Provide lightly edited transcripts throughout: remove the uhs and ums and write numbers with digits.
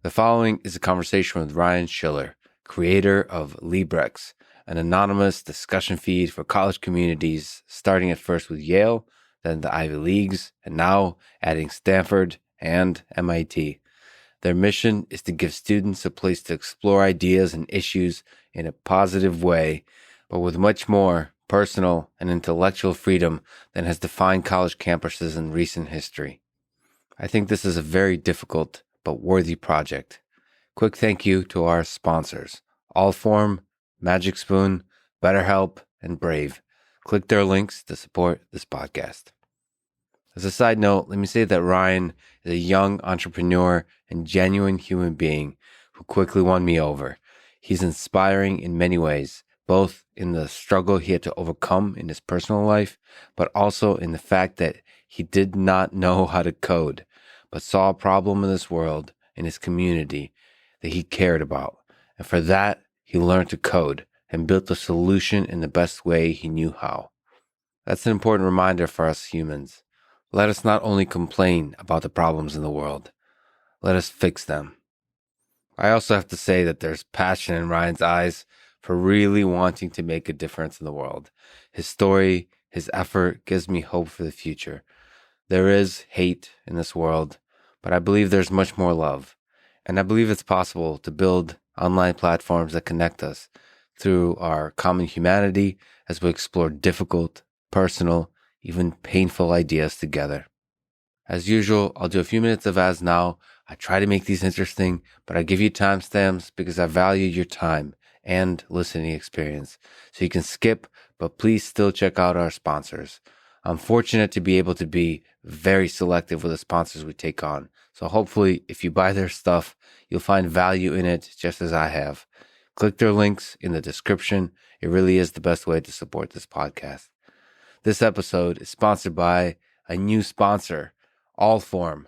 The following is a conversation with Ryan Schiller, creator of Librex, an anonymous discussion feed for college communities, starting at first with Yale, then the Ivy Leagues, and now adding Stanford and MIT. Their mission is to give students a place to explore ideas and issues in a positive way, but with much more personal and intellectual freedom than has defined college campuses in recent history. I think this is a very difficult but worthy project. Quick thank you to our sponsors, Allform, Magic Spoon, BetterHelp, and Brave. Click their links to support this podcast. As a side note, let me say that Ryan is a young entrepreneur and genuine human being who quickly won me over. He's inspiring in many ways, both in the struggle he had to overcome in his personal life, but also in the fact that he did not know how to code, but saw a problem in this world, in his community, that he cared about. And for that, he learned to code and built a solution in the best way he knew how. That's an important reminder for us humans. Let us not only complain about the problems in the world, let us fix them. I also have to say that there's passion in Ryan's eyes for really wanting to make a difference in the world. His story, his effort gives me hope for the future. There is hate in this world, but I believe there's much more love. And I believe it's possible to build online platforms that connect us through our common humanity as we explore difficult, personal, even painful ideas together. As usual, I'll do a few minutes of ads now. I try to make these interesting, but I give you timestamps because I value your time and listening experience. So you can skip, but please still check out our sponsors. I'm fortunate to be able to be very selective with the sponsors we take on. So hopefully, if you buy their stuff, you'll find value in it just as I have. Click their links in the description. It really is the best way to support this podcast. This episode is sponsored by a new sponsor, Allform.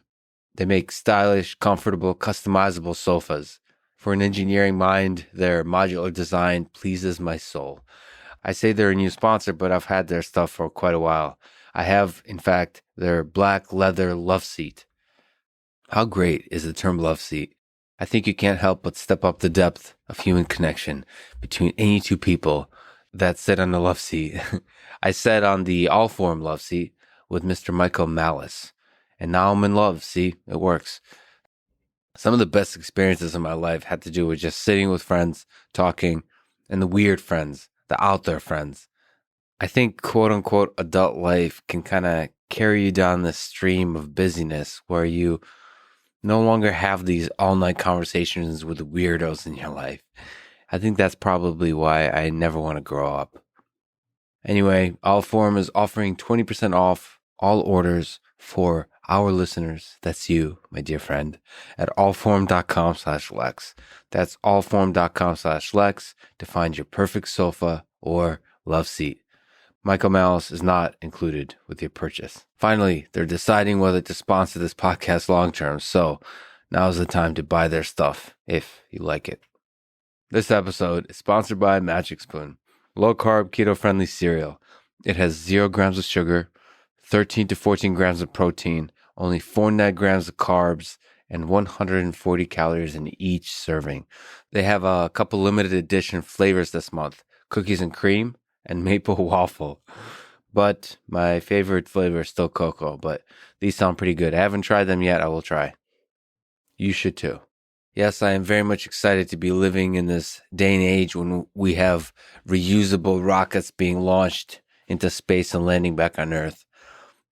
They make stylish, comfortable, customizable sofas. For an engineering mind, their modular design pleases my soul. I say they're a new sponsor, but I've had their stuff for quite a while. I have, in fact, their black leather love seat. How great is the term love seat? I think you can't help but step up the depth of human connection between any two people that sit on the love seat. I sat on the Allform love seat with Mr. Michael Malice, and now I'm in love. See, it works. Some of the best experiences in my life had to do with just sitting with friends, talking, and the weird friends, the out there friends. I think quote unquote adult life can kind of carry you down this stream of busyness where you no longer have these all night conversations with the weirdos in your life. I think that's probably why I never want to grow up. Anyway, Allform is offering 20% off all orders for our listeners. That's you, my dear friend, at allform.com/Lex. That's allform.com/Lex to find your perfect sofa or love seat. Michael Malice is not included with your purchase. Finally, they're deciding whether to sponsor this podcast long term, so now's the time to buy their stuff if you like it. This episode is sponsored by Magic Spoon, low-carb, keto-friendly cereal. It has 0 grams of sugar, 13 to 14 grams of protein, only 4 net grams of carbs, and 140 calories in each serving. They have a couple limited edition flavors this month, cookies and cream and maple waffle. But my favorite flavor is still cocoa, but these sound pretty good. I haven't tried them yet. I will try. You should too. Yes, I am very much excited to be living in this day and age when we have reusable rockets being launched into space and landing back on Earth.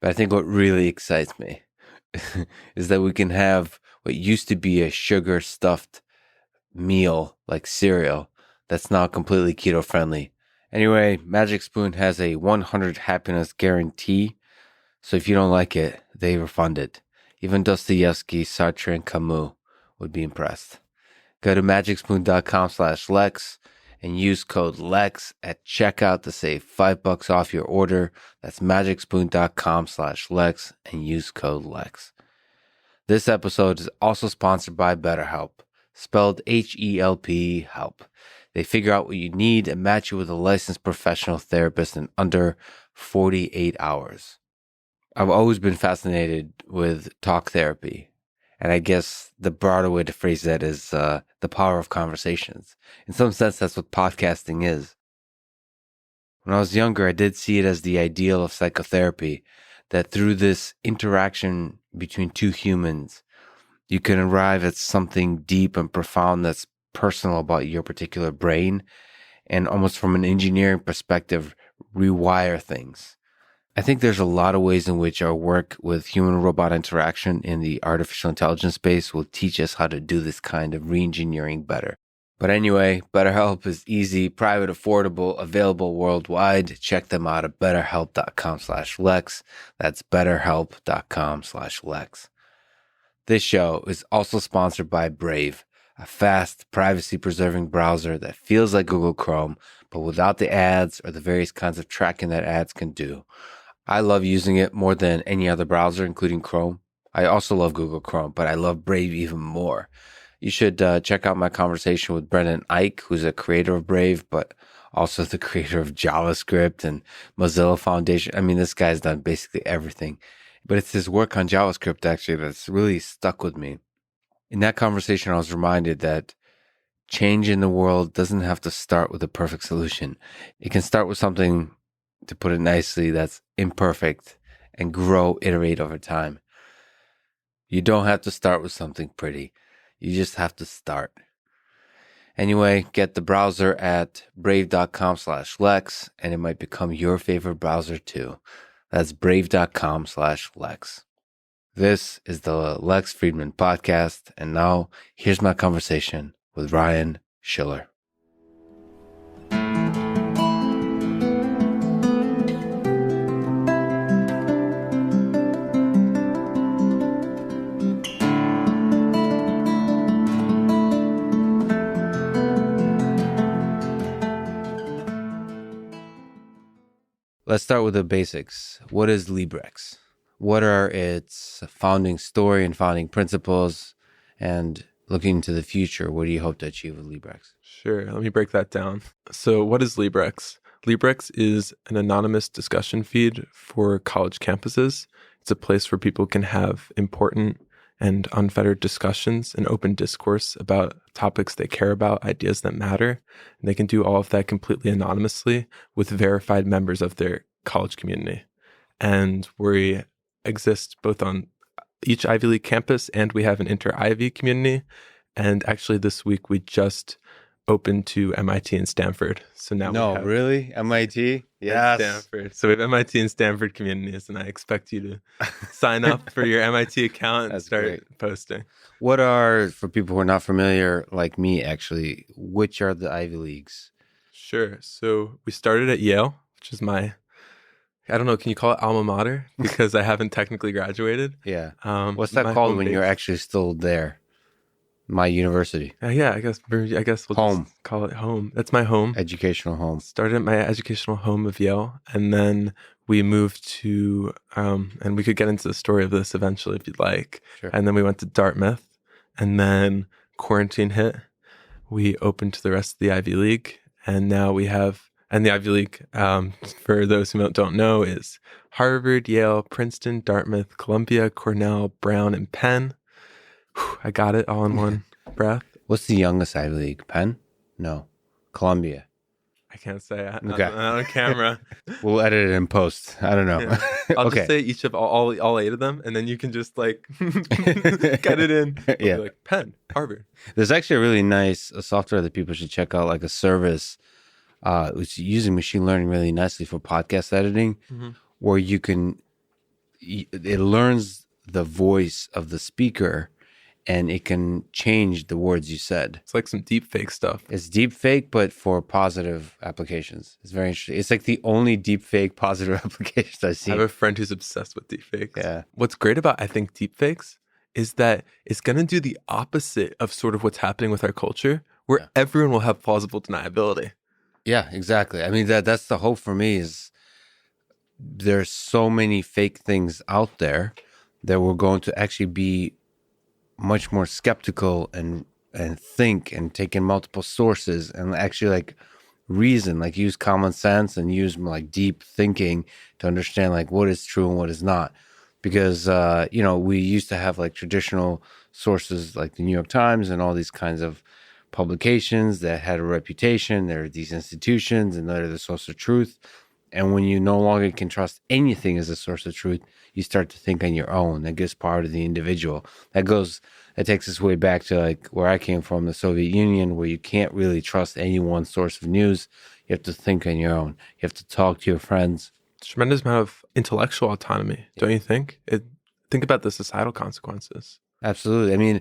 But I think what really excites me is that we can have what used to be a sugar-stuffed meal like cereal that's now completely keto-friendly. Anyway, Magic Spoon has a 100 happiness guarantee, so if you don't like it, they refund it. Even Dostoevsky, Sartre, and Camus would be impressed. Go to magicspoon.com/Lex and use code LEX at checkout to save $5 off your order. That's magicspoon.com/Lex and use code LEX. This episode is also sponsored by BetterHelp, spelled H-E-L-P, help. They figure out what you need and match you with a licensed professional therapist in under 48 hours. I've always been fascinated with talk therapy, And I guess the broader way to phrase that is the power of conversations. In some sense, that's what podcasting is. When I was younger, I did see it as the ideal of psychotherapy, that through this interaction between two humans, you can arrive at something deep and profound that's personal about your particular brain, and almost from an engineering perspective, rewire things. I think there's a lot of ways in which our work with human-robot interaction in the artificial intelligence space will teach us how to do this kind of re-engineering better. But anyway, BetterHelp is easy, private, affordable, available worldwide. Check them out at betterhelp.com/Lex. That's betterhelp.com/Lex. This show is also sponsored by Brave, a fast, privacy-preserving browser that feels like Google Chrome, but without the ads or the various kinds of tracking that ads can do. I love using it more than any other browser, including Chrome. I also love Google Chrome, but I love Brave even more. You should check out my conversation with Brendan Eich, who's a creator of Brave, but also the creator of JavaScript and Mozilla Foundation. I mean, this guy's done basically everything. But it's his work on JavaScript, actually, that's really stuck with me. In that conversation, I was reminded that change in the world doesn't have to start with a perfect solution. It can start with something, to put it nicely, that's imperfect and grow, iterate over time. You don't have to start with something pretty. You just have to start. Anyway, get the browser at brave.com/Lex, and it might become your favorite browser too. That's brave.com/Lex. This is the Lex Friedman podcast, and now here's my conversation with Ryan Schiller. Let's start with the basics. What is Librex? What are its founding story and founding principles? And looking to the future, what do you hope to achieve with Librex? Sure. Let me break that down. So what is Librex? Librex is an anonymous discussion feed for college campuses. It's a place where people can have important and unfettered discussions and open discourse about topics they care about, ideas that matter. And they can do all of that completely anonymously with verified members of their college community. And we exist both on each Ivy League campus, and we have an inter-Ivy community. And actually this week we just opened to MIT and Stanford. So now we have really? MIT? Yes. Stanford. So we have MIT and Stanford communities, and I expect you to sign up for your MIT account and start posting. What are, for people who are not familiar, like me actually, which are the Ivy Leagues? Sure. So we started at Yale, which is my, I don't know, can you call it alma mater? Because I haven't technically graduated. Yeah. What's that called when you're actually still there? My university. Yeah, I guess we'll just call it home. That's my home. Educational home. Started at my educational home of Yale, and then we moved to, and we could get into the story of this eventually if you'd like. Sure. And then we went to Dartmouth, and then quarantine hit. We opened to the rest of the Ivy League, and now we have, and the Ivy League, for those who don't know, is Harvard, Yale, Princeton, Dartmouth, Columbia, Cornell, Brown, and Penn. Whew, I got it all in one breath. What's the youngest Ivy League? Penn? No. Columbia. I can't say. Okay. Not on camera. We'll edit it in post. I don't know. Yeah. I'll just say each of all 8 of them, and then you can just like get it in. Yeah. Like Penn, Harvard. There's actually a really nice software that people should check out, like a service which is using machine learning really nicely for podcast editing, where you can, it learns the voice of the speaker, and it can change the words you said. It's like some deep fake stuff. It's deep fake, but for positive applications. It's very interesting. It's like the only deep fake positive applications I've seen. I have a friend who's obsessed with deep fakes. Yeah. What's great about, I think, deep fakes is that it's going to do the opposite of sort of what's happening with our culture, where everyone will have plausible deniability. Yeah, exactly. I mean, that's the hope for me, is there's so many fake things out there that we're going to actually be much more skeptical and think and take in multiple sources and actually like reason, like use common sense and use like deep thinking to understand like what is true and what is not. Because, we used to have like traditional sources like the New York Times and all these kinds of publications that had a reputation. There are these institutions and they're the source of truth. And when you no longer can trust anything as a source of truth, you start to think on your own. That gives power to the individual. That takes us way back to like where I came from, the Soviet Union, where you can't really trust any one source of news. You have to think on your own. You have to talk to your friends. Tremendous amount of intellectual autonomy, don't you think? Think about the societal consequences. Absolutely. I mean,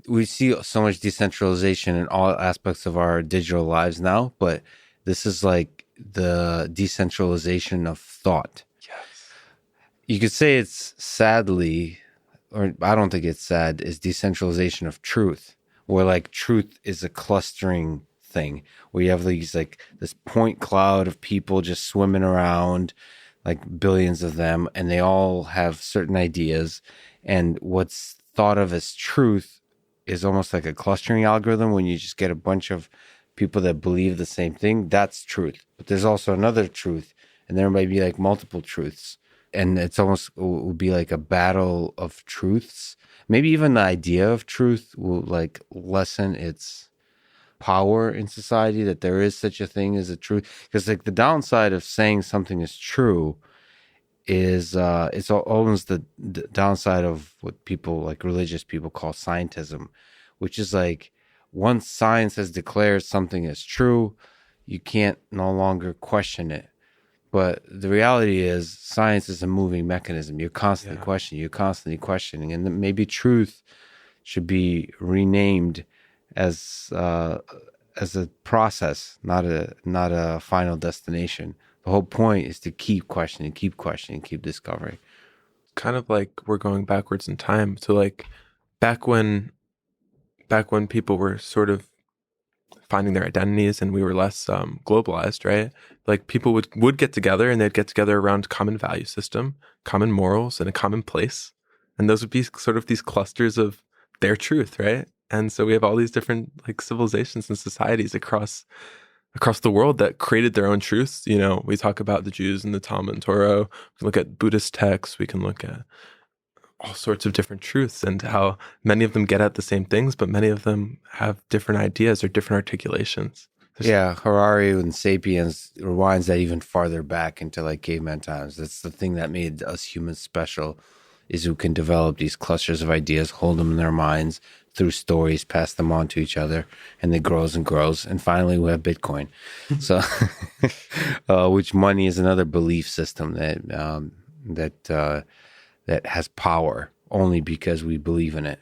we see so much decentralization in all aspects of our digital lives now, but this is like the decentralization of thought. Yes. You could say it's sadly, or I don't think it's sad, is decentralization of truth, where like truth is a clustering thing, where you have these like this point cloud of people just swimming around, like billions of them, and they all have certain ideas. And what's thought of as truth is almost like a clustering algorithm when you just get a bunch of people that believe the same thing. That's truth. But there's also another truth, and there might be like multiple truths. And it would be like a battle of truths. Maybe even the idea of truth will like lessen its power in society, that there is such a thing as a truth. Because like the downside of saying something is true is it's almost the downside of what people like religious people call scientism, which is like once science has declared something as true, you can't no longer question it. But the reality is science is a moving mechanism. You're constantly questioning, and then maybe truth should be renamed as a process, not a final destination. The whole point is to keep questioning, keep discovering. Kind of like we're going backwards in time. So like back when people were sort of finding their identities and we were less globalized, right? Like people would get together and they'd get together around common value system, common morals, and a common place. And those would be sort of these clusters of their truth, right? And so we have all these different like civilizations and societies across the world that created their own truths. You know, we talk about the Jews and the Talmud and Torah. We can look at Buddhist texts. We can look at all sorts of different truths and how many of them get at the same things, but many of them have different ideas or different articulations. Harari and Sapiens rewinds that even farther back into like caveman times. That's the thing that made us humans special, is who can develop these clusters of ideas, hold them in their minds through stories, pass them on to each other, and it grows and grows. And finally, we have Bitcoin. So, which money is another belief system that has power only because we believe in it.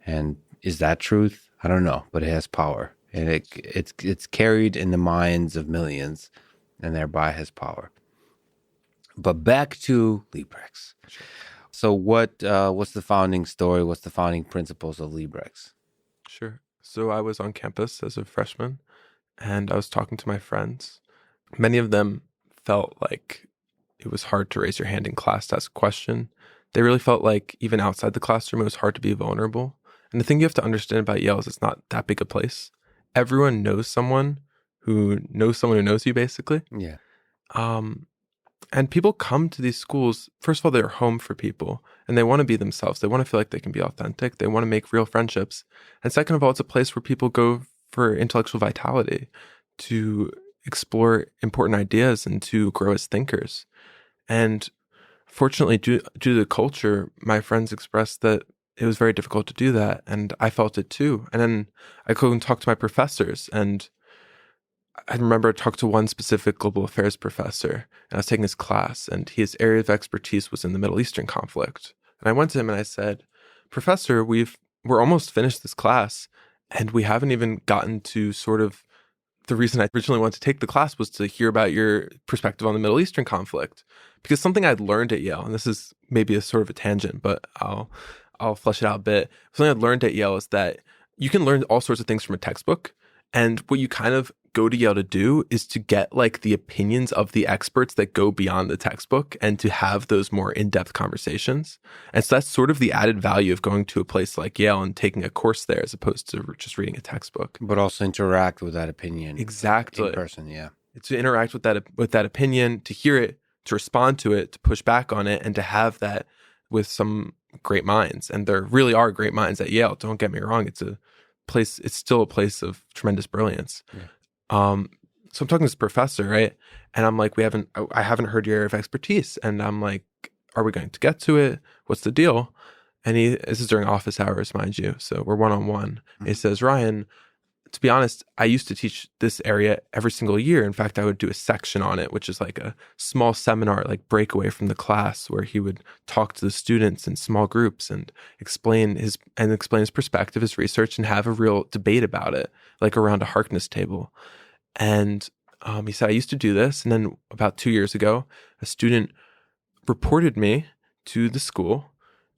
And is that truth? I don't know, but it has power, and it's carried in the minds of millions, and thereby has power. But back to Librex. Sure. So what's the founding story? What's the founding principles of Librex? Sure. So I was on campus as a freshman, and I was talking to my friends. Many of them felt like it was hard to raise your hand in class to ask a question. They really felt like even outside the classroom, it was hard to be vulnerable. And the thing you have to understand about Yale is it's not that big a place. Everyone knows someone who knows you, basically. Yeah. And people come to these schools, first of all, they're home for people, and they want to be themselves. They want to feel like they can be authentic. They want to make real friendships. And second of all, it's a place where people go for intellectual vitality, to explore important ideas and to grow as thinkers. And fortunately, due to the culture, my friends expressed that it was very difficult to do that. And I felt it too. And then I go and talk to my professors. And I remember I talked to one specific global affairs professor, and I was taking his class, and his area of expertise was in the Middle Eastern conflict. And I went to him and I said, Professor, we're almost finished this class, and we haven't even gotten to sort of the reason I originally wanted to take the class was to hear about your perspective on the Middle Eastern conflict. Because something I'd learned at Yale, and this is maybe a sort of a tangent, but I'll flesh it out a bit. Something I'd learned at Yale is that you can learn all sorts of things from a textbook. And what you kind of go to Yale to do is to get like the opinions of the experts that go beyond the textbook and to have those more in-depth conversations. And so that's sort of the added value of going to a place like Yale and taking a course there as opposed to just reading a textbook. But also interact with that opinion. Exactly. In person, yeah. To interact with that opinion, to hear it, to respond to it, to push back on it, and to have that with some great minds, and there really are great minds at Yale. Don't get me wrong. It's still a place of tremendous brilliance. Yeah. So I'm talking to this professor, right? And I'm like, I haven't heard your area of expertise. And I'm like, are we going to get to it? What's the deal? And this is during office hours, mind you. So we're one-on-one. And he says, Ryan, to be honest, I used to teach this area every single year. In fact, I would do a section on it, which is like a small seminar, like breakaway from the class, where he would talk to the students in small groups and explain his perspective, his research, and have a real debate about it, like around a Harkness table. And he said, I used to do this. And then about 2 years ago, a student reported me to the school,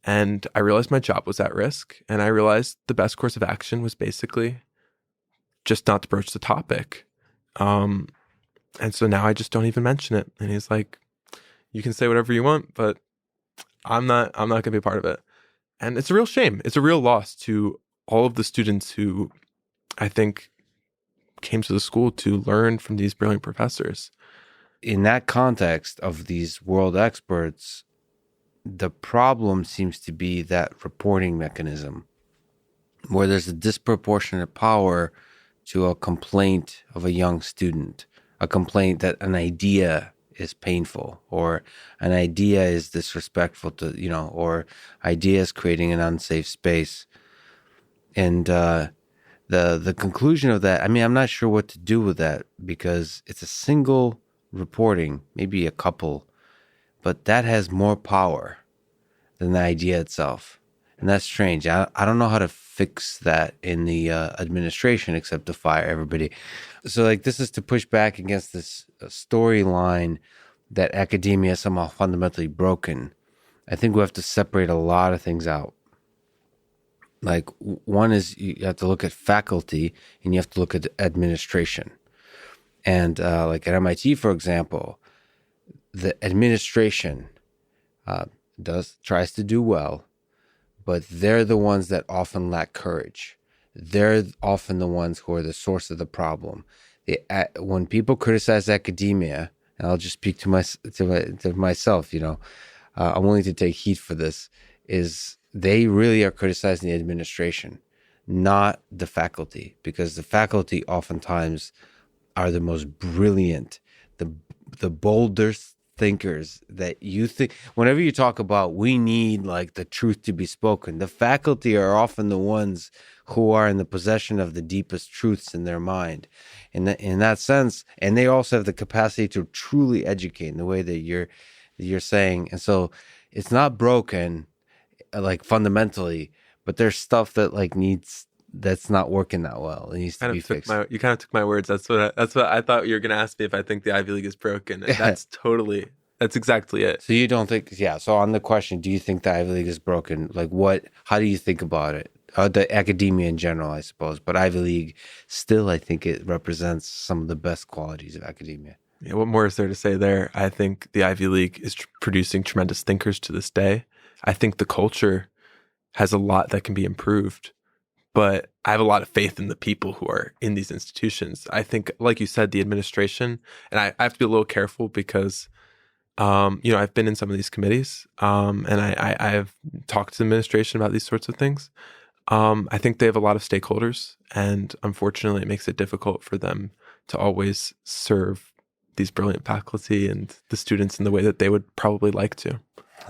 and I realized my job was at risk. And I realized the best course of action was basically just not to broach the topic. And so now I just don't even mention it. And he's like, you can say whatever you want, but I'm not going to be a part of it. And it's a real shame. It's a real loss to all of the students who I think came to the school to learn from these brilliant professors. In that context of these world experts, the problem seems to be that reporting mechanism where there's a disproportionate power to a complaint of a young student, a complaint that an idea is painful or an idea is disrespectful to, or ideas creating an unsafe space. And the conclusion of that, I'm not sure what to do with that because it's a single reporting, maybe a couple, but that has more power than the idea itself. And that's strange. I don't know how to fix that in the administration except to fire everybody. So this is to push back against this storyline that academia is somehow fundamentally broken. I think we have to separate a lot of things out. One is you have to look at faculty and you have to look at administration. And at MIT, for example, the administration tries to do well, but they're the ones that often lack courage. They're often the ones who are the source of the problem. When people criticize academia, and I'll just speak to myself, I'm willing to take heat for this, is they really are criticizing the administration, not the faculty, because the faculty oftentimes are the most brilliant, the boldest thinkers that you think. Whenever you talk about we need the truth to be spoken, the faculty are often the ones who are in the possession of the deepest truths in their mind. In that sense, and they also have the capacity to truly educate in the way that you're saying. And so it's not broken fundamentally, but there's stuff that that's not working that well. It needs to be fixed. You kind of took my words. That's what I thought you were going to ask me, if I think the Ivy League is broken. And that's exactly it. So you don't think, so on the question, do you think the Ivy League is broken? How do you think about it? The academia in general, I suppose, but Ivy League still, I think it represents some of the best qualities of academia. Yeah, what more is there to say there? I think the Ivy League is producing tremendous thinkers to this day. I think the culture has a lot that can be improved. But I have a lot of faith in the people who are in these institutions. I think, like you said, the administration, and I have to be a little careful because, I've been in some of these committees, and I have talked to the administration about these sorts of things. I think they have a lot of stakeholders, and unfortunately, it makes it difficult for them to always serve these brilliant faculty and the students in the way that they would probably like to.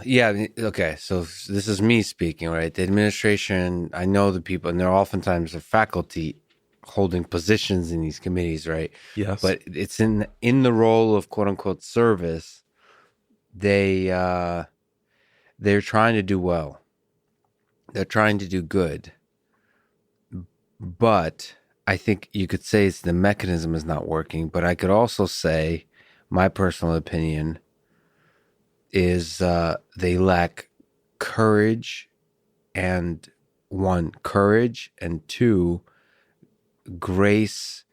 Yeah. Okay. So this is me speaking, right? The administration, I know the people, and they're oftentimes the faculty holding positions in these committees, right? Yes. But it's in the role of quote unquote service. They're trying to do well. They're trying to do good. But I think you could say the mechanism is not working. But I could also say, my personal opinion is they lack courage, and two, grace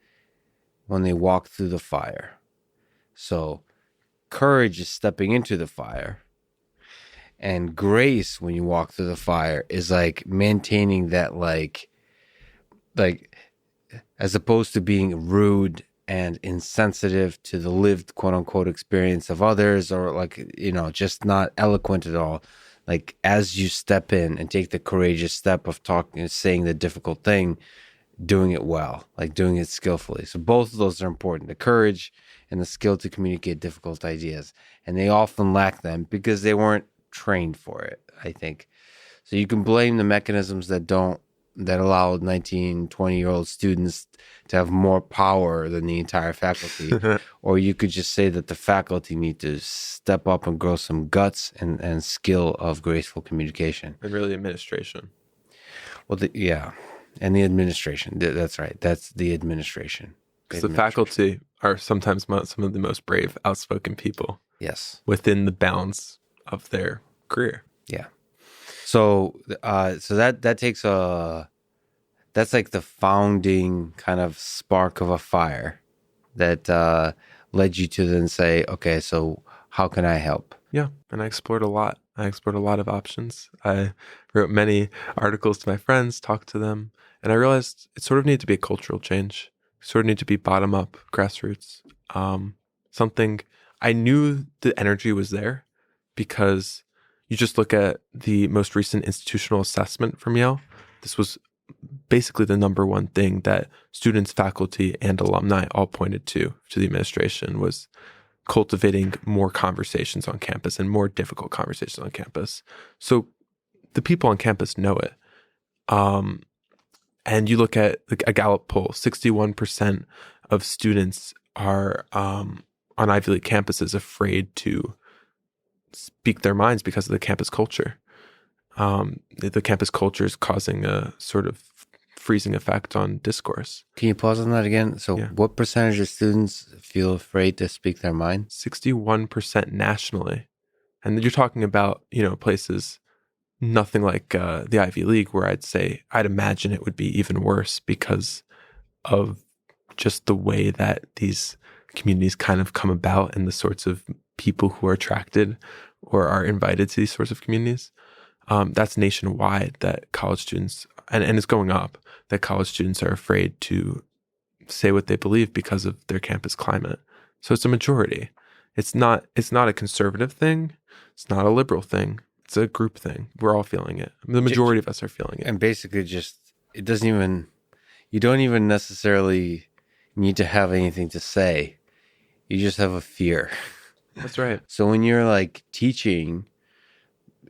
when they walk through the fire. So courage is stepping into the fire, and grace when you walk through the fire is maintaining that as opposed to being rude and insensitive to the lived quote unquote experience of others, or just not eloquent at all. like as you step in and take the courageous step of talking, saying the difficult thing, doing it well, like doing it skillfully. So both of those are important, the courage and the skill to communicate difficult ideas. And they often lack them because they weren't trained for it, I think. So you can blame the mechanisms that allow 19, 20-year-old students to have more power than the entire faculty. Or you could just say that the faculty need to step up and grow some guts and skill of graceful communication. And really administration. Well, yeah. And the administration. That's right. That's the administration. Because the faculty are sometimes some of the most brave, outspoken people. Yes. Within the bounds of their career. Yeah. So that takes that's like the founding kind of spark of a fire that led you to then say, okay, so how can I help? Yeah. And I explored a lot. I explored a lot of options. I wrote many articles to my friends, talked to them, and I realized it sort of needed to be a cultural change. It sort of needed to be bottom up, grassroots. Something I knew the energy was there because you just look at the most recent institutional assessment from Yale. This was basically the number one thing that students, faculty, and alumni all pointed to the administration was cultivating more conversations on campus and more difficult conversations on campus. So the people on campus know it. And you look at a Gallup poll, 61% of students are on Ivy League campuses afraid to speak their minds because of the campus culture. The campus culture is causing a sort of freezing effect on discourse. Can you pause on that again? So What percentage of students feel afraid to speak their mind? 61% nationally. And you're talking about, places nothing like the Ivy League, where I'd imagine it would be even worse because of just the way that these communities kind of come about and the sorts of people who are attracted or are invited to these sorts of communities. That's nationwide, that college students, and it's going up, that college students are afraid to say what they believe because of their campus climate. So it's a majority. It's not a conservative thing. It's not a liberal thing. It's a group thing. We're all feeling it. The majority of us are feeling it. And basically you don't even necessarily need to have anything to say. You just have a fear. That's right. So when you're like teaching,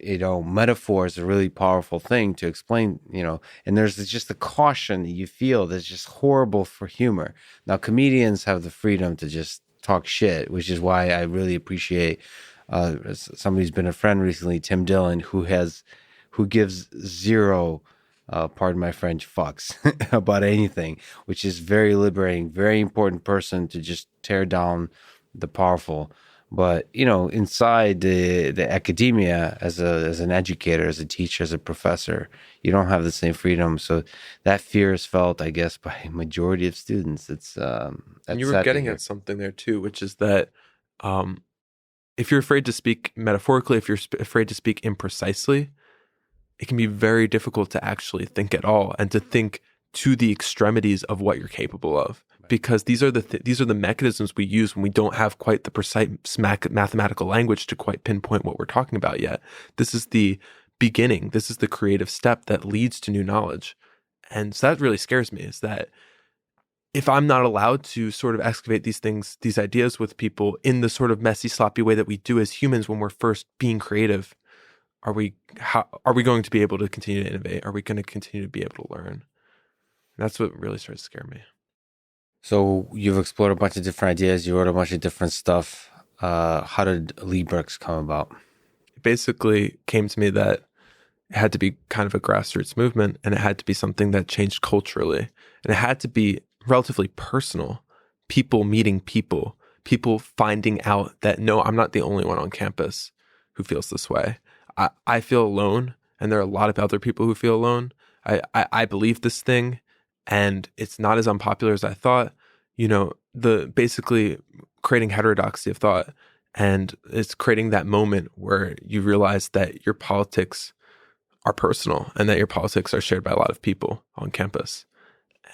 metaphor is a really powerful thing to explain, and there's just a caution that you feel that's just horrible for humor. Now, comedians have the freedom to just talk shit, which is why I really appreciate somebody who's been a friend recently, Tim Dillon, who gives zero, pardon my French, fucks about anything, which is very liberating, very important person to just tear down the powerful. But, inside the academia, as an educator, as a teacher, as a professor, you don't have the same freedom. So that fear is felt, I guess, by a majority of students. And you were getting at something there too, which is that if you're afraid to speak metaphorically, if you're afraid to speak imprecisely, it can be very difficult to actually think at all and to think to the extremities of what you're capable of. Because these are the mechanisms we use when we don't have quite the precise mathematical language to quite pinpoint what we're talking about yet. This is the beginning. This is the creative step that leads to new knowledge. And so that really scares me, is that if I'm not allowed to sort of excavate these things, these ideas with people in the sort of messy, sloppy way that we do as humans when we're first being creative, are we going to be able to continue to innovate? Are we going to continue to be able to learn? And that's what really starts to scare me. So you've explored a bunch of different ideas. You wrote a bunch of different stuff. How did Librex come about? It basically came to me that it had to be kind of a grassroots movement, and it had to be something that changed culturally, and it had to be relatively personal. People meeting people finding out that, no, I'm not the only one on campus who feels this way. I feel alone, and there are a lot of other people who feel alone. I believe this thing, and it's not as unpopular as I thought. The basically creating heterodoxy of thought, and it's creating that moment where you realize that your politics are personal and that your politics are shared by a lot of people on campus.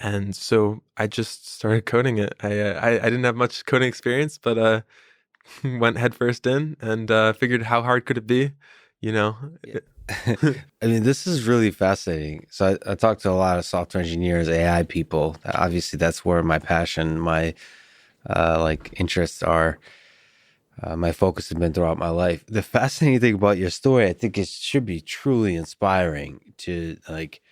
And so I just started coding it. I didn't have much coding experience, but went headfirst in and figured how hard could it be? you know? Yeah. I mean, this is really fascinating. So I talked to a lot of software engineers, AI people. Obviously, that's where my passion, my like interests are. My focus has been throughout my life. The fascinating thing about your story, I think it should be truly inspiring to like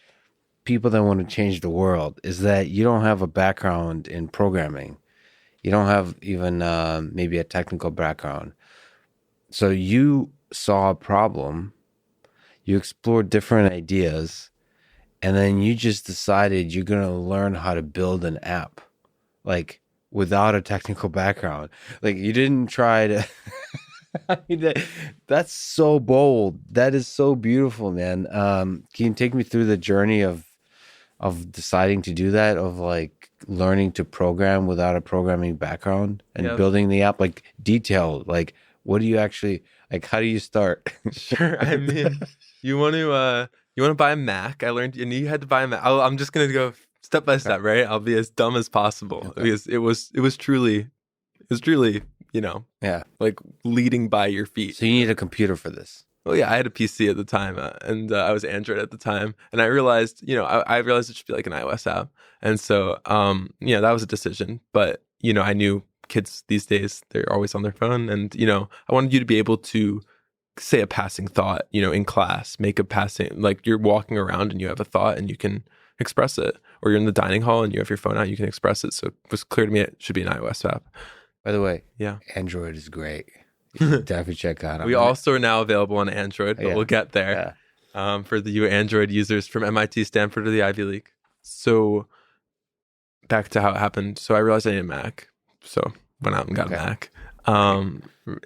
people that want to change the world, is that you don't have a background in programming. You don't have even maybe a technical background. So you saw a problem, you explored different ideas, and then you just decided you're going to learn how to build an app, like without a technical background. Like you didn't try to. I mean, that's so bold. That is so beautiful, man. Can you take me through the journey of deciding to do that, of like learning to program without a programming background and Yeah. building the app, like detailed, like what do you actually like, how do you start? Sure. I mean, you want to buy a Mac. I learned, and you had to buy a Mac. I'm just gonna go step by step, right? I'll be as dumb as possible Okay. because it was truly, Yeah. like leading by your feet. So you need a computer for this. Well, yeah, I had a PC at the time, and I was Android at the time, and I realized, I realized it should be like an iOS app, and so, that was a decision. But I knew kids these days, they're always on their phone, and I wanted you to be able to say a passing thought, in class, make a passing, like you're walking around and you have a thought and you can express it, or you're in the dining hall and you have your phone out, you can express it. So it was clear to me it should be an iOS app. By the way, Yeah. Android is great. You should definitely check out. We also are now available on Android, but Yeah. we'll get there. Yeah. For the you Android users from MIT, Stanford, or the Ivy League. So back to how it happened. So I realized I needed a Mac. So went out and got a Mac. And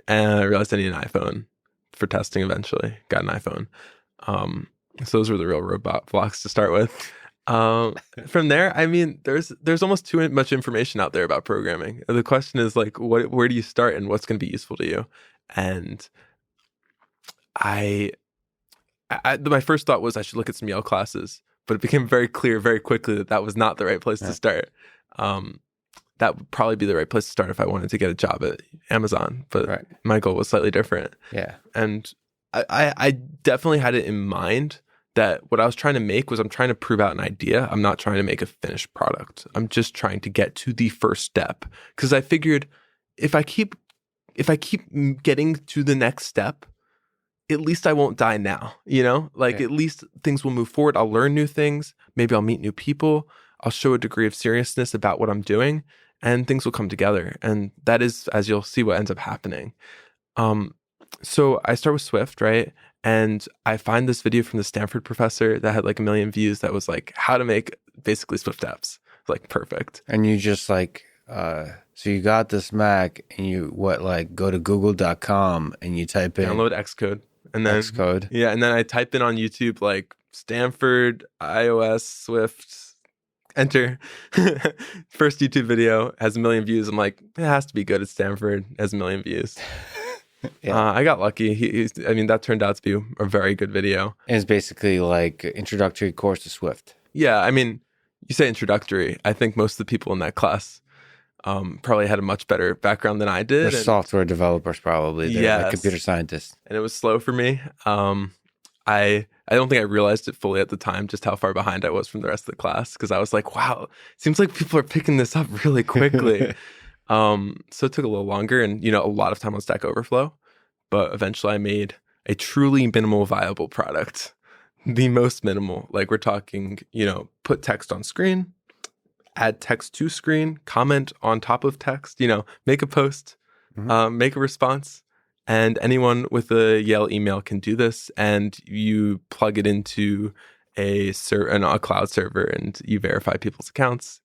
I realized I needed an iPhone for testing eventually. Got an iPhone. So those were the real robot blocks to start with. From there, I mean, there's almost too much information out there about programming. The question is like, where do you start and what's going to be useful to you? And my first thought was I should look at some Yale classes, but it became very clear very quickly that that was not the right place to start. That would probably be the right place to start if I wanted to get a job at Amazon, but my goal was slightly different. Yeah. And I definitely had it in mind that what I was trying to make was I'm trying to prove out an idea. I'm not trying to make a finished product. I'm just trying to get to the first step. Because I figured if I keep getting to the next step, at least I won't die now, at least things will move forward. I'll learn new things. Maybe I'll meet new people. I'll show a degree of seriousness about what I'm doing, and things will come together. And that is, as you'll see, what ends up happening. So I start with Swift, right? And I find this video from the Stanford professor that had like 1 million views that was like how to make basically Swift apps. Like perfect. And you just like, so you got this Mac and you go to google.com and you type in download Xcode. And then Xcode. Yeah. And then I type in on YouTube, like Stanford, iOS, Swift, enter. First YouTube video has 1 million views. I'm like, it has to be good at Stanford. It has 1 million views. I got lucky. That turned out to be a very good video. And it's basically like introductory course to Swift. Yeah, I mean, you say introductory. I think most of the people in that class probably had a much better background than I did. They're software developers, probably. They're like computer scientists. And it was slow for me. I don't think I realized it fully at the time, just how far behind I was from the rest of the class. Because I was like, wow, it seems like people are picking this up really quickly. So it took a little longer and, a lot of time on Stack Overflow, but eventually I made a truly minimal viable product, the most minimal. Like we're talking, put text on screen, add text to screen, comment on top of text, make a post, make a response. And anyone with a Yale email can do this. And you plug it into a cloud server and you verify people's accounts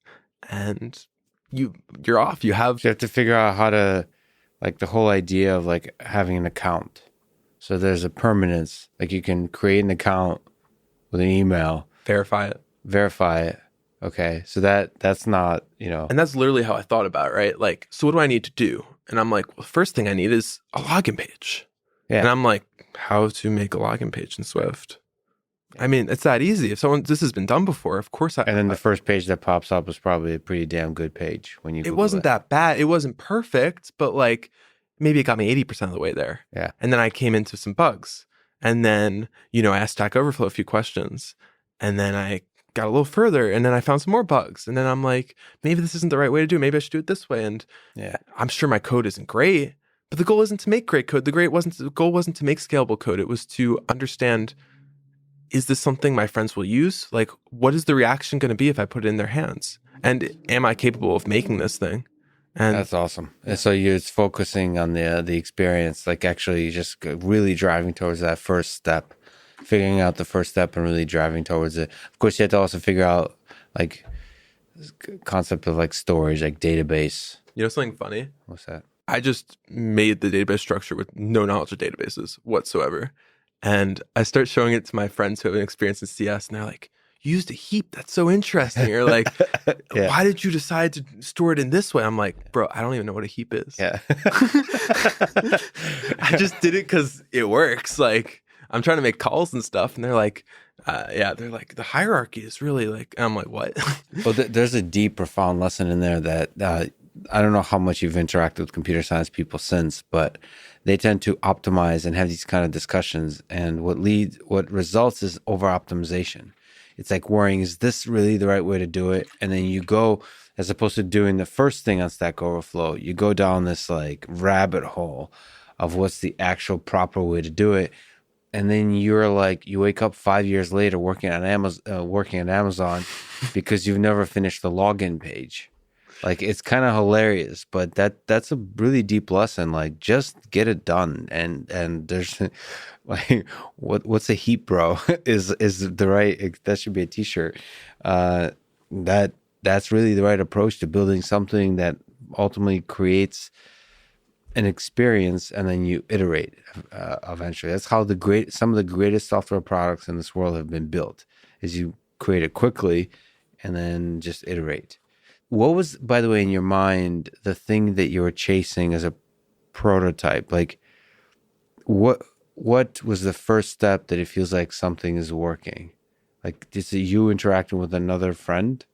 and you're off. You have to figure out how to, like the whole idea of like having an account. So there's a permanence, like you can create an account with an email, verify it. Okay. So that's not, And that's literally how I thought about it, right? Like, so what do I need to do? And I'm like, well, the first thing I need is a login page. Yeah. And I'm like, how to make a login page in Swift? I mean, it's that easy. If this has been done before, of course. And then the first page that pops up is probably a pretty damn good page when you Google it wasn't that bad. It wasn't perfect, but like maybe it got me 80% of the way there. Yeah. And then I came into some bugs. And then, I asked Stack Overflow a few questions. And then I got a little further, and then I found some more bugs. And then I'm like, maybe this isn't the right way to do it. Maybe I should do it this way. And I'm sure my code isn't great, but the goal isn't to make great code. The goal wasn't to make scalable code. It was to understand, is this something my friends will use? Like, what is the reaction going to be if I put it in their hands? And am I capable of making this thing? And that's awesome. And so you're focusing on the experience, like actually just really driving towards that first step, figuring out the first step and really driving towards it. Of course, you have to also figure out like concept of like storage, like database. You know something funny? What's that? I just made the database structure with no knowledge of databases whatsoever. And I start showing it to my friends who have an experience in CS, and they're like, you used a heap. That's so interesting. Or like, why did you decide to store it in this way? I'm like, bro, I don't even know what a heap is. Yeah. I just did it because it works. Like, I'm trying to make calls and stuff, and they're like, they're like, the hierarchy is really like, and I'm like, what? Well, there's a deep, profound lesson in there that I don't know how much you've interacted with computer science people since, but they tend to optimize and have these kind of discussions. And what results is over optimization. It's like worrying, is this really the right way to do it? And then you go, as opposed to doing the first thing on Stack Overflow, you go down this like rabbit hole of what's the actual proper way to do it. And then you're like, you wake up 5 years later working at Amazon because you've never finished the login page. Like, it's kind of hilarious, but that's a really deep lesson. Like, just get it done. And there's like, what's a heap, bro? is the right, that should be a t-shirt. That's really the right approach to building something that ultimately creates an experience, and then you iterate eventually. That's how some of the greatest software products in this world have been built, is you create it quickly and then just iterate. What was, by the way, in your mind, the thing that you were chasing as a prototype? Like, what was the first step that it feels like something is working? Like, is it you interacting with another friend?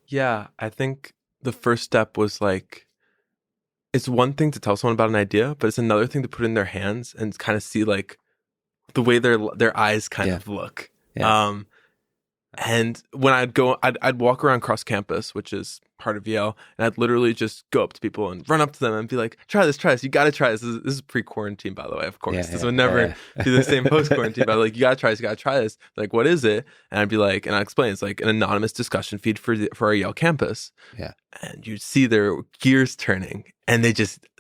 Yeah, I think the first step was like, it's one thing to tell someone about an idea, but it's another thing to put it in their hands and kind of see like the way their eyes kind of look. Yeah. And when I'd walk around cross campus, which is part of Yale, and I'd literally just go up to people and run up to them and be like, try this. You got to try this. This is pre-quarantine, by the way, of course. This would never be the same post-quarantine, but like, you got to try this. You got to try this. Like, what is it? And I'd be like, and I'd explain, it's like an anonymous discussion feed for our Yale campus. Yeah. And you'd see their gears turning, and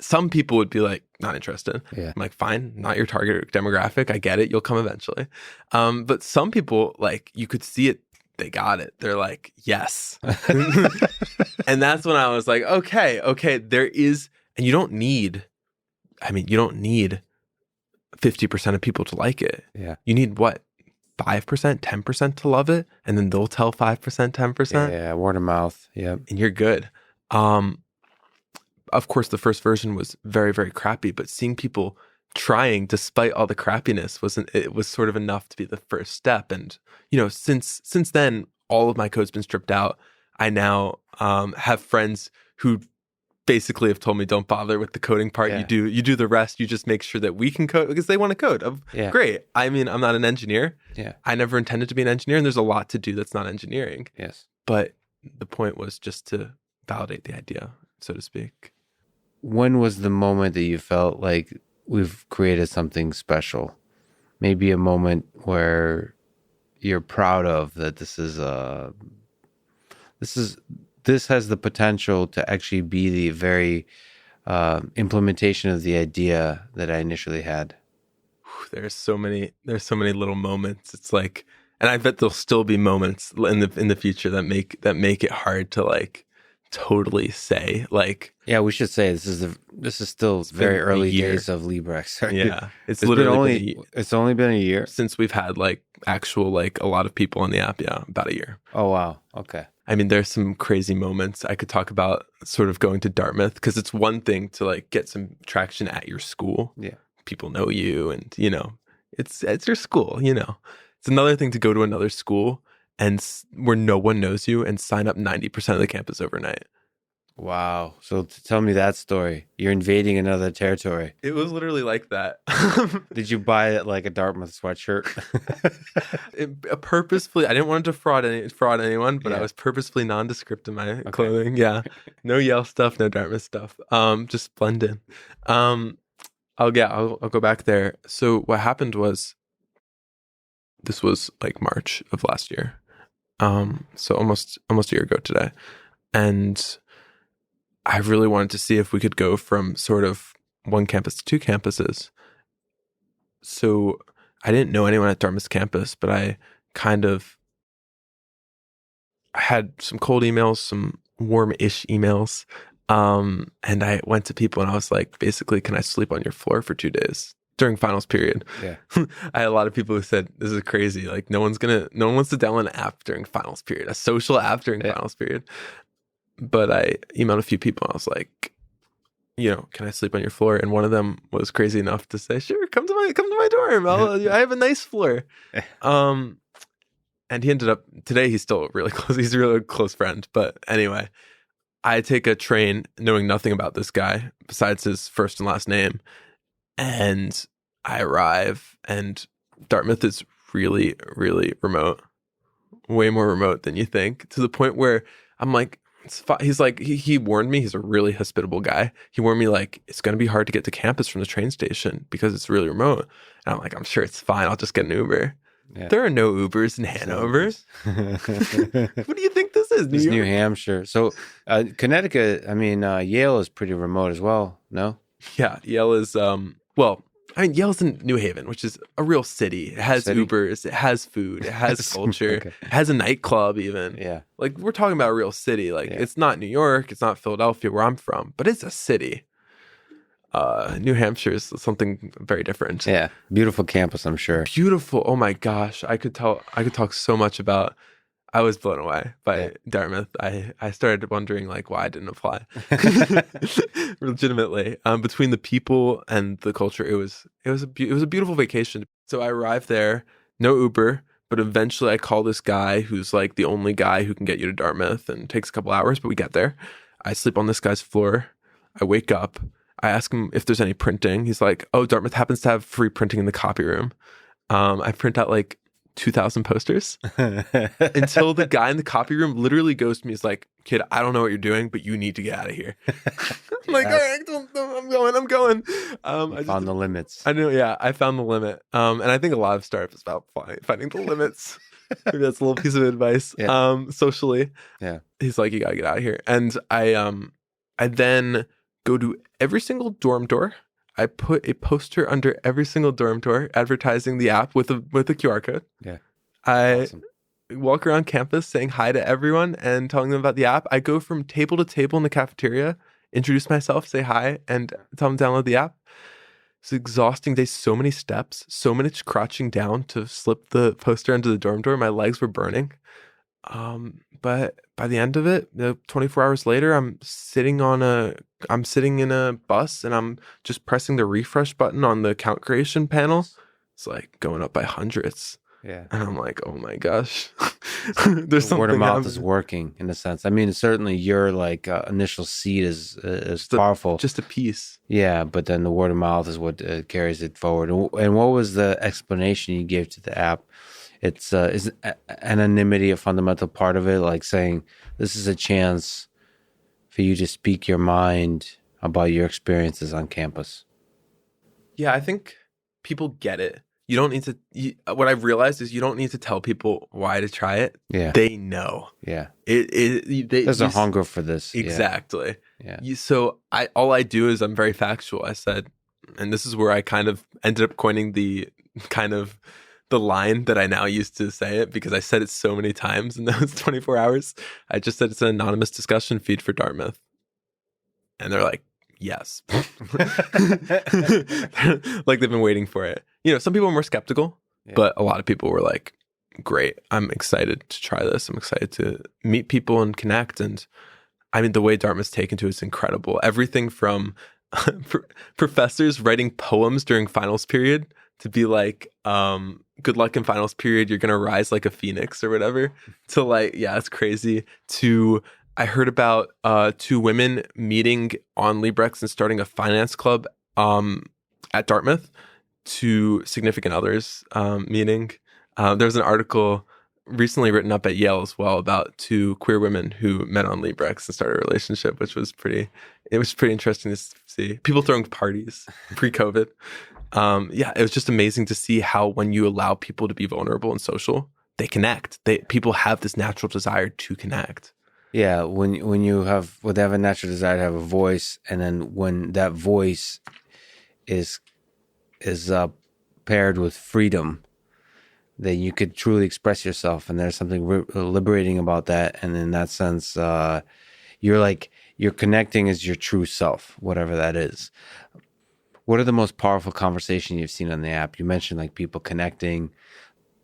some people would be like, not interested. Yeah. I'm like, fine, not your target demographic. I get it. You'll come eventually. But some people, like, you could see it. They got it. They're like, yes. And that's when I was like, okay, there is, and you don't need 50% of people to like it. Yeah. You need what? 5%, 10% to love it, and then they'll tell 5%, 10%. Yeah, word of mouth. Yeah. And you're good. Of course, the first version was very, very crappy, but seeing people trying despite all the crappiness was sort of enough to be the first step. And since then, all of my code's been stripped out. I now have friends who basically have told me, don't bother with the coding part. Yeah. You do the rest. You just make sure that we can code, because they want to code. Great. I mean, I'm not an engineer. Yeah. I never intended to be an engineer, and there's a lot to do that's not engineering. Yes. But the point was just to validate the idea, so to speak. When was the moment that you felt like we've created something special? Maybe a moment where you're proud of that this has the potential to actually be the very implementation of the idea that I initially had. There's so many little moments. It's like, and I bet there'll still be moments in the future that make it hard to like totally say. Like, yeah, we should say this is still very early days of Librex. Right? Yeah, it's literally it's only been a year since we've had like actual like a lot of people on the app. Yeah, about a year. Oh wow. Okay. I mean, there's some crazy moments. I could talk about sort of going to Dartmouth, because it's one thing to like get some traction at your school. Yeah, people know you, and it's your school. It's another thing to go to another school and where no one knows you and sign up 90% of the campus overnight. Wow. So tell me that story. You're invading another territory. It was literally like that. Did you buy it like a Dartmouth sweatshirt? Purposefully, I didn't want to fraud anyone, but I Yeah. was purposefully nondescript in my clothing. Yeah, no Yale stuff, no Dartmouth stuff. Just blend in. I'll go back there. So what happened was, this was like March of last year. So almost a year ago today, and I really wanted to see if we could go from sort of one campus to two campuses. So I didn't know anyone at Dartmouth campus, but I had some cold emails, some warm-ish emails. And I went to people and I was like, basically, can I sleep on your floor for 2 days during finals period? Yeah. I had a lot of people who said, this is crazy. Like no one wants to download an app during finals period, a social app during finals period. But I emailed a few people and I was like, can I sleep on your floor? And one of them was crazy enough to say, sure, come to my dorm. I have a nice floor. And he ended up, today he's still really close. He's a really close friend. But anyway, I take a train knowing nothing about this guy besides his first and last name. And I arrive, and Dartmouth is really, really remote, way more remote than you think, to the point where I'm like, he's like, he warned me, he's a really hospitable guy. He warned me like, it's going to be hard to get to campus from the train station because it's really remote. And I'm like, I'm sure it's fine. I'll just get an Uber. Yeah. There are no Ubers in Hanover. What do you think this is? New Hampshire. So Connecticut, Yale is pretty remote as well, no? Yeah, Yale is, Yale's in New Haven, which is a real city. It has Ubers, it has food, it has culture, okay. It has a nightclub even. Yeah. Like, we're talking about a real city. Like, It's not New York, it's not Philadelphia where I'm from, but it's a city. New Hampshire is something very different. Yeah. Beautiful campus, I'm sure. Beautiful. Oh my gosh. I could talk so much about. I was blown away by Dartmouth. I started wondering like why I didn't apply. Legitimately. Between the people and the culture, it was a beautiful vacation. So I arrived there, no Uber, but eventually I call this guy who's like the only guy who can get you to Dartmouth, and it takes a couple hours, but we get there. I sleep on this guy's floor. I wake up. I ask him if there's any printing. He's like, oh, Dartmouth happens to have free printing in the copy room. I print out like 2,000 posters until the guy in the copy room literally goes to me. He's like, kid, I don't know what you're doing, but you need to get out of here. I'm like, all right, I'm going. I found the limits. I know, yeah, I found the limit. And I think a lot of startups is about finding the limits. Maybe that's a little piece of advice. Socially. Yeah. He's like, you gotta get out of here. And I then go to every single dorm door. I put a poster under every single dorm door advertising the app with a QR code. Yeah. I walk around campus saying hi to everyone and telling them about the app. I go from table to table in the cafeteria, introduce myself, say hi, and tell them to download the app. It's an exhausting day. So many steps, so much crouching down to slip the poster under the dorm door. My legs were burning. But by the end of it, 24 hours later, I'm sitting in a bus and I'm just pressing the refresh button on the count creation panel. It's like going up by hundreds. Yeah. And I'm like, oh my gosh. There's the word of mouth happening. Is working in a sense. I mean, certainly your like initial seed is powerful. Just a piece. Yeah. But then the word of mouth is what carries it forward. And what was the explanation you gave to the app? It's is anonymity a fundamental part of it? Like saying this is a chance for you to speak your mind about your experiences on campus. Yeah, I think people get it. You don't need to. What I've realized is you don't need to tell people why to try it. Yeah, they know. Yeah, there's a hunger for this. Exactly. Yeah. So all I do is I'm very factual. I said, and this is where I kind of ended up coining the line that I now use to say it because I said it so many times in those 24 hours. I just said it's an anonymous discussion feed for Dartmouth. And they're like, yes. Like they've been waiting for it. Some people are more skeptical, but a lot of people were like, great, I'm excited to try this. I'm excited to meet people and connect. And I mean, the way Dartmouth's taken to it is incredible. Everything from professors writing poems during finals period to be like, good luck in finals period, you're gonna rise like a phoenix or whatever, to like, yeah, it's crazy, to I heard about two women meeting on Librex and starting a finance club at Dartmouth. Two significant others meeting. There's an article recently written up at Yale as well about two queer women who met on Librex and started a relationship, which was pretty interesting to see. People throwing parties pre-COVID. Yeah, it was just amazing to see how when you allow people to be vulnerable and social, they connect. People have this natural desire to connect. Yeah, when they have a natural desire to have a voice, and then when that voice is paired with freedom, then you could truly express yourself, and there's something liberating about that. And in that sense, you're connecting as your true self, whatever that is. What are the most powerful conversations you've seen on the app? You mentioned like people connecting.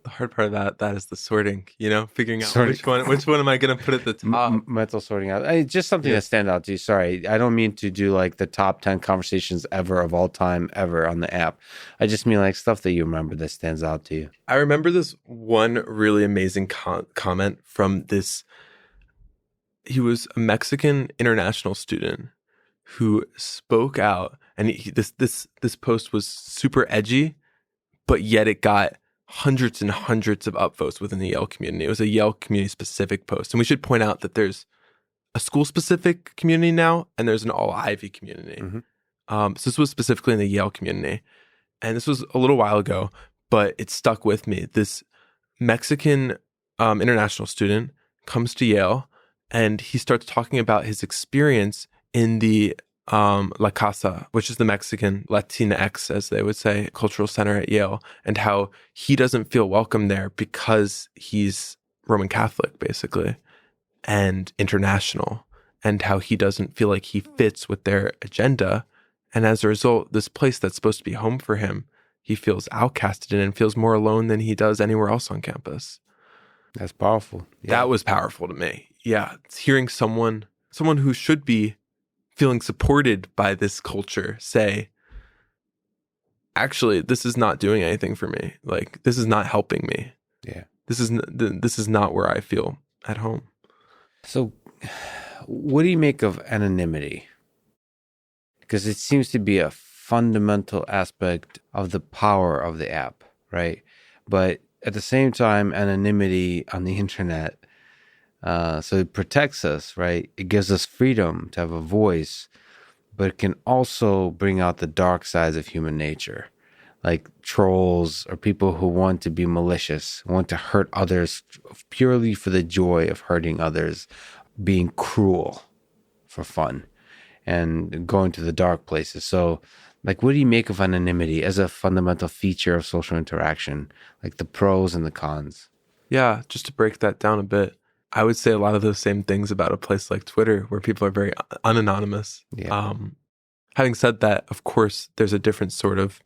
The hard part of that is the sorting, figuring out which one am I going to put at the top. Mental sorting out. Just something that stand out to you. Sorry, I don't mean to do like the top 10 conversations ever of all time ever on the app. I just mean like stuff that you remember that stands out to you. I remember this one really amazing comment from this. He was a Mexican international student who spoke out, and this post was super edgy, but yet it got hundreds and hundreds of upvotes within the Yale community. It was a Yale community specific post. And we should point out that there's a school specific community now, and there's an all Ivy community. So this was specifically in the Yale community. And this was a little while ago, but it stuck with me. This Mexican international student comes to Yale, and he starts talking about his experience in the La Casa, which is the Mexican Latinx, as they would say, cultural center at Yale, and how he doesn't feel welcome there because he's Roman Catholic, basically, and international, and how he doesn't feel like he fits with their agenda. And as a result, this place that's supposed to be home for him, he feels outcasted in and feels more alone than he does anywhere else on campus. That's powerful. Yeah. That was powerful to me. Yeah, it's hearing someone who should be feeling supported by this culture say, actually, this is not doing anything for me. Like, this is not helping me. Yeah. This is not where I feel at home. So what do you make of anonymity? Because it seems to be a fundamental aspect of the power of the app, right? But at the same time, anonymity on the internet, so it protects us, right? It gives us freedom to have a voice, but it can also bring out the dark sides of human nature, like trolls or people who want to be malicious, want to hurt others purely for the joy of hurting others, being cruel for fun, and going to the dark places. So, like, what do you make of anonymity as a fundamental feature of social interaction, like the pros and the cons? Yeah, just to break that down a bit, I would say a lot of those same things about a place like Twitter, where people are very unanonymous. Yeah. Having said that, of course, there's a different sort of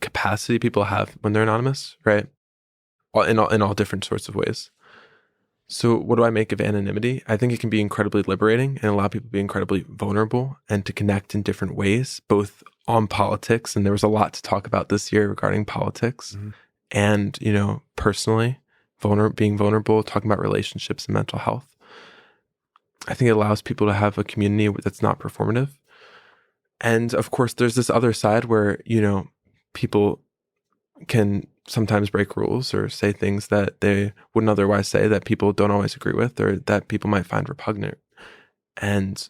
capacity people have when they're anonymous, right? In all different sorts of ways. So what do I make of anonymity? I think it can be incredibly liberating and allow people to be incredibly vulnerable and to connect in different ways, both on politics. And there was a lot to talk about this year regarding politics and, personally, being vulnerable, talking about relationships and mental health. I think it allows people to have a community that's not performative. And of course, there's this other side where, people can sometimes break rules or say things that they wouldn't otherwise say, that people don't always agree with, or that people might find repugnant. And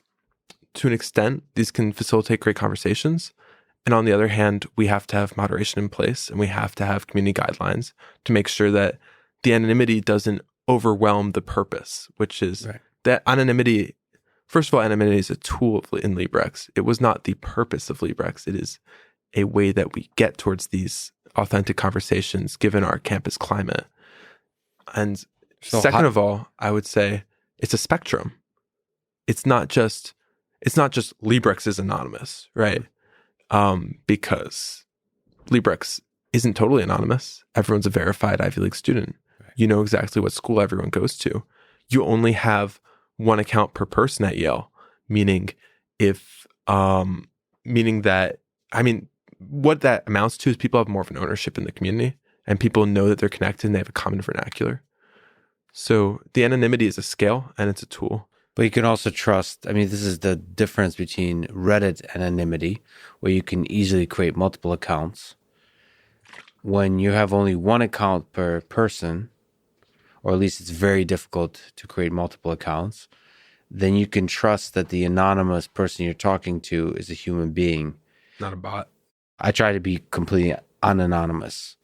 to an extent, these can facilitate great conversations. And on the other hand, we have to have moderation in place, and we have to have community guidelines to make sure that the anonymity doesn't overwhelm the purpose, which is that anonymity. First of all, anonymity is a tool in Librex. It was not the purpose of Librex. It is a way that we get towards these authentic conversations given our campus climate. And second of all, I would say it's a spectrum. It's not just Librex is anonymous, right? Because Librex isn't totally anonymous. Everyone's a verified Ivy League student. Right. You know exactly what school everyone goes to. You only have one account per person at Yale, meaning what that amounts to is people have more of an ownership in the community, and people know that they're connected and they have a common vernacular. So the anonymity is a scale and it's a tool. But you can also trust, I mean, this is the difference between Reddit and Anonymity, where you can easily create multiple accounts. When you have only one account per person, or at least it's very difficult to create multiple accounts, then you can trust that the anonymous person you're talking to is a human being. Not a bot. I try to be completely unanonymous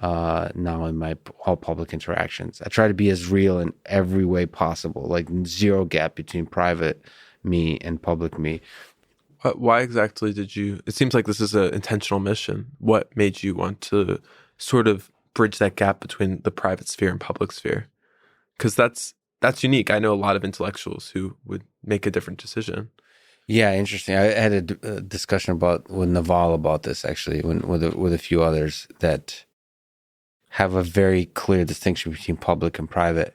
now in my all public interactions. I try to be as real in every way possible, like zero gap between private me and public me. Why exactly did you? It seems like this is an intentional mission. What made you want to sort of bridge that gap between the private sphere and public sphere? Because that's unique. I know a lot of intellectuals who would make a different decision. Yeah, interesting. I had a discussion with Naval about this actually, with a few others that have a very clear distinction between public and private.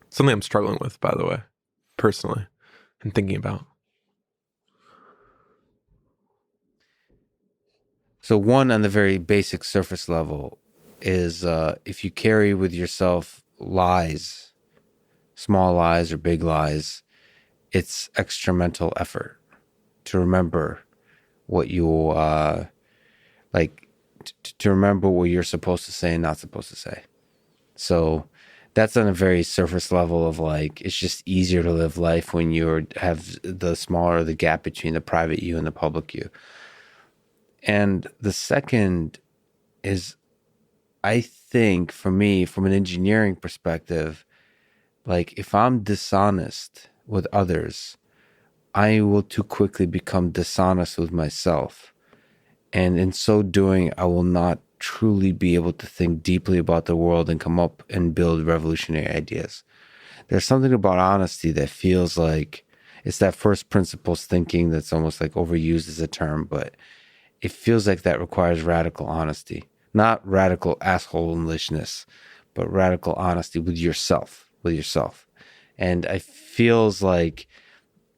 Something I'm struggling with, by the way, personally, and thinking about. So one, on the very basic surface level, is if you carry with yourself lies, small lies or big lies, it's extra mental effort to remember what you to remember what you're supposed to say and not supposed to say. So that's on a very surface level of like, it's just easier to live life when you have the smaller the gap between the private you and the public you. And the second is, I think for me, from an engineering perspective, like if I'm dishonest with others, I will too quickly become dishonest with myself. And in so doing, I will not truly be able to think deeply about the world and come up and build revolutionary ideas. There's something about honesty that feels like it's that first principles thinking that's almost like overused as a term, but it feels like that requires radical honesty, not radical assholishness, but radical honesty with yourself. And it feels like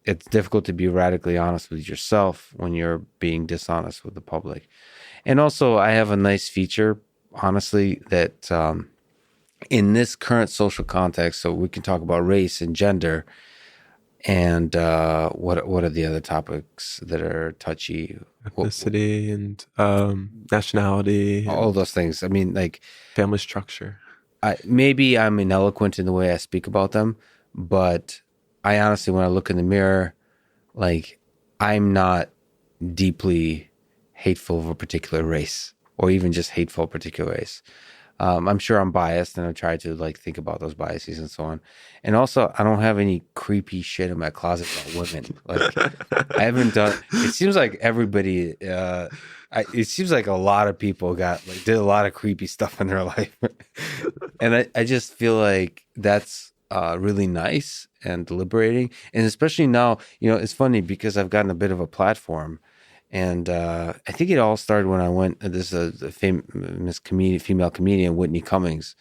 it's difficult to be radically honest with yourself when you're being dishonest with the public. And also, I have a nice feature, honestly, that in this current social context, so we can talk about race and gender, and what are the other topics that are touchy? Ethnicity and nationality. All those things. I mean, like family structure. Maybe I'm ineloquent in the way I speak about them, but I honestly, when I look in the mirror, like I'm not deeply hateful of a particular race or even just hateful of a particular race. I'm sure I'm biased and I try to like think about those biases and so on. And also, I don't have any creepy shit in my closet about women. Like I haven't done, it seems like everybody, it seems like a lot of people did a lot of creepy stuff in their life. And I just feel like that's really nice and liberating. And especially now, it's funny because I've gotten a bit of a platform. And I think it all started when I went, this is a famous female comedian, Whitney Cummings.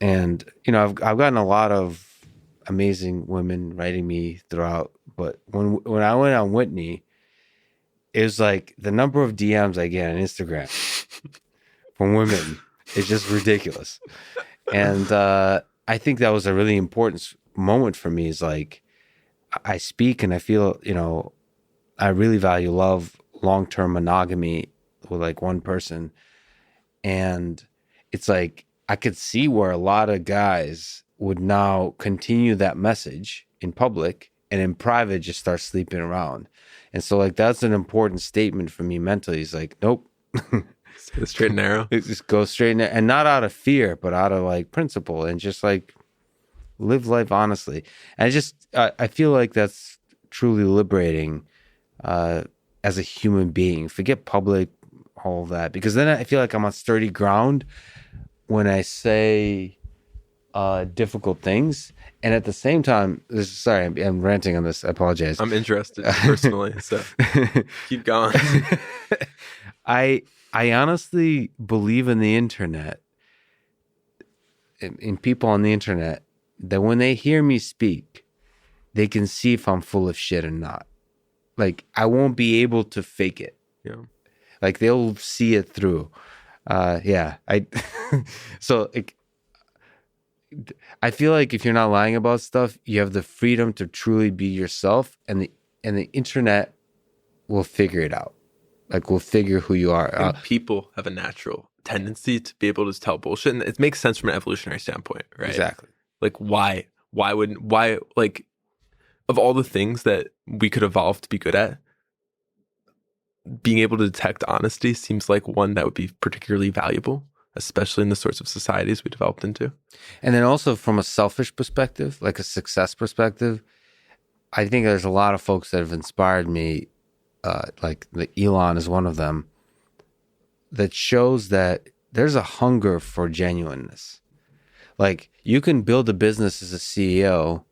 And, I've gotten a lot of amazing women writing me throughout. But when I went on Whitney, it was like the number of DMs I get on Instagram from women is just ridiculous. And I think that was a really important moment for me, is like, I speak and I feel, I really value love, long-term monogamy with like one person. And it's like, I could see where a lot of guys would now continue that message in public and in private just start sleeping around. And so like, that's an important statement for me mentally. It's like, nope. Stay straight and narrow. It just go straight and narrow, and not out of fear, but out of like principle, and just like live life honestly. And I feel like that's truly liberating as a human being. Forget public, all of that, because then I feel like I'm on sturdy ground when I say difficult things. And at the same time, sorry, I'm ranting on this. I apologize. I'm interested personally, so keep going. I honestly believe in the internet, in people on the internet, that when they hear me speak, they can see if I'm full of shit or not. Like, I won't be able to fake it. Yeah. Like, they'll see it through. So I feel like if you're not lying about stuff, you have the freedom to truly be yourself, and the internet will figure it out. Like, we'll figure who you are. And people have a natural tendency to be able to tell bullshit, and it makes sense from an evolutionary standpoint, right? Exactly. Like, why like, of all the things that we could evolve to be good at, being able to detect honesty seems like one that would be particularly valuable, especially in the sorts of societies we developed into. And then also from a selfish perspective, like a success perspective, I think there's a lot of folks that have inspired me, like Elon is one of them, that shows that there's a hunger for genuineness. Like, you can build a business as a CEO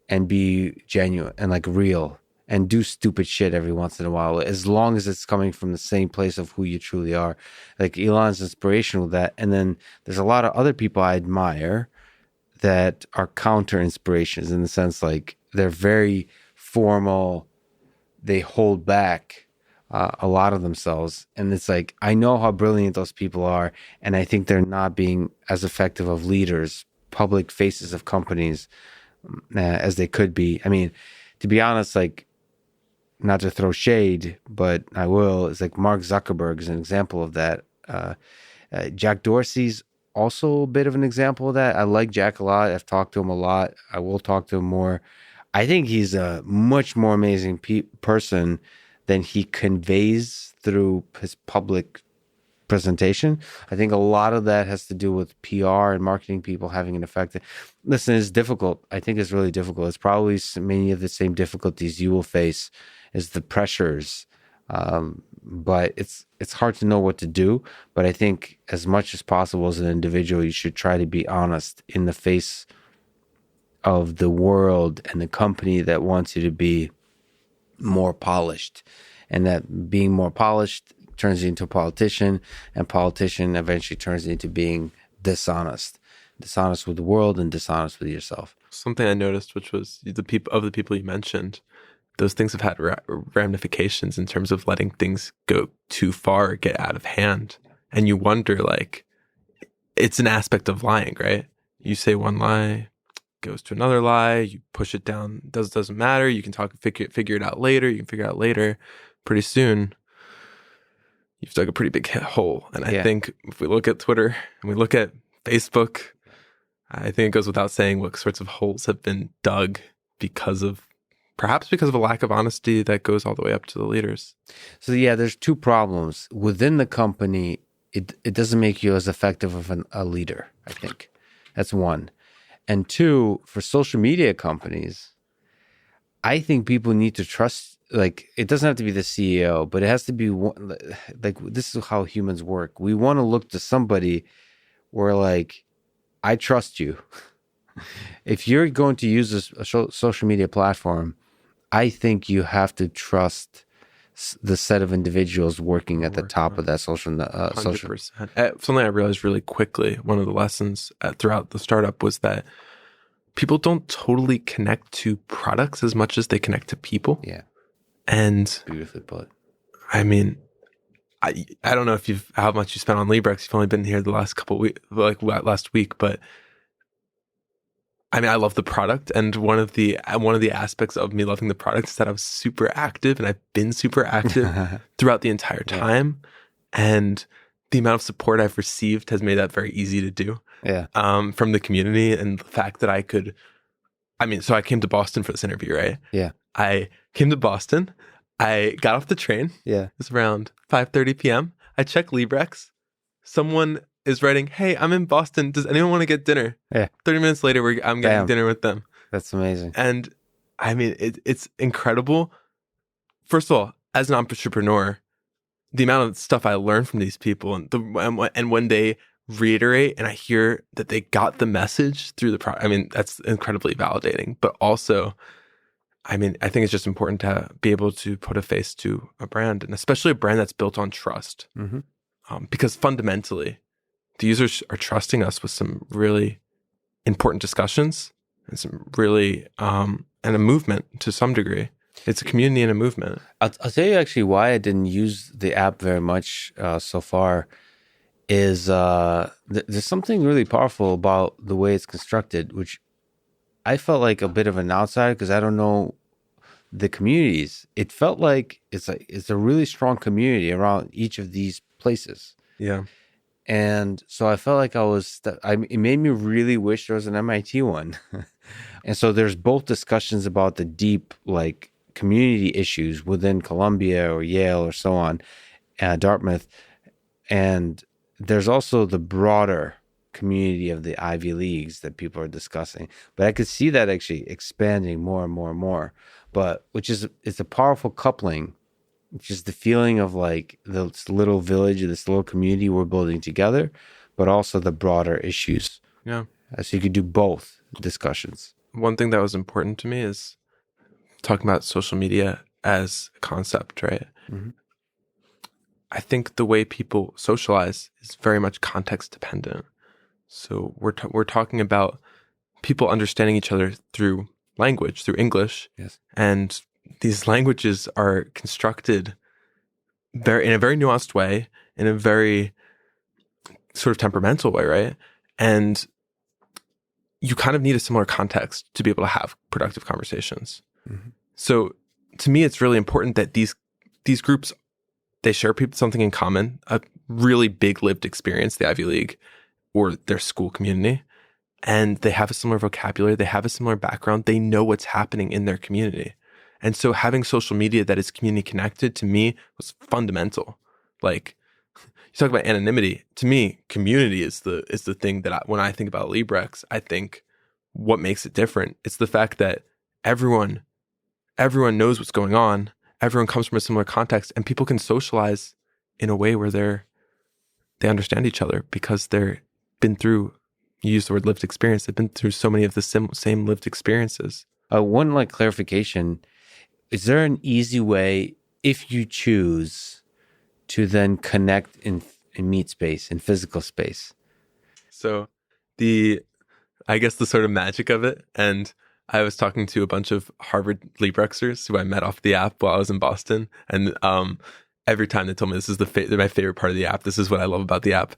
and be genuine and like real and do stupid shit every once in a while, as long as it's coming from the same place of who you truly are. Like, Elon's inspirational with that. And then there's a lot of other people I admire that are counter inspirations, in the sense like they're very formal. They hold back a lot of themselves. And it's like, I know how brilliant those people are. And I think they're not being as effective of leaders, public faces of companies, as they could be. I mean, to be honest, like, not to throw shade, but I will, is like Mark Zuckerberg is an example of that. Jack Dorsey's also a bit of an example of that. I like Jack a lot. I've talked to him a lot. I will talk to him more. I think he's a much more amazing person than he conveys through his public presentation. I think a lot of that has to do with PR and marketing people having an effect. Listen, it's difficult. I think it's really difficult. It's probably many of the same difficulties you will face as the pressures. But it's hard to know what to do. But I think as much as possible as an individual, you should try to be honest in the face of the world and the company that wants you to be more polished. And that being more polished turns you into a politician, and politician eventually turns into being dishonest with the world and dishonest with yourself. Something I noticed, which was the people you mentioned, those things have had ramifications in terms of letting things go too far or get out of hand. And you wonder, like, it's an aspect of lying, right? You say one lie, goes to another lie, you push it down, doesn't matter. You can figure it out later. You can figure it out later. Pretty soon, you've dug a pretty big hole. And I think if we look at Twitter and we look at Facebook, I think it goes without saying what sorts of holes have been dug perhaps because of a lack of honesty that goes all the way up to the leaders. So there's two problems. Within the company, it doesn't make you as effective of a leader, I think. That's one. And two, for social media companies, I think people need to trust. Like, it doesn't have to be the CEO, but it has to be like, this is how humans work. We want to look to somebody where, like, I trust you. If you're going to use a social media platform, I think you have to trust the set of individuals working at the top of that social. 100%. Something I realized really quickly, one of the lessons throughout the startup was that people don't totally connect to products as much as they connect to people. Yeah. And beautifully put. I mean, I don't know how much you spent on Librex. You've only been here the last couple weeks, like last week, but I mean, I love the product, and one of the aspects of me loving the product is that I was super active, and I've been super active throughout the entire time, and the amount of support I've received has made that very easy to do. Yeah. From the community, and the fact that I came to Boston for this interview, right? Yeah. I came to Boston. I got off the train. Yeah. It was around 5:30 p.m. I checked Librex. Someone is writing, "Hey, I'm in Boston. Does anyone want to get dinner?" Yeah. 30 minutes later, I'm getting dinner with them. That's amazing. And I mean, it's incredible. First of all, as an entrepreneur, the amount of stuff I learned from these people, and when they reiterate and I hear that they got the message through the product, I mean, that's incredibly validating. But also, I mean, I think it's just important to be able to put a face to a brand, and especially a brand that's built on trust. Mm-hmm. Because fundamentally, the users are trusting us with some really important discussions and some really, and a movement to some degree. It's a community and a movement. I'll tell you actually why I didn't use the app very much so far is there's something really powerful about the way it's constructed, which I felt like a bit of an outsider because I don't know the communities. It felt like it's a really strong community around each of these places. Yeah. And so I felt like it made me really wish there was an MIT one. And so there's both discussions about the deep, like, community issues within Columbia or Yale or so on, Dartmouth. And there's also the broader community of the Ivy Leagues that people are discussing. But I could see that actually expanding more and more and more. But it's a powerful coupling, which is the feeling of like this little village, this little community we're building together, but also the broader issues. Yeah. So you could do both discussions. One thing that was important to me is talking about social media as a concept, right? Mm-hmm. I think the way people socialize is very much context dependent. So we're talking about people understanding each other through language, through English. Yes. And these languages are constructed in a very nuanced way, in a very sort of temperamental way, right? And you kind of need a similar context to be able to have productive conversations. Mm-hmm. So to me, it's really important that these groups, they share something in common, a really big lived experience, the Ivy League or their school community, and they have a similar vocabulary, they have a similar background, they know what's happening in their community. And so having social media that is community connected to me was fundamental. Like, you talk about anonymity. To me, community is the thing that when I think about Librex, I think what makes it different. It's the fact that everyone knows what's going on. Everyone comes from a similar context, and people can socialize in a way where they understand each other because they're been through. You use the word lived experience. They've been through so many of the same lived experiences. One like clarification: is there an easy way, if you choose, to then connect in meet space, in physical space? So I guess the sort of magic of it, and I was talking to a bunch of Harvard Librexers who I met off the app while I was in Boston, and every time they told me this is my favorite part of the app, this is what I love about the app.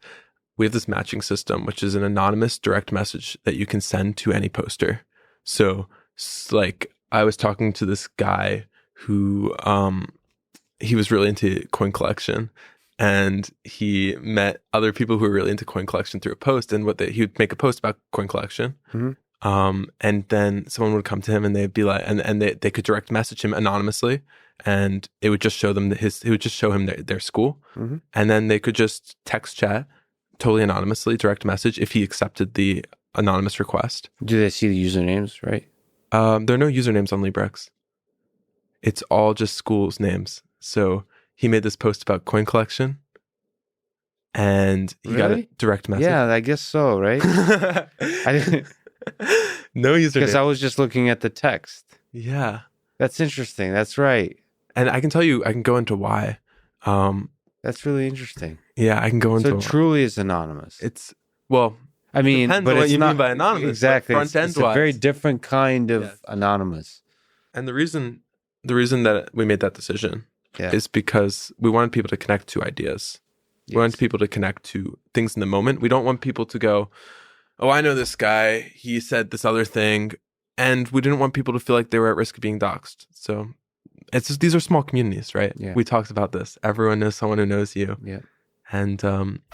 We have this matching system, which is an anonymous direct message that you can send to any poster. So, like, I was talking to this guy who he was really into coin collection, and he met other people who were really into coin collection through a post, and he would make a post about coin collection. Mm-hmm. And then someone would come to him and they'd be like, and they could direct message him anonymously, and it would just show them it would just show him their school. Mm-hmm. And then they could just text chat totally anonymously, direct message if he accepted the anonymous request. Do they see the usernames, right? There are no usernames on Librex. It's all just schools' names. So he made this post about coin collection, and he got a direct message. Yeah, I guess so, right? I didn't. No username. Because I was just looking at the text. Yeah. That's interesting. That's right. And I can tell you, I can go into why. That's really interesting. Yeah, I can go into So it truly is anonymous. I mean, but what it's you not, mean by anonymous. Exactly. Front end it's a very different kind of anonymous. And the reason that we made that decision is because we wanted people to connect to ideas. Yes. We wanted people to connect to things in the moment. We don't want people to go, oh, I know this guy, he said this other thing. And we didn't want people to feel like they were at risk of being doxxed. So it's just, these are small communities, right? Yeah. We talked about this. Everyone knows someone who knows you. Yeah. And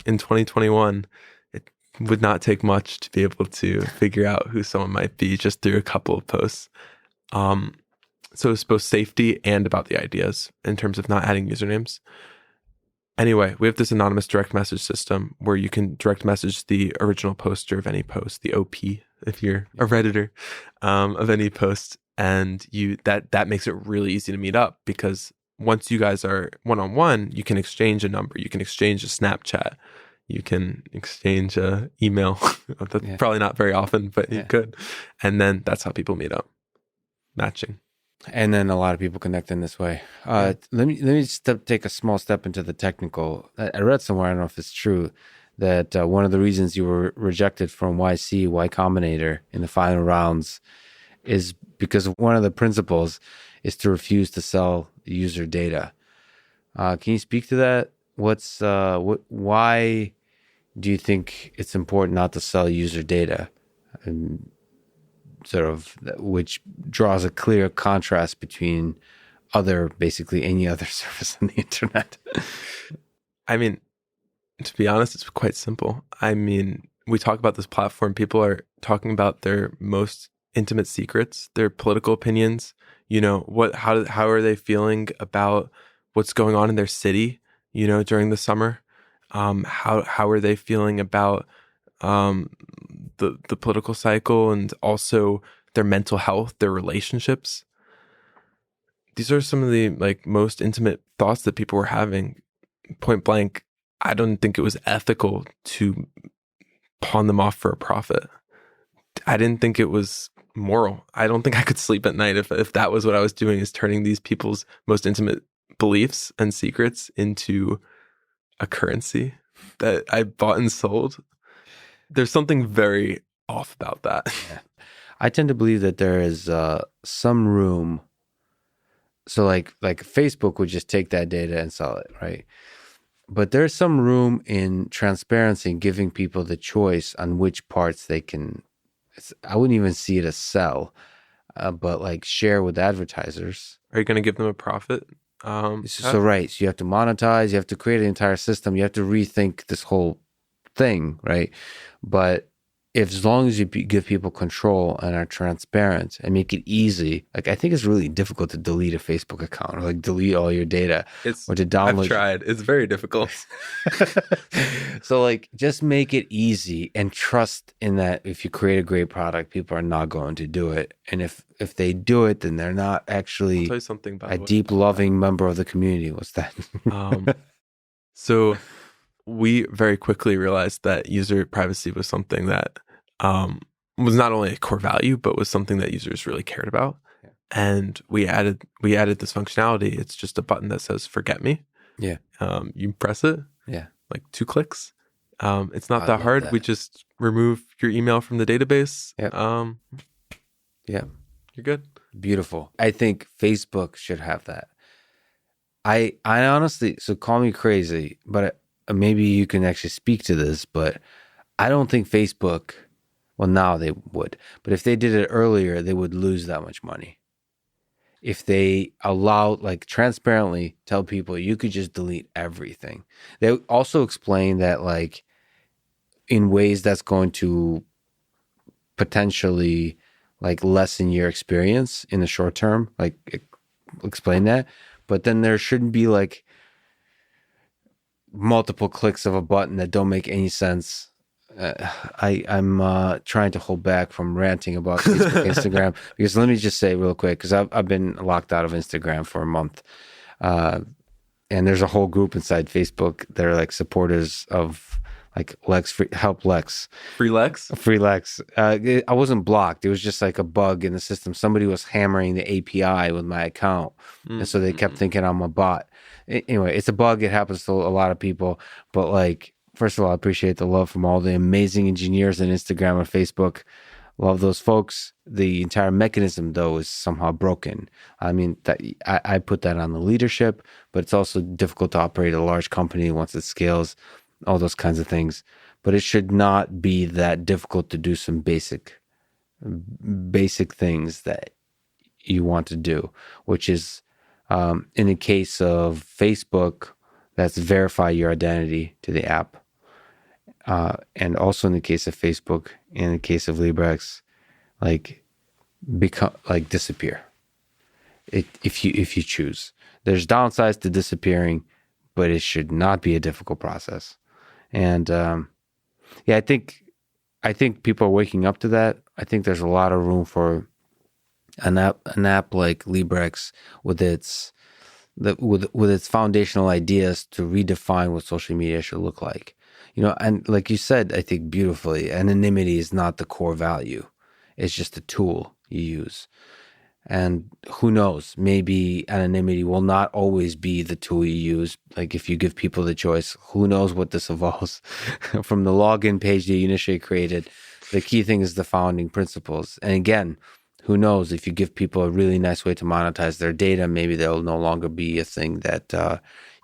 in 2021, it would not take much to be able to figure out who someone might be just through a couple of posts. So it's both safety and about the ideas in terms of not adding usernames. Anyway, we have this anonymous direct message system where you can direct message the original poster of any post, the OP, if you're a Redditor, of any post. And that makes it really easy to meet up, because once you guys are one-on-one, you can exchange a number, you can exchange a Snapchat, you can exchange a email. That's probably not very often, but you could. And then that's how people meet up, matching. And then a lot of people connect in this way. Let me take a small step into the technical. I read somewhere, I don't know if it's true, that one of the reasons you were rejected from YC, Y Combinator, in the final rounds is because one of the principles is to refuse to sell user data. Can you speak to that? Why do you think it's important not to sell user data, and sort of which draws a clear contrast between basically any other service on the internet? I mean, to be honest, it's quite simple. I mean, we talk about this platform. People are talking about their most intimate secrets, their political opinions. How are they feeling about what's going on in their city, during the summer? How are they feeling about the political cycle, and also their mental health, their relationships? These are some of the most intimate thoughts that people were having. Point blank, I don't think it was ethical to pawn them off for a profit. I didn't think it was moral. I don't think I could sleep at night if that was what I was doing, is turning these people's most intimate beliefs and secrets into a currency that I bought and sold. There's something very off about that. Yeah. I tend to believe that there is some room. So like Facebook would just take that data and sell it, right? But there's some room in transparency and giving people the choice on which parts they can. I wouldn't even see it as sell, but share with advertisers. Are you going to give them a profit? So you have to monetize, you have to create an entire system, you have to rethink this whole thing, right? But as long as you give people control and are transparent and make it easy, I think it's really difficult to delete a Facebook account or delete all your data or to download. I've tried. It's very difficult. So just make it easy and trust in that if you create a great product, people are not going to do it. And if they do it, then they're not actually I'll tell you something about a deep, loving member of the community. What's that? So we very quickly realized that user privacy was something that was not only a core value, but was something that users really cared about. Yeah. And we added this functionality. It's just a button that says "Forget Me." Yeah. You press it. Yeah. 2 clicks. It's not that hard. We just remove your email from the database. Yep. Yeah. You're good. Beautiful. I think Facebook should have that. I honestly, so call me crazy, but maybe you can actually speak to this, but I don't think Facebook, well, now they would, but if they did it earlier, they would lose that much money. If they allowed, transparently tell people you could just delete everything. They also explain that, in ways that's going to potentially, lessen your experience in the short term, explain that. But then there shouldn't be, multiple clicks of a button that don't make any sense. I'm trying to hold back from ranting about Facebook, Instagram, because let me just say real quick, because I've been locked out of Instagram for a month, and there's a whole group inside Facebook that are supporters of help Lex, free Lex. I wasn't blocked. It was just a bug in the system. Somebody was hammering the API with my account, and so they kept thinking I'm a bot. Anyway, it's a bug. It happens to a lot of people, but first of all, I appreciate the love from all the amazing engineers on Instagram and Facebook. Love those folks. The entire mechanism, though, is somehow broken. I mean, I put that on the leadership, but it's also difficult to operate a large company once it scales, all those kinds of things. But it should not be that difficult to do some basic things that you want to do, which is, in the case of Facebook, that's verify your identity to the app. And also in the case of Facebook, in the case of Librex, disappear. If you choose. There's downsides to disappearing, but it should not be a difficult process. And I think people are waking up to that. I think there's a lot of room for an app like Librex with its foundational ideas to redefine what social media should look like. And like you said, I think beautifully, anonymity is not the core value. It's just a tool you use. And who knows, maybe anonymity will not always be the tool you use. If you give people the choice, who knows what this evolves from the login page that you initially created. The key thing is the founding principles. And again, who knows, if you give people a really nice way to monetize their data, maybe there'll no longer be a thing that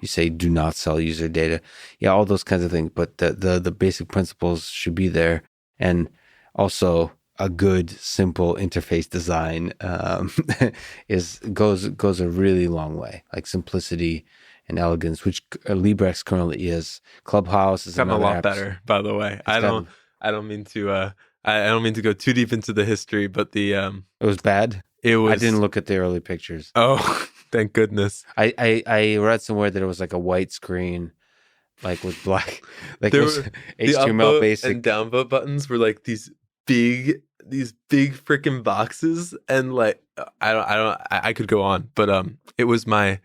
you say, do not sell user data. Yeah, all those kinds of things. But the basic principles should be there. And also a good, simple interface design goes a really long way. Like simplicity and elegance, which Librex currently is. Clubhouse is Gotten a another lot app. better, by the way. I don't mean to I don't mean to go too deep into the history, but it was bad. It was. I didn't look at the early pictures. Oh, thank goodness. I read somewhere that it was like a white screen, like with black, like There it was were, HTML the upvote basic. and downvote buttons were like these big freaking boxes, and like I could go on, but it was my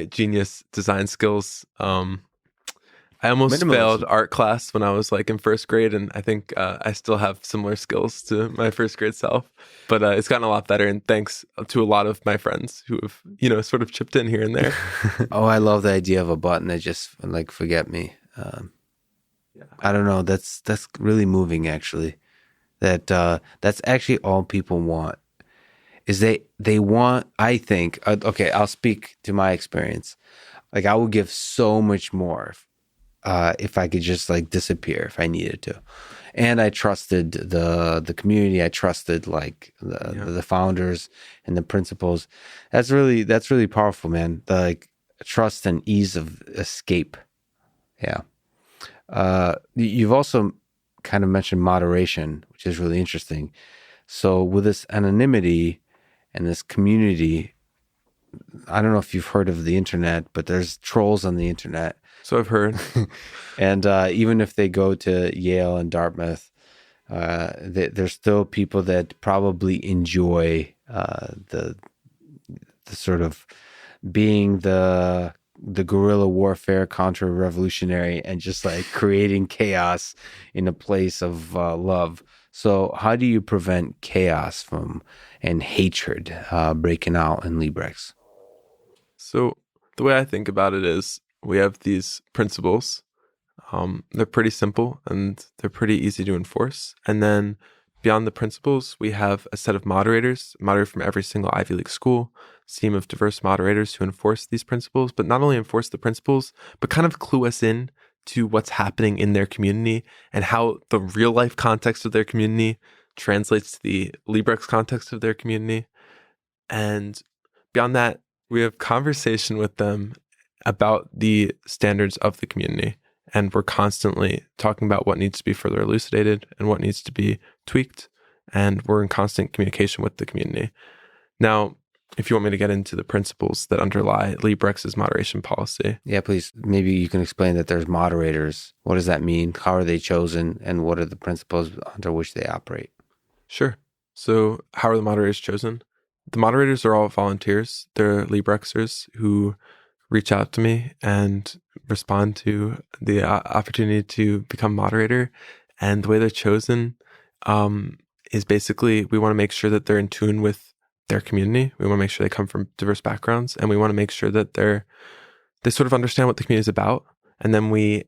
genius design skills. I almost failed art class when I was like in first grade, and I think I still have similar skills to my first grade self. But it's gotten a lot better, and thanks to a lot of my friends who have, sort of chipped in here and there. Oh, I love the idea of a button that just like forget me. I don't know. That's really moving, actually. That's actually all people want. Is they want? I think. Okay, I'll speak to my experience. Like I would give so much more if I could just like disappear if I needed to. And I trusted the community. I trusted like the founders and the principals. That's really powerful, man. The like trust and ease of escape. Yeah. You've also kind of mentioned moderation, which is really interesting. So with this anonymity and this community, I don't know if you've heard of the internet, but there's trolls on the internet. So I've heard. And even if they go to Yale and Dartmouth, there's still people that probably enjoy the sort of being the guerrilla warfare counter-revolutionary and just like creating chaos in a place of love. So how do you prevent chaos and hatred breaking out in Librex? So the way I think about it is we have these principles. They're pretty simple and they're pretty easy to enforce. And then beyond the principles, we have a set of moderators, a moderator from every single Ivy League school, a team of diverse moderators who enforce these principles, but not only enforce the principles, but kind of clue us in to what's happening in their community and how the real life context of their community translates to the Librex context of their community. And beyond that, we have conversation with them about the standards of the community. And we're constantly talking about what needs to be further elucidated and what needs to be tweaked. And we're in constant communication with the community. Now, if you want me to get into the principles that underlie Librex's moderation policy. Yeah, please. Maybe you can explain that there's moderators. What does that mean? How are they chosen? And what are the principles under which they operate? Sure. So how are the moderators chosen? The moderators are all volunteers. They're Librexers who reach out to me and respond to the opportunity to become moderator. And the way they're chosen is basically we want to make sure that they're in tune with their community. We want to make sure they come from diverse backgrounds, and we want to make sure that they sort of understand what the community is about. And then we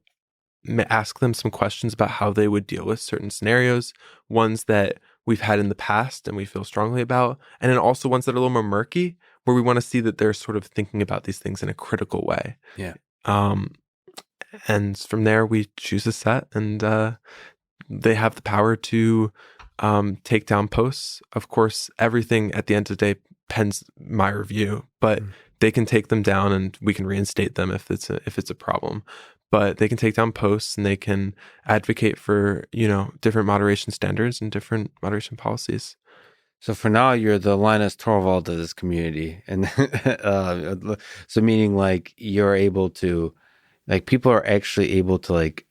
ask them some questions about how they would deal with certain scenarios, ones that we've had in the past and we feel strongly about, and then also ones that are a little more murky, where we want to see that they're sort of thinking about these things in a critical way. Yeah. And from there, we choose a set, and they have the power to take down posts. Of course, everything at the end of the day pens my review, but they can take them down and we can reinstate them if it's a problem. But they can take down posts and they can advocate for, different moderation standards and different moderation policies. So for now, you're the Linus Torvald of this community. And so meaning like you're able to, like people are actually able to like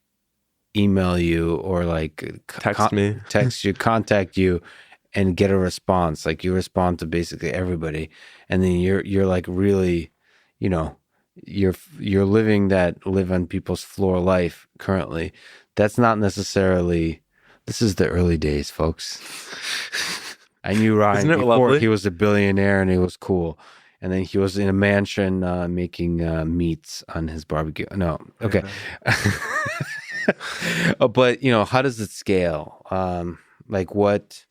email you or like text you, contact you and get a response. Like you respond to basically everybody. And then you're like really, you're living that live on people's floor life currently. That's not necessarily, this is the early days, folks. I knew Ryan before lovely? He was a billionaire and he was cool. And then he was in a mansion making meats on his barbecue. No, okay. But, how does it scale? Like what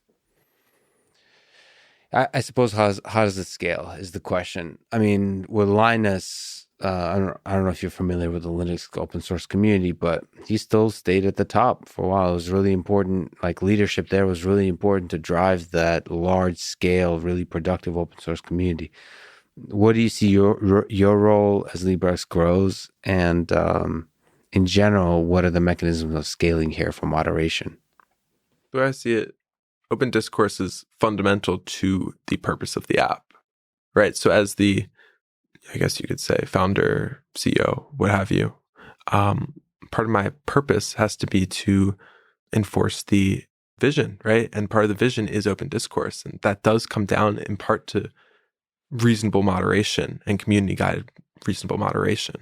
I suppose how does it scale is the question. I mean, with Linus, I don't know if you're familiar with the Linux open source community, but he still stayed at the top for a while. It was really important. Like leadership there was really important to drive that large scale, really productive open source community. What do you see your role as Librex grows, and in general, what are the mechanisms of scaling here for moderation? The way I see it, open discourse is fundamental to the purpose of the app, right? So as the, I guess you could say, founder, CEO, what have you, part of my purpose has to be to enforce the vision, right? And part of the vision is open discourse. And that does come down in part to reasonable moderation and community guided reasonable moderation.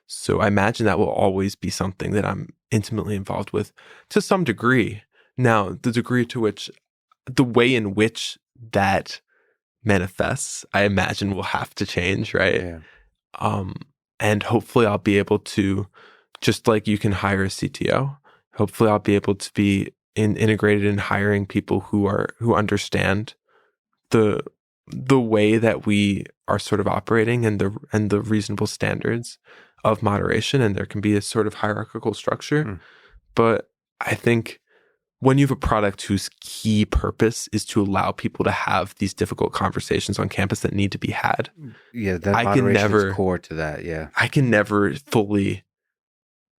So I imagine that will always be something that I'm intimately involved with to some degree. Now, the degree to which, the way in which that manifests, I imagine will have to change, right? Yeah. And hopefully I'll be able to, just like you can hire a CTO, hopefully I'll be able to be integrated in hiring people who understand the way that we are sort of operating and the reasonable standards of moderation, and there can be a sort of hierarchical structure. But I think when you have a product whose key purpose is to allow people to have these difficult conversations on campus that need to be had, that I can never is core to that. Yeah, I can never fully.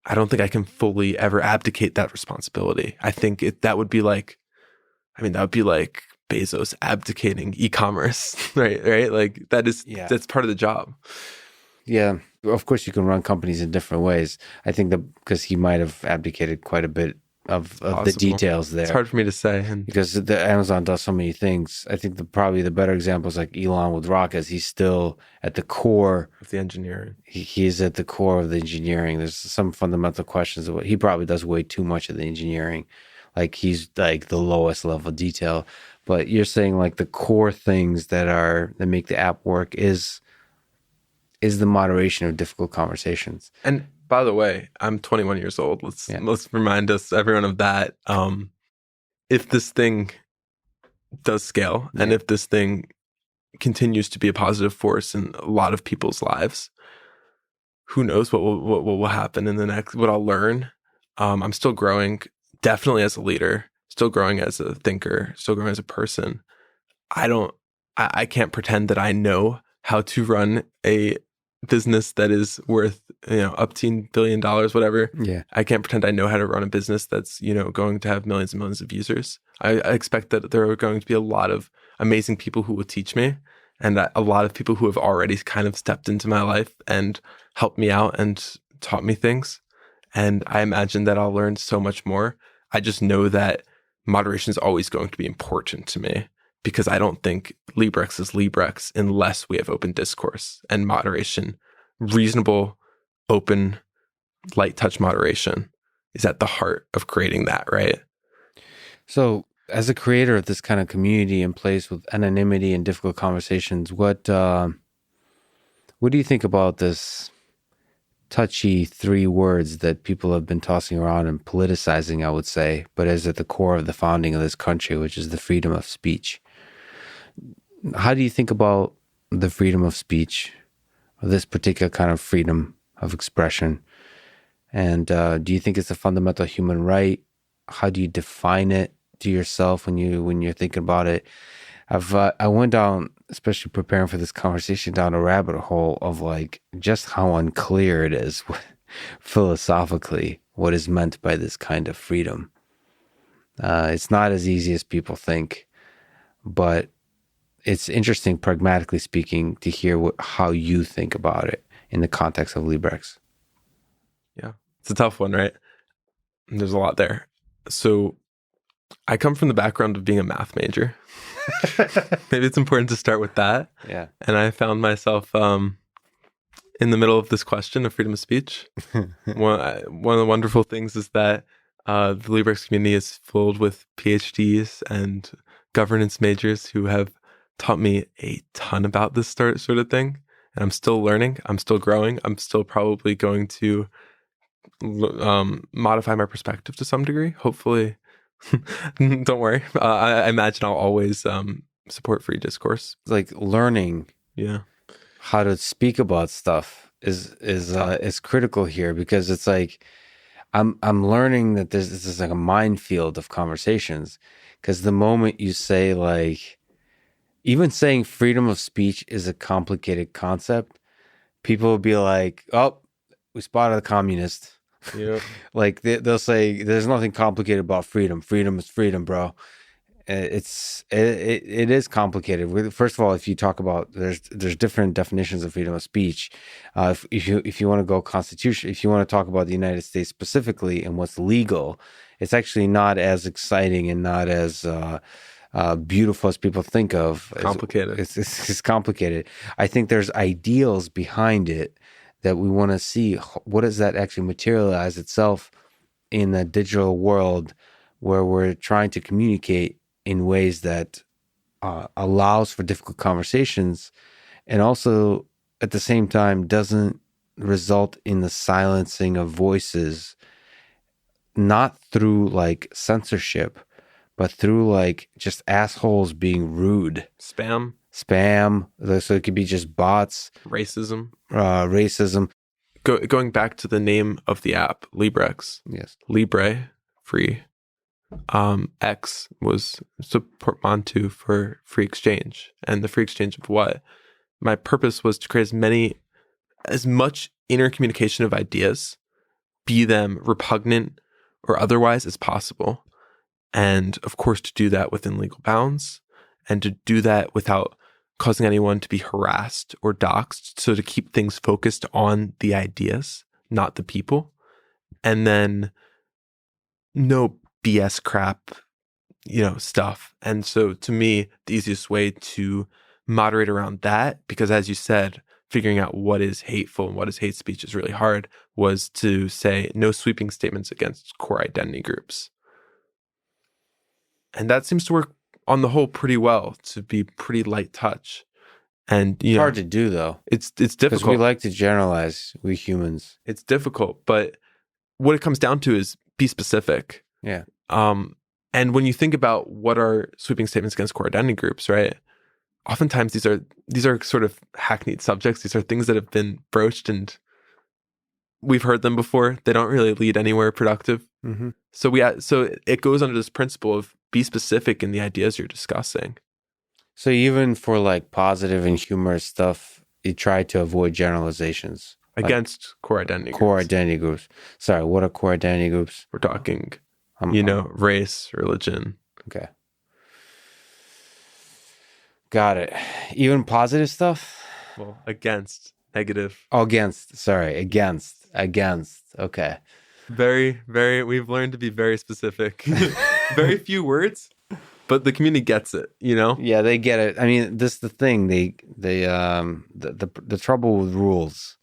I don't think I can fully ever abdicate that responsibility. I think that would be like, that would be like Bezos abdicating e-commerce, right? Like that's part of the job. Yeah, of course you can run companies in different ways. I think because he might have abdicated quite a bit of the details there. It's hard for me to say. Because the Amazon does so many things. I think probably the better example is like Elon with rockets. He's still at the core of the engineering. He's at the core of the engineering. There's some fundamental questions of what he probably does way too much of the engineering. Like he's like the lowest level detail. But you're saying like the core things that make the app work is the moderation of difficult conversations. And by the way, I'm 21 years old. Let's remind everyone of that. If this thing does scale, and if this thing continues to be a positive force in a lot of people's lives, who knows what will happen in the next? What I'll learn. I'm still growing, definitely as a leader. Still growing as a thinker. Still growing as a person. I can't pretend that I know how to run a business that is worth up to $1 billion, whatever. Yeah, I can't pretend I know how to run a business that's going to have millions and millions of users. I expect that there are going to be a lot of amazing people who will teach me, and a lot of people who have already kind of stepped into my life and helped me out and taught me things. And I imagine that I'll learn so much more. I just know that moderation is always going to be important to me, because I don't think Librex is Librex unless we have open discourse and moderation. Reasonable, open, light touch moderation is at the heart of creating that, right? So as a creator of this kind of community in place with anonymity and difficult conversations, what do you think about this touchy 3 words that people have been tossing around and politicizing, I would say, but is at the core of the founding of this country, which is the freedom of speech? How do you think about the freedom of speech, or this particular kind of freedom of expression? And do you think it's a fundamental human right? How do you define it to yourself when you're thinking about it? I went down, especially preparing for this conversation, down a rabbit hole of like just how unclear it is philosophically what is meant by this kind of freedom. It's not as easy as people think, but it's interesting, pragmatically speaking, to hear how you think about it in the context of Librex. Yeah, it's a tough one, right? There's a lot there. So I come from the background of being a math major. Maybe it's important to start with that. Yeah. And I found myself in the middle of this question of freedom of speech. One of the wonderful things is that the Librex community is filled with PhDs and governance majors who have taught me a ton about this sort of thing. And I'm still learning. I'm still growing. I'm still probably going to modify my perspective to some degree. Hopefully, don't worry. I imagine I'll always support free discourse. Like learning Yeah. how to speak about stuff is critical here, because it's like I'm learning that this is like a minefield of conversations, because the moment you say, like, even saying freedom of speech is a complicated concept, people will be like, oh, we spotted a communist. Yeah. Like they'll say there's nothing complicated about freedom. Freedom is freedom, bro. It is complicated. First of all, if you talk about, there's different definitions of freedom of speech. If you want to go constitution, if you want to talk about the United States specifically and what's legal, it's actually not as exciting and not as beautiful as people think of. Complicated. It's complicated. I think there's ideals behind it that we want to see. What does that actually materialize itself in the digital world, where we're trying to communicate in ways that allows for difficult conversations, and also at the same time doesn't result in the silencing of voices, not through like censorship, but through like just assholes being rude. Spam. So it could be just bots. Racism. Racism. Going back to the name of the app, Librex. Yes. Libre, free. X was a portmanteau for free exchange. And the free exchange of what? My purpose was to create as much intercommunication of ideas, be them repugnant or otherwise, as possible. And of course, to do that within legal bounds, and to do that without causing anyone to be harassed or doxxed. So to keep things focused on the ideas, not the people. And then no BS crap, stuff. And so to me, the easiest way to moderate around that, because as you said, figuring out what is hateful and what is hate speech is really hard, was to say no sweeping statements against core identity groups. And that seems to work on the whole pretty well, to be pretty light touch. And It's hard to do, though. It's difficult. Because we like to generalize, we humans. It's difficult, but what it comes down to is be specific. Yeah. And when you think about what are sweeping statements against core identity groups, right? Oftentimes these are sort of hackneyed subjects. These are things that have been broached and we've heard them before. They don't really lead anywhere productive. Mm-hmm. So it goes under this principle of be specific in the ideas you're discussing. So even for like positive and humorous stuff, you try to avoid generalizations against core identity groups. Core identity groups. Sorry, what are core identity groups? We're talking, race, religion. Okay. Got it. Even positive stuff? Well, against, negative. Oh, against. Sorry, against. Okay. Very, very, we've learned to be very specific. Very few words, but the community gets it, Yeah, they get it. I mean, this is the thing. The trouble with rules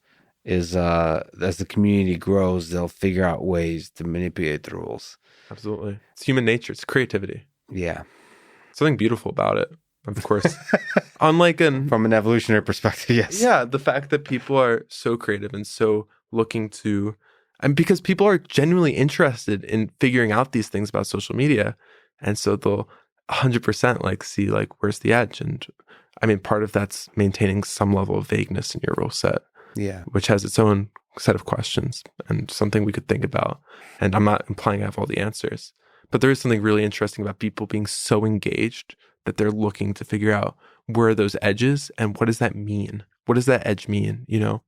is as the community grows, they'll figure out ways to manipulate the rules. Absolutely. It's human nature. It's creativity. Yeah. Something beautiful about it, of course. Unlike from an evolutionary perspective, yes. Yeah, the fact that people are so creative and so looking to, and because people are genuinely interested in figuring out these things about social media. And so they'll 100% see where's the edge. And I mean, part of that's maintaining some level of vagueness in your rule set. Yeah. Which has its own set of questions and something we could think about. And I'm not implying I have all the answers, but there is something really interesting about people being so engaged that they're looking to figure out where are those edges and what does that mean? What does that edge mean, Well,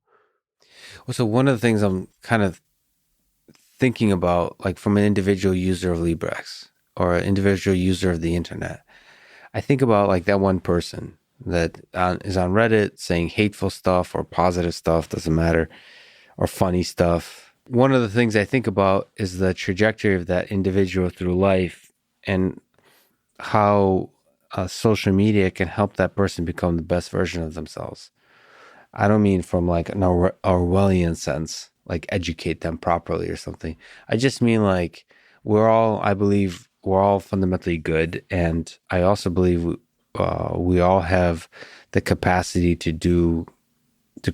so one of the things I'm kind of thinking about, from an individual user of Librex or an individual user of the internet, I think about that one person that is on Reddit saying hateful stuff or positive stuff, doesn't matter, or funny stuff. One of the things I think about is the trajectory of that individual through life and how social media can help that person become the best version of themselves. I don't mean from an Orwellian sense, educate them properly or something. I just mean I believe we're all fundamentally good. And I also believe we all have the capacity to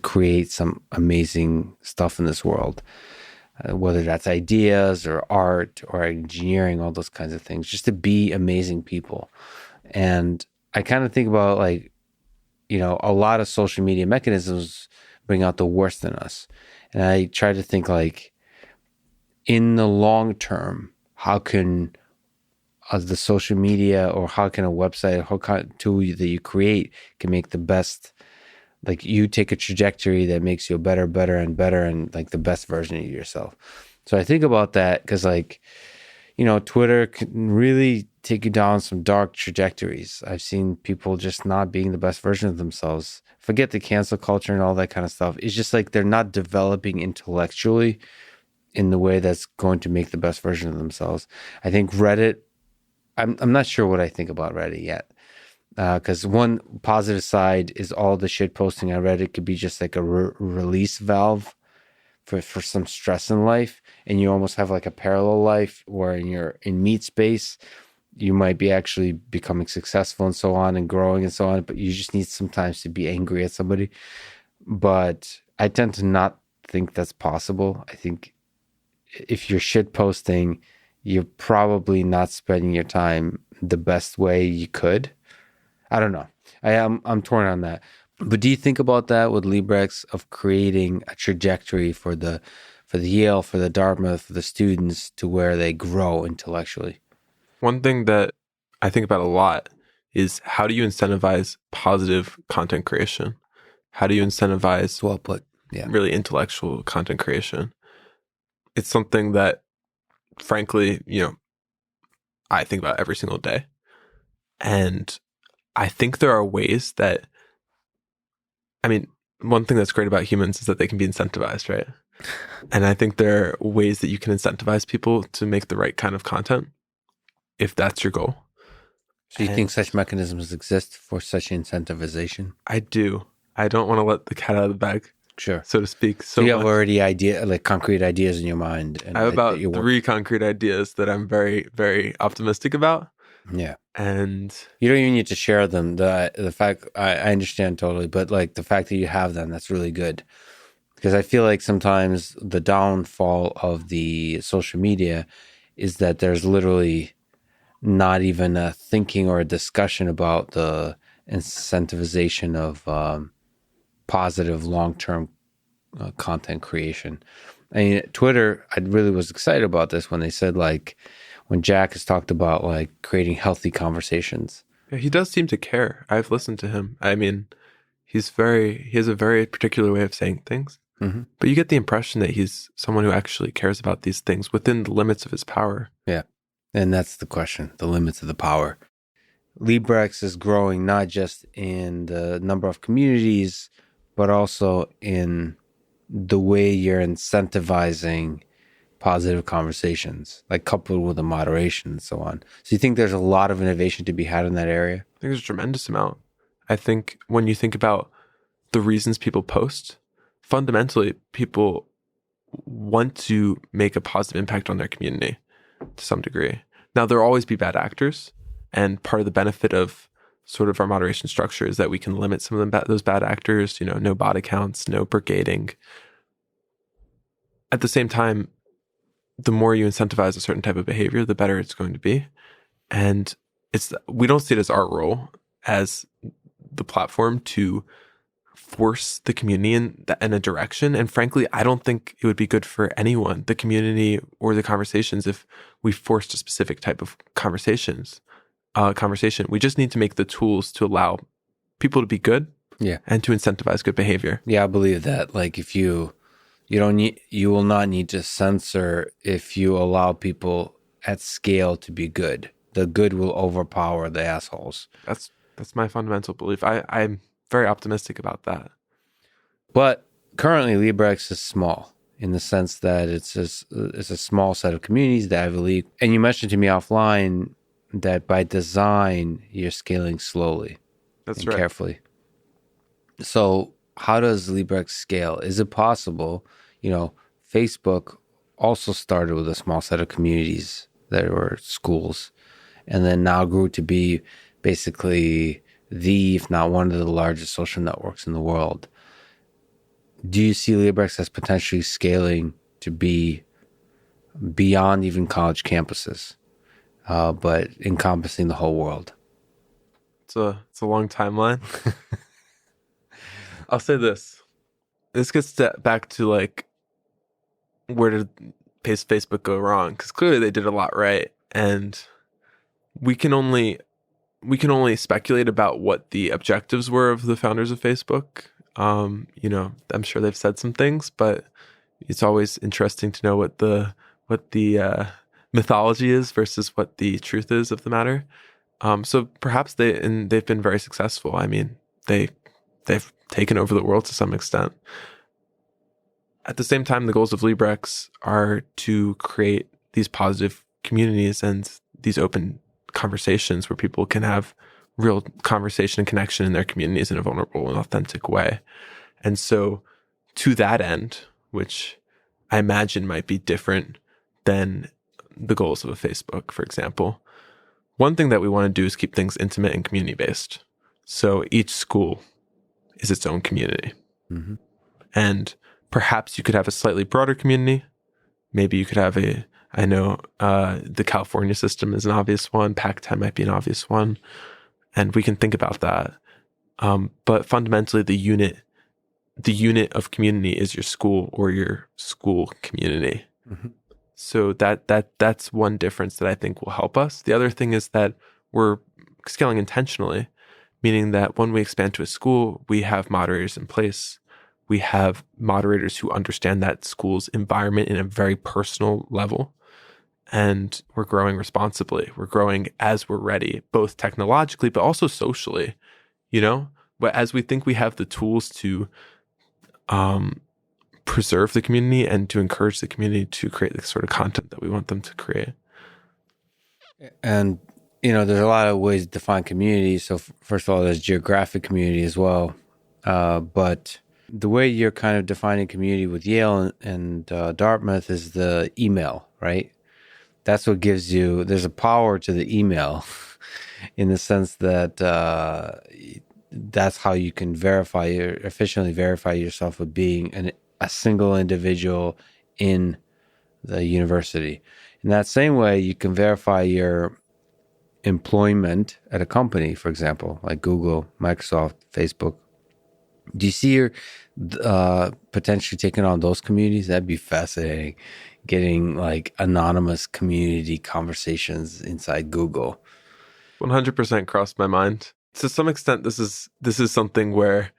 create some amazing stuff in this world, whether that's ideas or art or engineering, all those kinds of things, just to be amazing people. And I kind of think about like, a lot of social media mechanisms bring out the worst in us. And I try to think like, in the long term, how can the social media, or how can a website, how kind of tool that you create can make the best, like you take a trajectory that makes you a better and better and like the best version of yourself. So I think about that because like, Twitter can really take you down some dark trajectories. I've seen people just not being the best version of themselves. Forget the cancel culture and all that kind of stuff. It's just like they're not developing intellectually in the way that's going to make the best version of themselves. I think Reddit, I'm not sure what I think about Reddit yet. Because one positive side is all the shit posting on Reddit could be just like a release valve for some stress in life, and you almost have like a parallel life where you're in meat space, you might be actually becoming successful and so on and growing and so on, but you just need sometimes to be angry at somebody. But I tend to not think that's possible. I think if you're shit posting, you're probably not spending your time the best way you could. I don't know. I'm torn on that. But do you think about that with Librex of creating a trajectory for the Yale, for the Dartmouth, for the students to where they grow intellectually? One thing that I think about a lot is how do you incentivize positive content creation? How do you incentivize Well put. Yeah. really intellectual content creation? It's something that, frankly, I think about every single day. And I think there are ways that, one thing that's great about humans is that they can be incentivized, right? And I think there are ways that you can incentivize people to make the right kind of content, if that's your goal. So you think such mechanisms exist for such incentivization? I do. I don't want to let the cat out of the bag, sure, so to speak. So you have already concrete ideas in your mind. And I have about 3 concrete ideas that I'm very, very optimistic about. Yeah. And you don't even need to share them. The fact, I understand totally, but like the fact that you have them, that's really good. Because I feel like sometimes the downfall of the social media is that there's literally not even a thinking or a discussion about the incentivization of positive long-term content creation. I mean, Twitter, I really was excited about this when they said like, when Jack has talked about like creating healthy conversations. Yeah, he does seem to care. I've listened to him. I mean, he has a very particular way of saying things. Mm-hmm. But you get the impression that he's someone who actually cares about these things within the limits of his power. Yeah. And that's the question, the limits of the power. Librex is growing not just in the number of communities, but also in the way you're incentivizing positive conversations, like coupled with the moderation and so on. So you think there's a lot of innovation to be had in that area? I think there's a tremendous amount. I think when you think about the reasons people post, fundamentally, people want to make a positive impact on their community to some degree. Now, there will always be bad actors, and part of the benefit of sort of our moderation structure is that we can limit some of those bad actors, no bot accounts, no brigading. At the same time, the more you incentivize a certain type of behavior, the better it's going to be. And we don't see it as our role as the platform to force the community in a direction. And frankly, I don't think it would be good for anyone, the community or the conversations, if we forced a specific type of conversation. We just need to make the tools to allow people to be good, and to incentivize good behavior. Yeah, I believe that. Like if you will not need to censor if you allow people at scale to be good. The good will overpower the assholes. That's my fundamental belief. I'm very optimistic about that. But currently, Librex is small in the sense that it's a small set of communities, the Ivy League. And you mentioned to me offline that by design, you're scaling slowly and carefully. So how does Librex scale? Is it possible? Facebook also started with a small set of communities that were schools, and then now grew to be basically if not one of the largest social networks in the world. Do you see Librex as potentially scaling to be beyond even college campuses, but encompassing the whole world? It's a long timeline. I'll say this. This gets back to like, where did Facebook go wrong? Because clearly they did a lot right, and we can only speculate about what the objectives were of the founders of Facebook. I'm sure they've said some things, but it's always interesting to know what the mythology is versus what the truth is of the matter. So perhaps they've been very successful. I mean, they've taken over the world to some extent. At the same time, the goals of Librex are to create these positive communities and these open conversations where people can have real conversation and connection in their communities in a vulnerable and authentic way. And so to that end, which I imagine might be different than the goals of a Facebook, for example, one thing that we want to do is keep things intimate and community-based. So each school is its own community. Mm-hmm. And perhaps you could have a slightly broader community. Maybe you could have the California system is an obvious one. Pac-10 might be an obvious one. And we can think about that. But fundamentally, the unit of community is your school or your school community. Mm-hmm. So that's one difference that I think will help us. The other thing is that we're scaling intentionally, meaning that when we expand to a school, we have moderators in place. We have moderators who understand that school's environment in a very personal level. And we're growing responsibly. We're growing as we're ready, both technologically, but also socially, But as we think we have the tools to preserve the community and to encourage the community to create the sort of content that we want them to create. And, there's a lot of ways to define community. So first of all, there's geographic community as well. But the way you're kind of defining community with Yale and Dartmouth is the email, right? That's what gives you, there's a power to the email in the sense that that's how you can efficiently verify yourself of being a single individual in the university. In that same way, you can verify your employment at a company, for example, like Google, Microsoft, Facebook. Do you see your potentially taking on those communities? That'd be fascinating. Getting like anonymous community conversations inside Google. 100% crossed my mind. To some extent, this is something where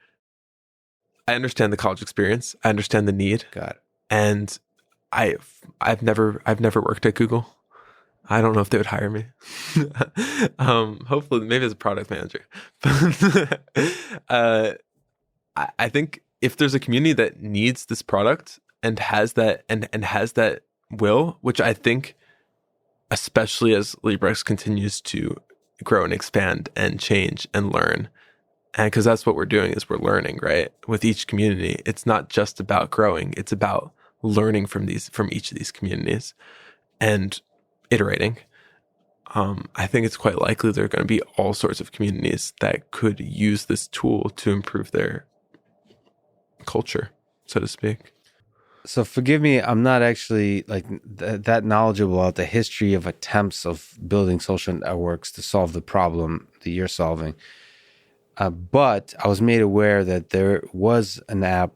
I understand the college experience. I understand the need. Got it. And I've never worked at Google. I don't know if they would hire me. Hopefully, maybe as a product manager. I think if there's a community that needs this product and has that and has that will, which I think, especially as Librex continues to grow and expand and change and learn, and because that's what we're doing is we're learning, right? With each community, it's not just about growing; it's about learning from each of these communities and iterating. I think it's quite likely there are going to be all sorts of communities that could use this tool to improve their culture, so to speak. So forgive me, I'm not actually like that knowledgeable about the history of attempts of building social networks to solve the problem that you're solving. But I was made aware that there was an app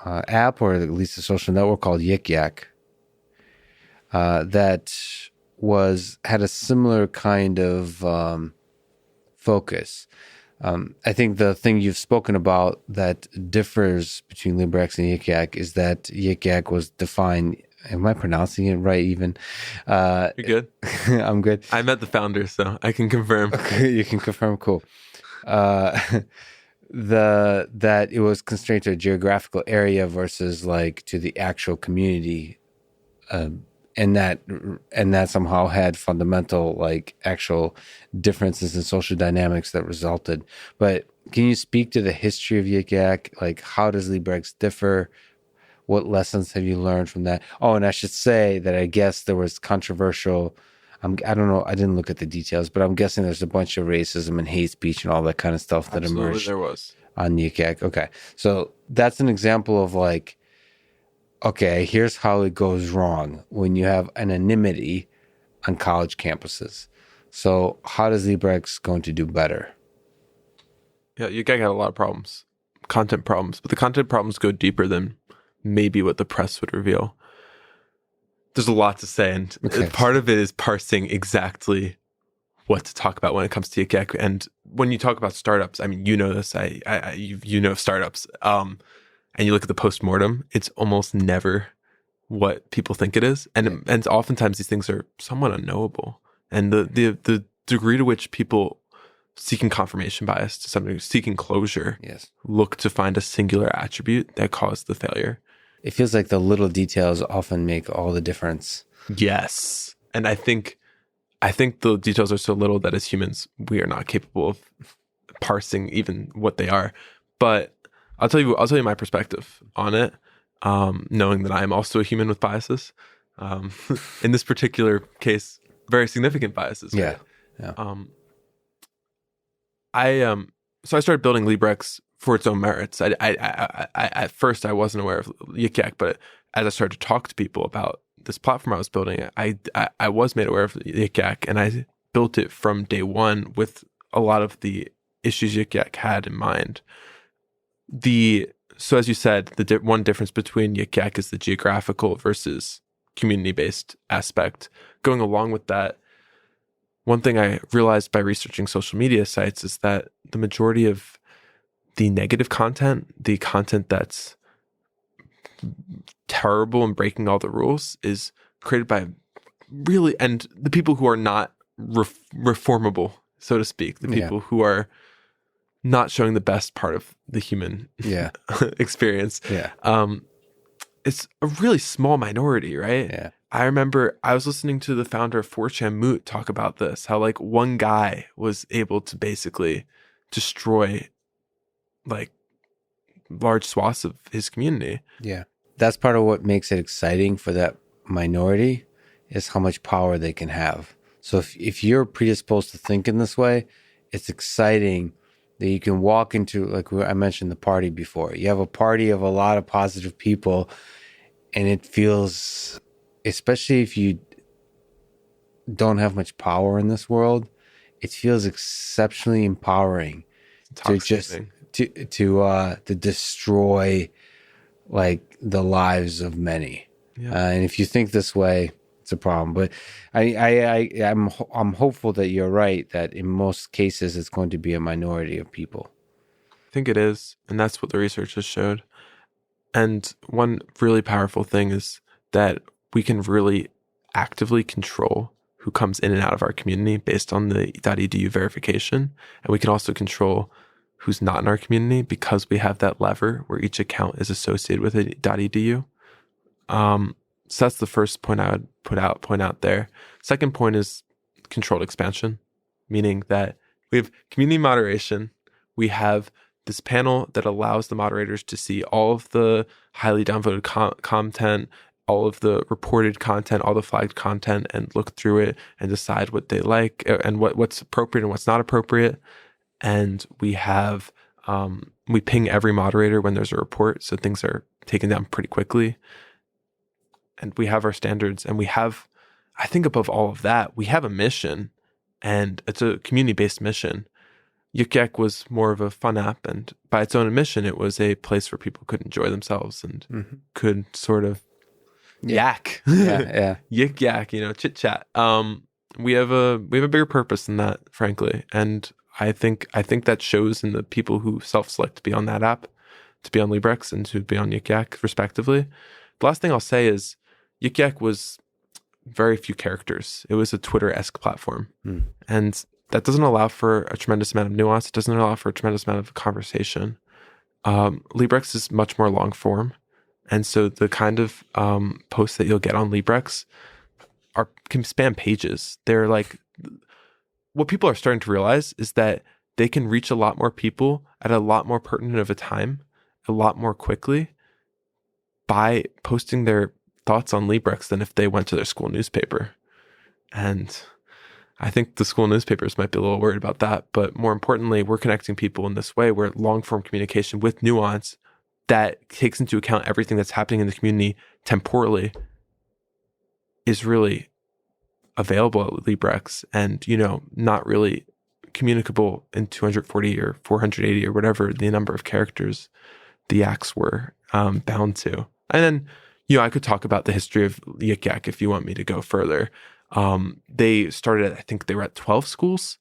or at least a social network called Yik Yak that had a similar kind of focus. I think the thing you've spoken about that differs between Librex and Yik Yak is that Yik Yak was defined. Am I pronouncing it right? Even you're good. I'm good. I met the founder, so I can confirm. Okay, you can confirm. Cool. That it was constrained to a geographical area versus like to the actual community, and that somehow had fundamental like actual differences in social dynamics that resulted. But can you speak to the history of Yik Yak? Like, how does Librex differ? What lessons have you learned from that? Oh, and I should say that I guess there was controversial. I don't know. I didn't look at the details, but I'm guessing there's a bunch of racism and hate speech and all that kind of stuff that Absolutely, emerged there was on Yik Yak. Okay, so that's an example of like, okay, here's how it goes wrong when you have anonymity on college campuses. So how does Librex going to do better? Yeah, Yik Yak had a lot of problems, content problems, but the content problems go deeper than maybe what the press would reveal. There's a lot to say, and part of it is parsing exactly what to talk about when it comes to Yik Yak. And when you talk about startups, I mean, you know this, you know startups, and you look at the postmortem, it's almost never what people think it is, and oftentimes these things are somewhat unknowable. And the degree to which people seeking confirmation bias, to some degree, seeking closure, look to find a singular attribute that caused the failure. It feels like the little details often make all the difference. Yes. And I think the details are so little that as humans, we are not capable of parsing even what they are. But I'll tell you my perspective on it, knowing that I am also a human with biases. In this particular case, very significant biases. Right? Yeah. So I started building Librex for its own merits. I at first I wasn't aware of Yik Yak, but as I started to talk to people about this platform I was building, I was made aware of Yik Yak, and I built it from day one with a lot of the issues Yik Yak had in mind. So as you said, the one difference between Yik Yak is the geographical versus community-based aspect. Going along with that, one thing I realized by researching social media sites is that the majority of the negative content, the content that's terrible and breaking all the rules, is created by and the people who are not reformable, so to speak, the people who are not showing the best part of the human experience. It's a really small minority, right? Yeah. I remember I was listening to the founder of 4chan Moot talk about this, how like one guy was able to basically destroy like large swaths of his community. Yeah. That's part of what makes it exciting for that minority, is how much power they can have. So if you're predisposed to think in this way, it's exciting that you can walk into, like I mentioned the party before. You have a party of a lot of positive people, and it feels, especially if you don't have much power in this world, it feels exceptionally empowering to just to destroy like the lives of many. And if you think this way, it's a problem. But I'm hopeful that you're right, that in most cases it's going to be a minority of people. I think it is, and that's what the research has showed. And one really powerful thing is that we can really actively control who comes in and out of our community based on the .edu verification. And we can also control who's not in our community because we have that lever where each account is associated with a .edu. So that's the first point I would point out there. Second point is controlled expansion, meaning that we have community moderation. We have this panel that allows the moderators to see all of the highly downvoted content, all of the reported content, all the flagged content, and look through it and decide what they like and what's appropriate and what's not appropriate. And we have, we ping every moderator when there's a report, so things are taken down pretty quickly. And we have our standards, and we have, I think above all of that, we have a mission, and it's a community-based mission. Yik Yak was more of a fun app, and by its own admission, it was a place where people could enjoy themselves and could sort of yak. Yik Yak, chit chat. We have a bigger purpose than that, frankly, and I think that shows in the people who self-select to be on that app, to be on Librex, and to be on Yik Yak, respectively. The last thing I'll say is Yik Yak was very few characters. It was a Twitter-esque platform. And that doesn't allow for a tremendous amount of nuance. It doesn't allow for a tremendous amount of conversation. Librex is much more long form. And so the kind of posts that you'll get on Librex can span pages. They're like, what people are starting to realize is that they can reach a lot more people at a lot more pertinent of a time, a lot more quickly by posting their thoughts on Librex than if they went to their school newspaper. And I think the school newspapers might be a little worried about that. But more importantly, we're connecting people in this way where long-form communication with nuance that takes into account everything that's happening in the community temporally is really available at Librex and, not really communicable in 240 or 480 or whatever the number of characters the acts were bound to. And then, I could talk about the history of Yik Yak if you want me to go further. They started, I think they were at 12 schools.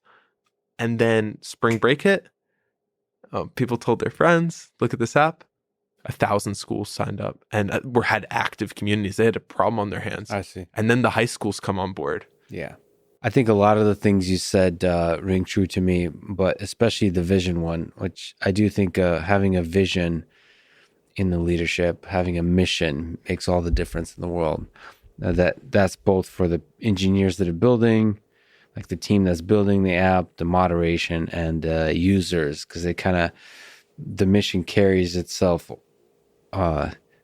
And then spring break hit. People told their friends, look at this app. 1,000 schools signed up and had active communities. They had a problem on their hands. I see. And then the high schools come on board. Yeah. I think a lot of the things you said ring true to me, but especially the vision one, which I do think having a vision in the leadership, having a mission makes all the difference in the world. That's both for the engineers that are building, like the team that's building the app, the moderation, and users, because the mission carries itself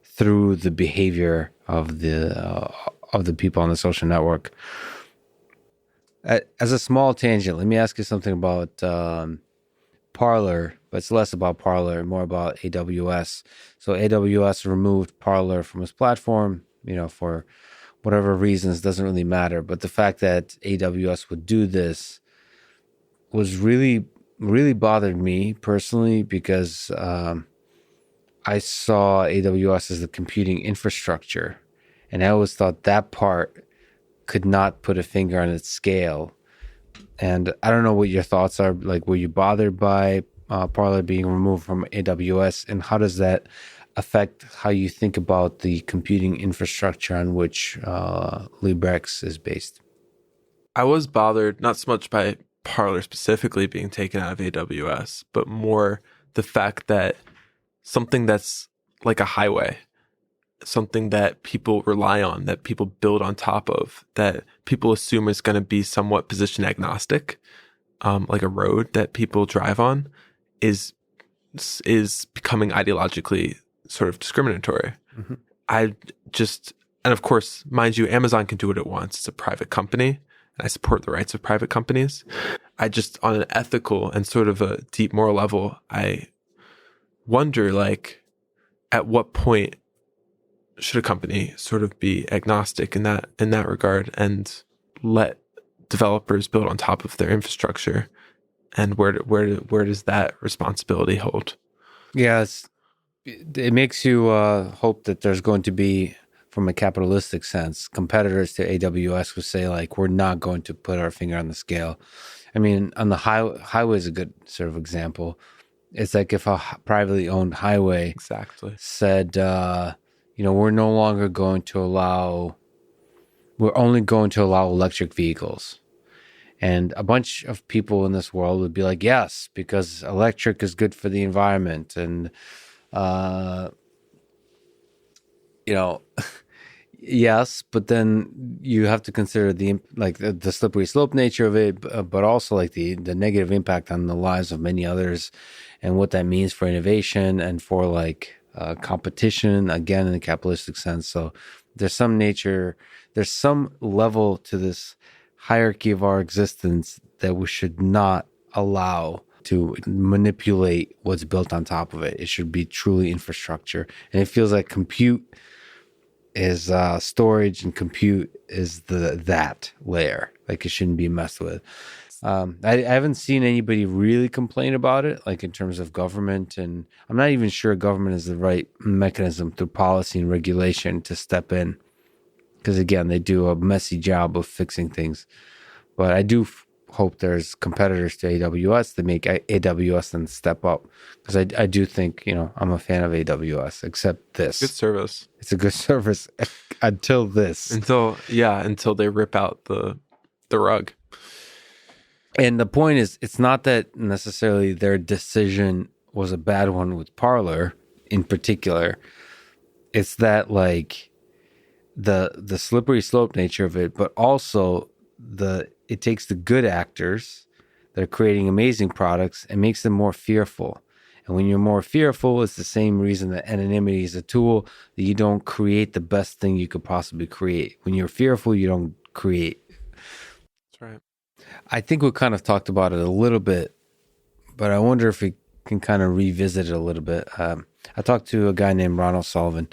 through the behavior of the people on the social network. As a small tangent, let me ask you something about Parler, but it's less about Parler, more about AWS. So AWS removed Parler from its platform, for whatever reasons, doesn't really matter. But the fact that AWS would do this was really, really bothered me personally, because I saw AWS as the computing infrastructure. And I always thought that part could not put a finger on its scale. And I don't know what your thoughts are. Like, were you bothered by Parler being removed from AWS? And how does that affect how you think about the computing infrastructure on which Librex is based? I was bothered not so much by Parler specifically being taken out of AWS, but more the fact that something that's like a highway, something that people rely on, that people build on top of, that people assume is going to be somewhat position agnostic, like a road that people drive on, is becoming ideologically sort of discriminatory. Mm-hmm. And of course, mind you, Amazon can do what it wants. It's a private company, and I support the rights of private companies. On an ethical and sort of a deep moral level, I wonder, at what point should a company sort of be agnostic in that regard and let developers build on top of their infrastructure? And where does that responsibility hold? Yeah, it makes you hope that there's going to be, from a capitalistic sense, competitors to AWS who say, we're not going to put our finger on the scale. I mean, on the highway is a good sort of example. It's like if a privately owned highway said, we're only going to allow electric vehicles. And a bunch of people in this world would be like, yes, because electric is good for the environment. And, yes, but then you have to consider the slippery slope nature of it, but also the negative impact on the lives of many others, and what that means for innovation and for competition, again, in the capitalistic sense. So there's some level to this hierarchy of our existence that we should not allow to manipulate what's built on top of it. It should be truly infrastructure. And it feels like compute is storage, and compute is that layer. It shouldn't be messed with. I haven't seen anybody really complain about it, in terms of government, and I'm not even sure government is the right mechanism through policy and regulation to step in, because again, they do a messy job of fixing things. But I do hope there's competitors to AWS that make AWS then step up, because I do think, I'm a fan of AWS, except this. Good service. It's a good service until this. Until they rip out the rug. And the point is, it's not that necessarily their decision was a bad one with Parler in particular. It's that the slippery slope nature of it, but also it takes the good actors that are creating amazing products and makes them more fearful. And when you're more fearful, it's the same reason that anonymity is a tool, that you don't create the best thing you could possibly create. When you're fearful, you don't create. That's right. I think we kind of talked about it a little bit, but I wonder if we can kind of revisit it a little bit. I talked to a guy named Ronald Sullivan,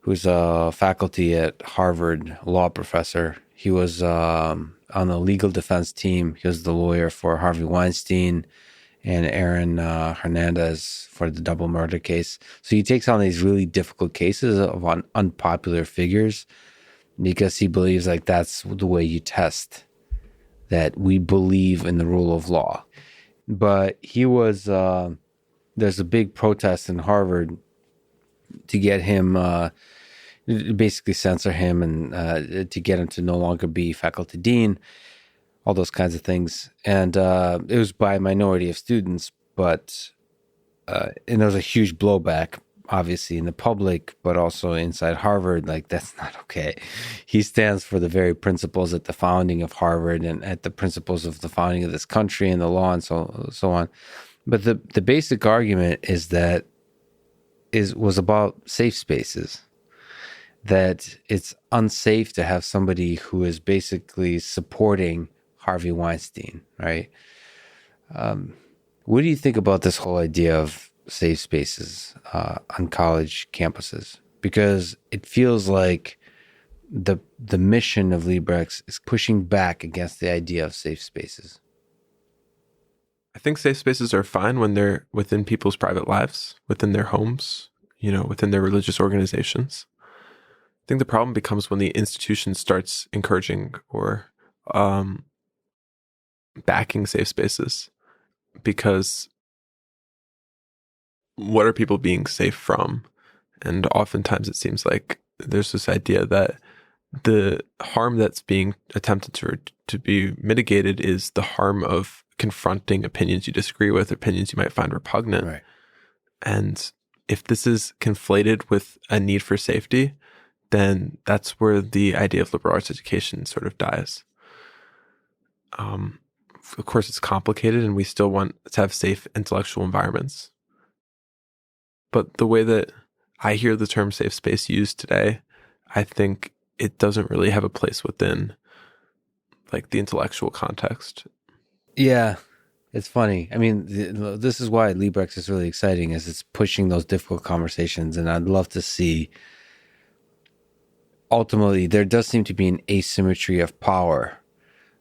who's a faculty at Harvard, law professor. He was on the legal defense team. He was the lawyer for Harvey Weinstein and Aaron Hernandez for the double murder case. So he takes on these really difficult cases of unpopular figures because he believes like that's the way you test that we believe in the rule of law. But he was, there's a big protest in Harvard to get him, basically censor him and to get him to no longer be faculty dean, all those kinds of things. And it was by a minority of students, but, and there was a huge blowback, obviously, in the public, but also inside Harvard. Like, that's not okay. He stands for the very principles at the founding of Harvard and at the principles of the founding of this country and the law and so on. But the basic argument is that was about safe spaces, that it's unsafe to have somebody who is basically supporting Harvey Weinstein, right? What do you think about this whole idea of safe spaces on college campuses? Because it feels like the mission of Librex is pushing back against the idea of safe spaces. I think safe spaces are fine when they're within people's private lives, within their homes, within their religious organizations. I think the problem becomes when the institution starts encouraging or backing safe spaces, because what are people being safe from? And oftentimes it seems like there's this idea that the harm that's being attempted to be mitigated is the harm of confronting opinions you disagree with, opinions you might find repugnant. Right. And if this is conflated with a need for safety, then that's where the idea of liberal arts education sort of dies. Of course, it's complicated and we still want to have safe intellectual environments. But the way that I hear the term safe space used today, I think it doesn't really have a place within like the intellectual context. Yeah, it's funny. I mean, this is why Librex is really exciting, is it's pushing those difficult conversations. And I'd love to see, ultimately, there does seem to be an asymmetry of power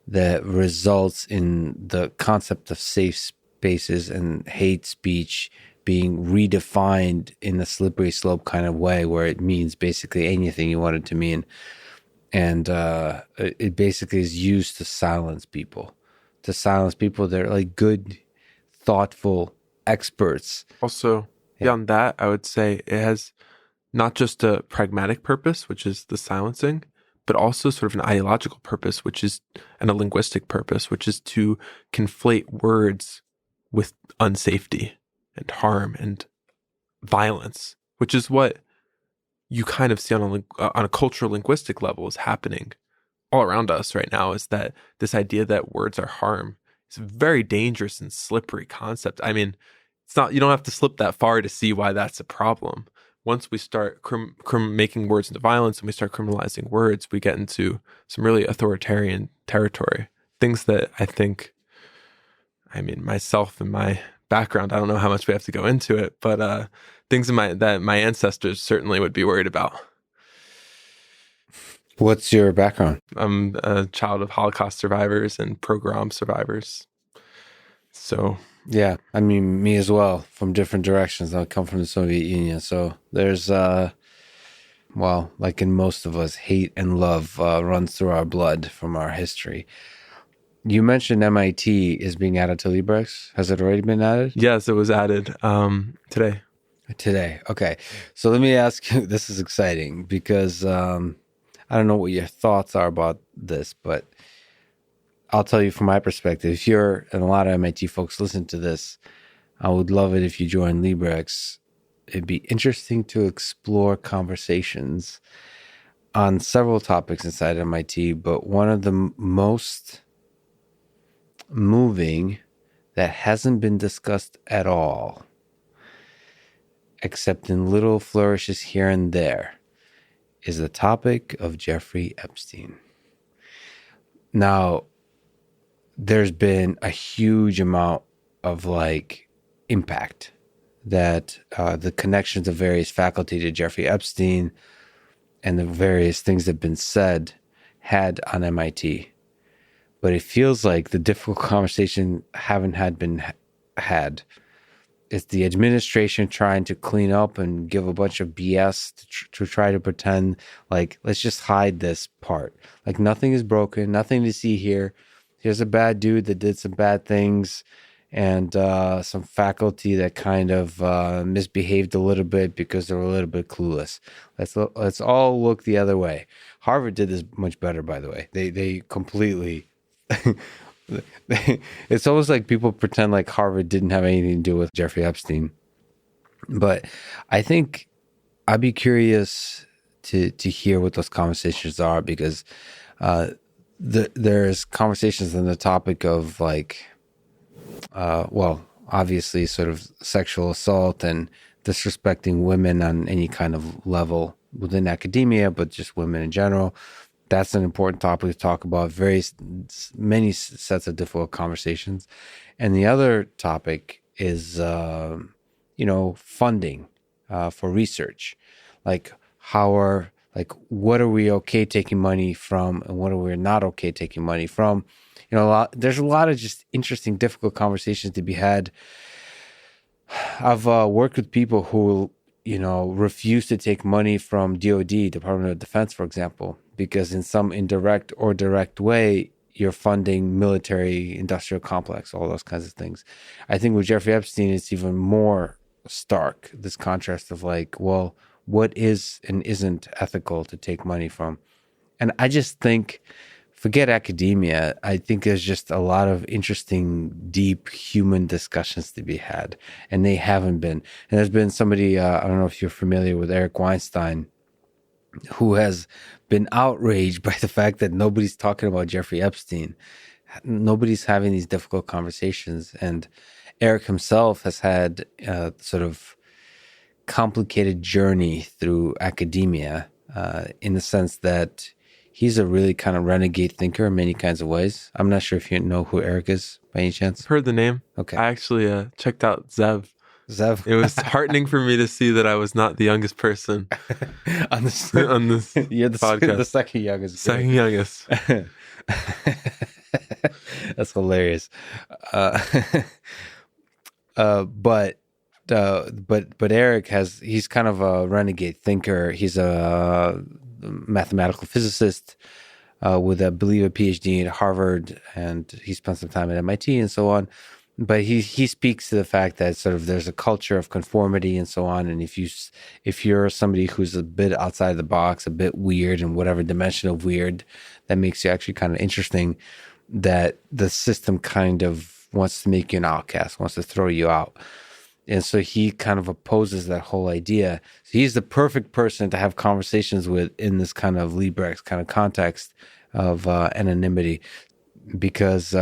that results in the concept of safe spaces and hate speech being redefined in a slippery slope kind of way, where it means basically anything you want it to mean. And it basically is used to silence people. They're like good, thoughtful experts. Also, beyond that, I would say it has not just a pragmatic purpose, which is the silencing, but also sort of an ideological purpose, and a linguistic purpose, which is to conflate words with unsafety and harm and violence, which is what you kind of see on a cultural linguistic level is happening all around us right now, is that this idea that words are harm is a very dangerous and slippery concept. I mean, it's not, you don't have to slip that far to see why that's a problem. Once we start making words into violence and we start criminalizing words, we get into some really authoritarian territory. Things that I think, myself and my background, I don't know how much we have to go into it, but things that my ancestors certainly would be worried about. What's your background? I'm a child of Holocaust survivors and pogrom survivors. So yeah, me as well, from different directions. I come from the Soviet Union, so there's like in most of us, hate and love runs through our blood from our history. You mentioned MIT is being added to Librex. Has it already been added? Yes, it was added today. Today, okay. So let me ask you, this is exciting because I don't know what your thoughts are about this, but I'll tell you from my perspective. If you're, and a lot of MIT folks listen to this, I would love it if you join Librex. It'd be interesting to explore conversations on several topics inside MIT, but one of the most moving that hasn't been discussed at all, except in little flourishes here and there, is the topic of Jeffrey Epstein. Now, there's been a huge amount of impact that the connections of various faculty to Jeffrey Epstein and the various things that have been said had on MIT, but it feels like the difficult conversation haven't been had. It's the administration trying to clean up and give a bunch of BS to try to pretend like, let's just hide this part. Like nothing is broken, nothing to see here. Here's a bad dude that did some bad things, and some faculty that kind of misbehaved a little bit because they were a little bit clueless. Let's all look the other way. Harvard did this much better, by the way. They completely. It's almost like people pretend like Harvard didn't have anything to do with Jeffrey Epstein. But I think I'd be curious to hear what those conversations are, because there's conversations on the topic of like, obviously sort of sexual assault and disrespecting women on any kind of level within academia, but just women in general. That's an important topic to talk about. Many sets of difficult conversations. And the other topic is, funding for research. Like what are we okay taking money from, and what are we not okay taking money from? There's a lot of just interesting, difficult conversations to be had. I've worked with people who, refuse to take money from DoD, Department of Defense, for example, because in some indirect or direct way, you're funding military industrial complex, all those kinds of things. I think with Jeffrey Epstein, it's even more stark, this contrast of like, well, what is and isn't ethical to take money from? And I just think, forget academia, I think there's just a lot of interesting, deep human discussions to be had, and they haven't been. And there's been somebody, I don't know if you're familiar with Eric Weinstein, who has been outraged by the fact that nobody's talking about Jeffrey Epstein. Nobody's having these difficult conversations. And Eric himself has had a sort of complicated journey through academia, in the sense that he's a really kind of renegade thinker in many kinds of ways. I'm not sure if you know who Eric is by any chance. Heard the name. Okay. I actually checked out Zev. It was heartening for me to see that I was not the youngest person on this you're podcast. The second youngest. Second youngest. That's hilarious. But Eric he's kind of a renegade thinker. He's a mathematical physicist with, I believe, a PhD at Harvard, and he spent some time at MIT and so on. But he speaks to the fact that sort of there's a culture of conformity and so on. And if you're somebody who's a bit outside the box, a bit weird in whatever dimension of weird, that makes you actually kind of interesting, that the system kind of wants to make you an outcast, wants to throw you out. And so he kind of opposes that whole idea. So he's the perfect person to have conversations with in this kind of Librex kind of context of anonymity, because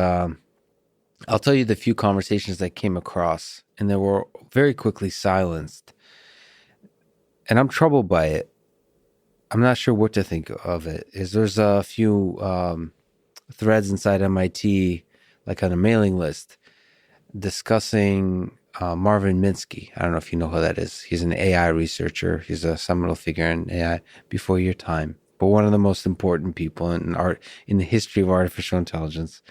I'll tell you the few conversations I came across, and they were very quickly silenced. And I'm troubled by it. I'm not sure what to think of it. There's a few threads inside MIT, like on a mailing list, discussing Marvin Minsky. I don't know if you know who that is. He's an AI researcher. He's a seminal figure in AI before your time, but one of the most important people in the history of artificial intelligence.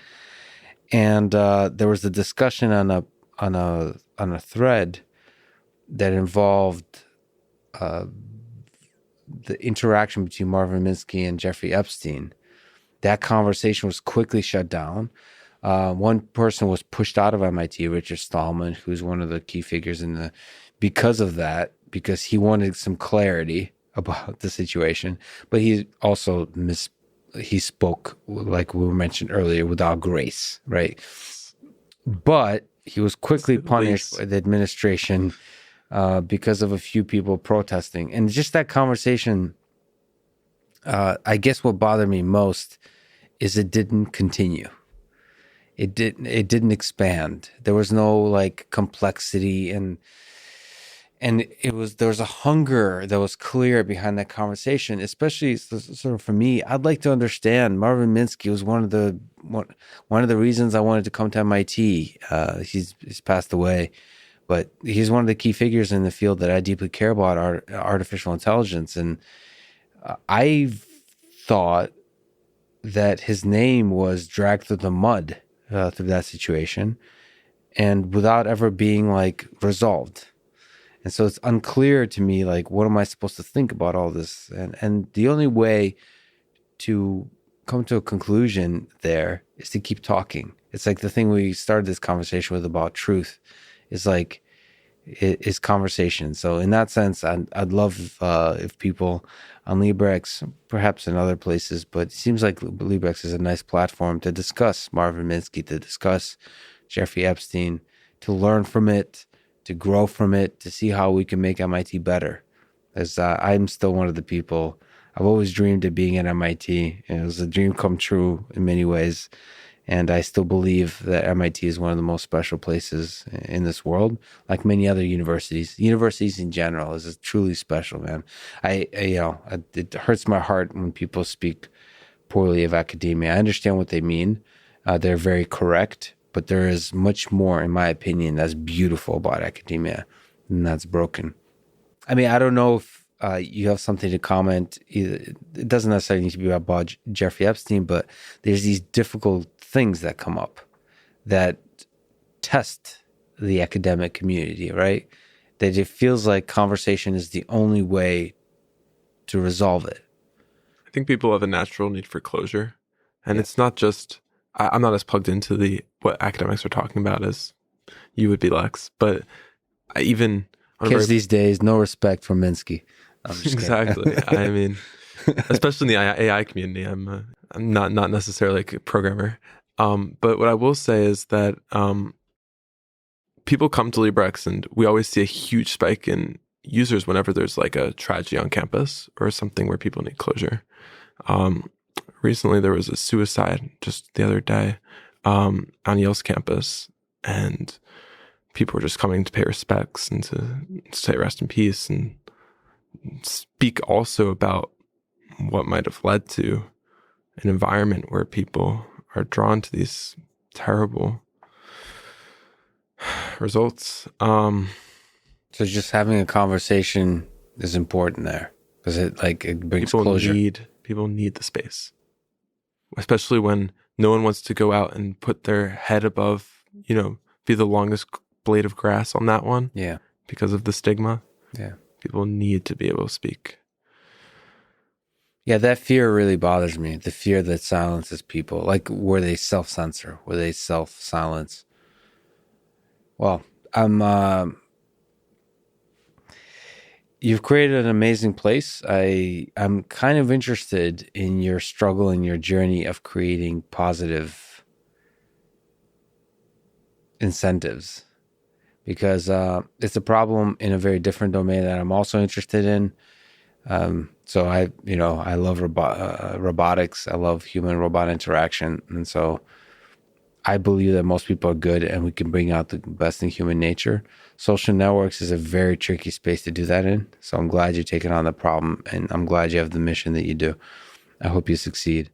And there was a discussion on a thread that involved the interaction between Marvin Minsky and Jeffrey Epstein. That conversation was quickly shut down. One person was pushed out of MIT, Richard Stallman, who's one of the key figures because of that, because he wanted some clarity about the situation. But he also he spoke, like we mentioned earlier, without grace, right? But he was quickly punished by the administration because of a few people protesting. And just that conversation, I guess what bothered me most is it didn't continue. It didn't expand. There was no like complexity, and there was a hunger that was clear behind that conversation, especially sort of for me. I'd like to understand. Marvin Minsky was one of the reasons I wanted to come to MIT. He's passed away, but he's one of the key figures in the field that I deeply care about, artificial intelligence. And I thought that his name was dragged through the mud through that situation, and without ever being like resolved. And so it's unclear to me, like, what am I supposed to think about all this? And the only way to come to a conclusion there is to keep talking. It's like the thing we started this conversation with about truth is like, is conversation. So in that sense, I'd love if people on Librex, perhaps in other places, but it seems like Librex is a nice platform to discuss Marvin Minsky, to discuss Jeffrey Epstein, to learn from it, to grow from it, to see how we can make MIT better. As I'm still one of the people, I've always dreamed of being at MIT. It was a dream come true in many ways. And I still believe that MIT is one of the most special places in this world, like many other universities. Universities in general is truly special, man. It hurts my heart when people speak poorly of academia. I understand what they mean. They're very correct, but there is much more, in my opinion, that's beautiful about academia, and that's broken. I mean, I don't know if you have something to comment. It doesn't necessarily need to be about Jeffrey Epstein, but there's these difficult things that come up that test the academic community, right? That it feels like conversation is the only way to resolve it. I think people have a natural need for closure. And it's not just, I'm not as plugged into what academics are talking about as you would be, Lex, but kids these days, no respect for Minsky. Exactly. I mean, especially in the AI community, I'm not necessarily like a programmer. But what I will say is that people come to Librex and we always see a huge spike in users whenever there's like a tragedy on campus or something where people need closure. Recently, there was a suicide just the other day on Yale's campus, and people were just coming to pay respects and to say rest in peace and speak also about what might have led to an environment where people are drawn to these terrible results. So just having a conversation is important there because it brings closure. People need the space, especially when no one wants to go out and put their head above, be the longest blade of grass on that one. Yeah. Because of the stigma. Yeah. People need to be able to speak. Yeah, that fear really bothers me. The fear that silences people, like where they self-censor, where they self-silence. Well, you've created an amazing place. I'm kind of interested in your struggle and your journey of creating positive incentives, because it's a problem in a very different domain that I'm also interested in. So I love robotics. I love human-robot interaction. And so I believe that most people are good and we can bring out the best in human nature. Social networks is a very tricky space to do that in. So I'm glad you're taking on the problem, and I'm glad you have the mission that you do. I hope you succeed.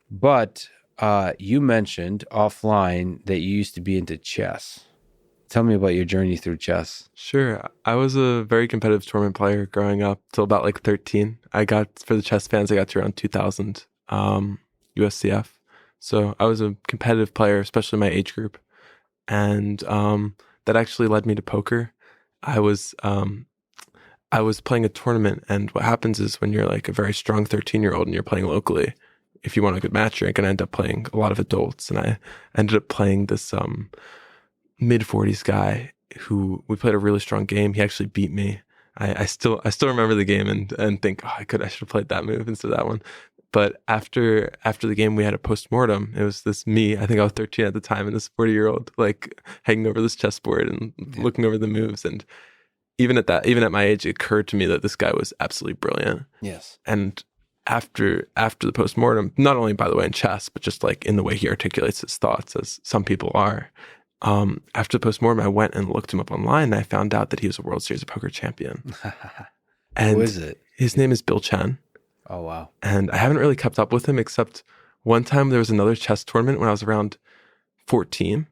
But you mentioned offline that you used to be into chess. Tell me about your journey through chess. Sure. I was a very competitive tournament player growing up till about 13. For the chess fans, I got to around 2000 USCF. So I was a competitive player, especially in my age group. And that actually led me to poker. I was playing a tournament, and what happens is when you're like a very strong 13-year-old and you're playing locally, if you want a good match, you're going to end up playing a lot of adults. And I ended up playing this mid-40s guy who we played a really strong game. He actually beat me. I still remember the game and think, I should have played that move instead of that one. But after the game, we had a post-mortem. It was this me, I think I was 13 at the time, and this 40-year-old hanging over this chessboard and looking over the moves. And even at my age, it occurred to me that this guy was absolutely brilliant. Yes. And after the post-mortem, not only by the way in chess, but just in the way he articulates his thoughts, as some people are. After the post-mortem, I went and looked him up online, and I found out that he was a World Series of Poker champion. Who is it? His name is Bill Chen. Oh, wow. And I haven't really kept up with him, except one time there was another chess tournament when I was around 14,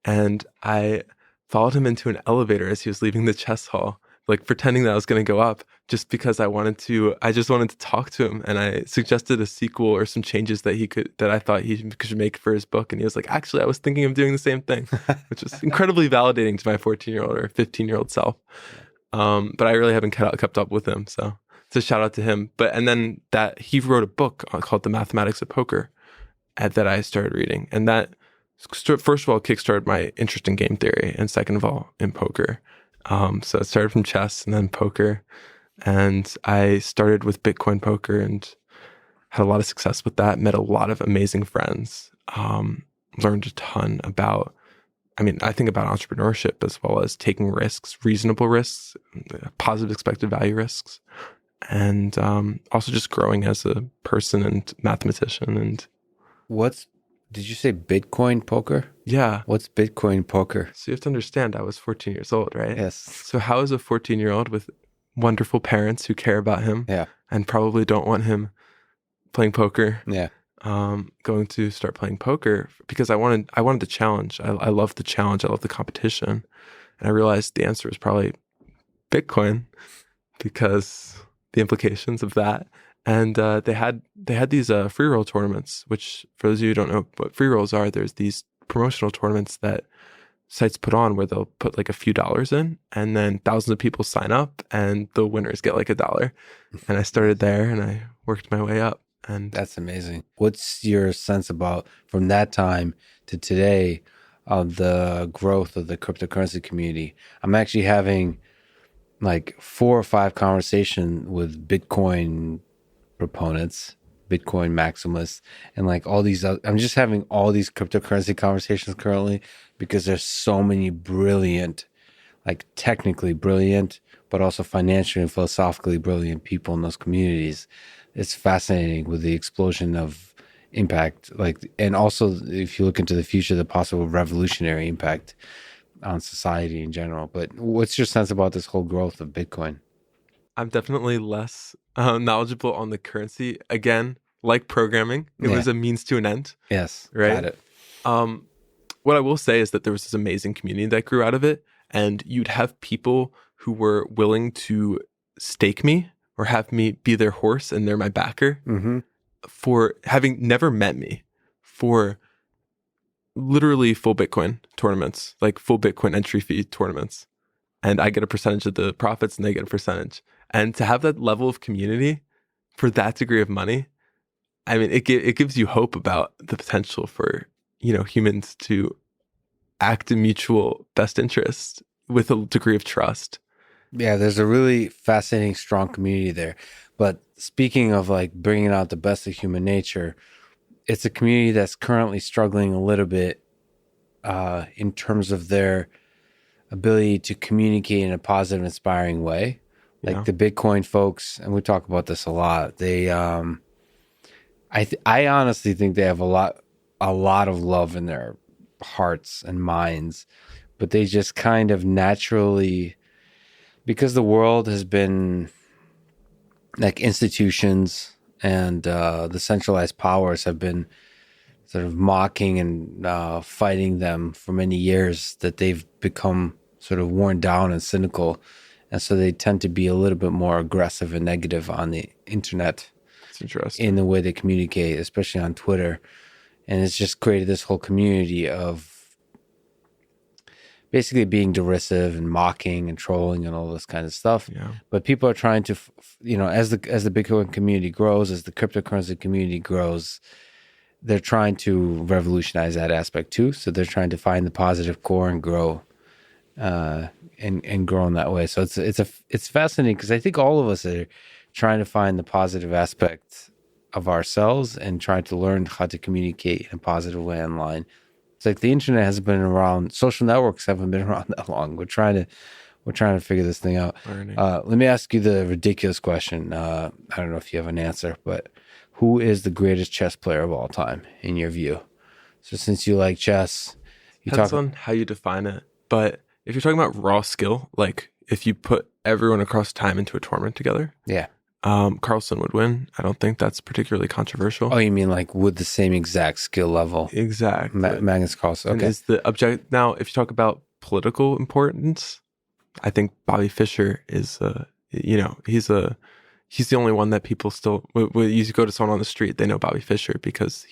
and I followed him into an elevator as he was leaving the chess hall like pretending that I was going to go up just because I just wanted to talk to him. And I suggested a sequel or some changes that I thought he could make for his book. And he was like, actually, I was thinking of doing the same thing, which was incredibly validating to my 14-year-old or 15-year-old self. But I really haven't kept up with him. So it's a shout out to him. And then that he wrote a book called The Mathematics of Poker that I started reading. And that, first of all, kickstarted my interest in game theory. And second of all, in poker. So it started from chess and then poker. And I started with Bitcoin poker and had a lot of success with that. Met a lot of amazing friends. Learned a ton about, I think about entrepreneurship as well as taking risks, reasonable risks, positive expected value risks. And also just growing as a person and mathematician. And did you say Bitcoin poker? Yeah. What's Bitcoin poker? So you have to understand, I was 14 years old, right? Yes. So how is a 14-year-old with wonderful parents who care about him and probably don't want him playing poker, going to start playing poker? Because I wanted the challenge. I love the challenge. I love the competition. And I realized the answer was probably Bitcoin because the implications of that. And they had these free roll tournaments, which for those of you who don't know what free rolls are, there's these promotional tournaments that sites put on where they'll put like a few dollars in and then thousands of people sign up and the winners get like $1. And I started there and I worked my way up. And that's amazing. What's your sense about from that time to today of the growth of the cryptocurrency community? I'm actually having like 4 or 5 conversations with Bitcoin proponents, Bitcoin maximalists, and like all these I'm just having all these cryptocurrency conversations currently because there's so many brilliant, like technically brilliant, but also financially and philosophically brilliant people in those communities. It's fascinating with the explosion of impact, and also if you look into the future, the possible revolutionary impact on society in general. But what's your sense about this whole growth of Bitcoin? I'm definitely less knowledgeable on the currency. Again, like programming, it was a means to an end. Yes, right. Got it. What I will say is that there was this amazing community that grew out of it, and you'd have people who were willing to stake me or have me be their horse and they're my backer for having never met me, for literally full Bitcoin tournaments, like full Bitcoin entry fee tournaments. And I get a percentage of the profits and they get a percentage. And to have that level of community for that degree of money, it gives you hope about the potential for, humans to act in mutual best interest with a degree of trust. Yeah, there's a really fascinating, strong community there. But speaking of like bringing out the best of human nature, it's a community that's currently struggling a little bit in terms of their ability to communicate in a positive, inspiring way. Like the Bitcoin folks, and we talk about this a lot. They, I honestly think they have a lot of love in their hearts and minds, but they just kind of naturally, because the world has been like institutions and the centralized powers have been sort of mocking and fighting them for many years, that they've become sort of worn down and cynical. And so they tend to be a little bit more aggressive and negative on the internet. That's interesting. In the way they communicate, especially on Twitter. And it's just created this whole community of basically being derisive and mocking and trolling and all this kind of stuff. Yeah. But people are trying to, as the Bitcoin community grows, as the cryptocurrency community grows, they're trying to revolutionize that aspect too. So they're trying to find the positive core and grow, and grow in that way. So it's fascinating because I think all of us are trying to find the positive aspect of ourselves and trying to learn how to communicate in a positive way online. It's like the internet hasn't been around, social networks haven't been around that long. We're trying to figure this thing out. Let me ask you the ridiculous question. I don't know if you have an answer, but who is the greatest chess player of all time in your view? So since you like chess, depends on how you define it. But if you're talking about raw skill, like if you put everyone across time into a tournament together, Carlsen would win. I don't think that's particularly controversial. Oh, you mean like with the same exact skill level? Exactly. Magnus Carlsen. Okay. And is the object now? If you talk about political importance, I think Bobby Fischer is, he's the only one that people still, when you go to someone on the street, they know Bobby Fischer because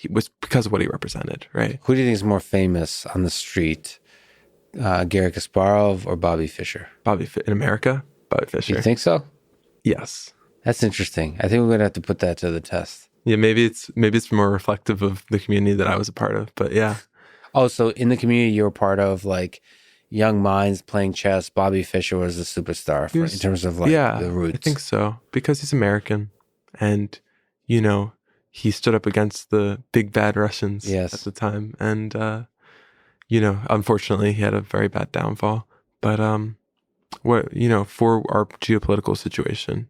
of what he represented, right? Who do you think is more famous on the street, Garry Kasparov or Bobby Fischer? In America, Bobby Fischer. You think so? Yes. That's interesting. I think we're gonna have to put that to the test. Yeah, maybe it's more reflective of the community that I was a part of, but yeah. Oh, so in the community you were part of, like young minds playing chess, Bobby Fischer was the superstar in terms of like the roots. I think so, because he's American, and he stood up against the big bad Russians at the time, and unfortunately he had a very bad downfall. But for our geopolitical situation,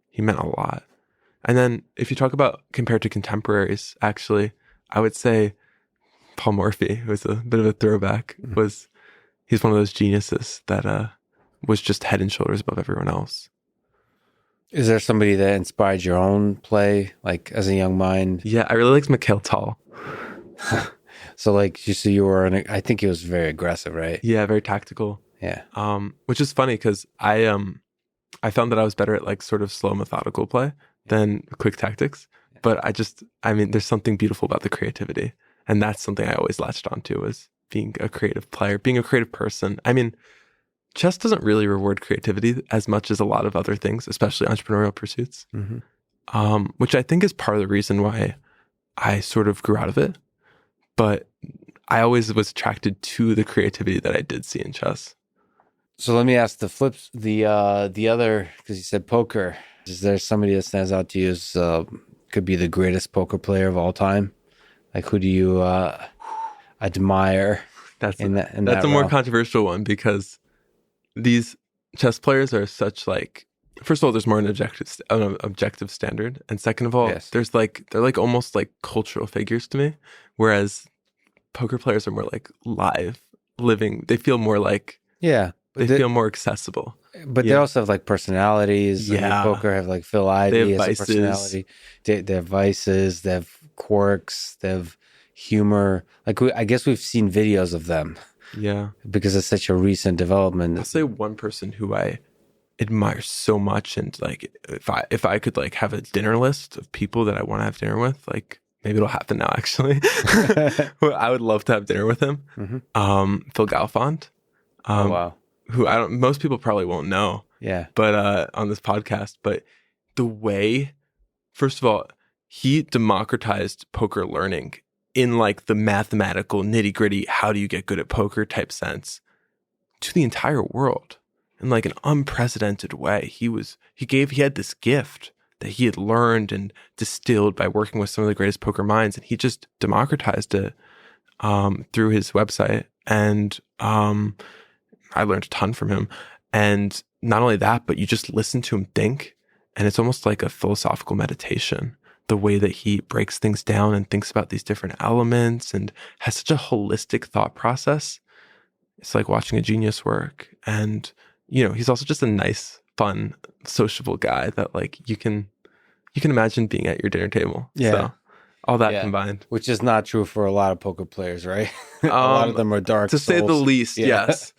he meant a lot. And then if you talk about compared to contemporaries, actually, I would say Paul Morphy, who was a bit of a throwback, he's one of those geniuses that was just head and shoulders above everyone else. Is there somebody that inspired your own play, like as a young mind? Yeah, I really liked Mikhail Tal. So like you were, I think he was very aggressive, right? Yeah, very tactical. Yeah. Which is funny because I found that I was better at like sort of slow methodical play than quick tactics. But there's something beautiful about the creativity. And that's something I always latched onto, was being a creative player, being a creative person. I mean, chess doesn't really reward creativity as much as a lot of other things, especially entrepreneurial pursuits, which I think is part of the reason why I sort of grew out of it. But I always was attracted to the creativity that I did see in chess. So let me ask the other, because you said poker. Is there somebody that stands out to you as could be the greatest poker player of all time? Like, who do you admire? That's a more controversial one, because these chess players are such like, first of all, there's more an objective standard, and second of all, they're like almost like cultural figures to me, whereas poker players are more like live, living. They feel more like they feel more accessible. But they also have like personalities. Yeah, poker have like Phil Ivey they have as vices. a personality. They have vices. They have quirks. They have humor. Like I guess we've seen videos of them. Yeah, because it's such a recent development. I'll say one person who I admire so much, and like if I could like have a dinner list of people that I want to have dinner with, like maybe it'll happen now. Actually, I would love to have dinner with him. Phil Galfond. Oh wow. Who most people probably won't know. Yeah. But on this podcast, but the way, first of all, he democratized poker learning in like the mathematical nitty gritty, how do you get good at poker type sense, to the entire world in like an unprecedented way. He had this gift that he had learned and distilled by working with some of the greatest poker minds, and he just democratized it through his website. And I learned a ton from him. And not only that, but you just listen to him think, and it's almost like a philosophical meditation, the way that he breaks things down and thinks about these different elements and has such a holistic thought process. It's like watching a genius work. And, he's also just a nice, fun, sociable guy that like you can imagine being at your dinner table. Yeah. So all that combined. Which is not true for a lot of poker players, right? A lot of them are dark to say the least, yes.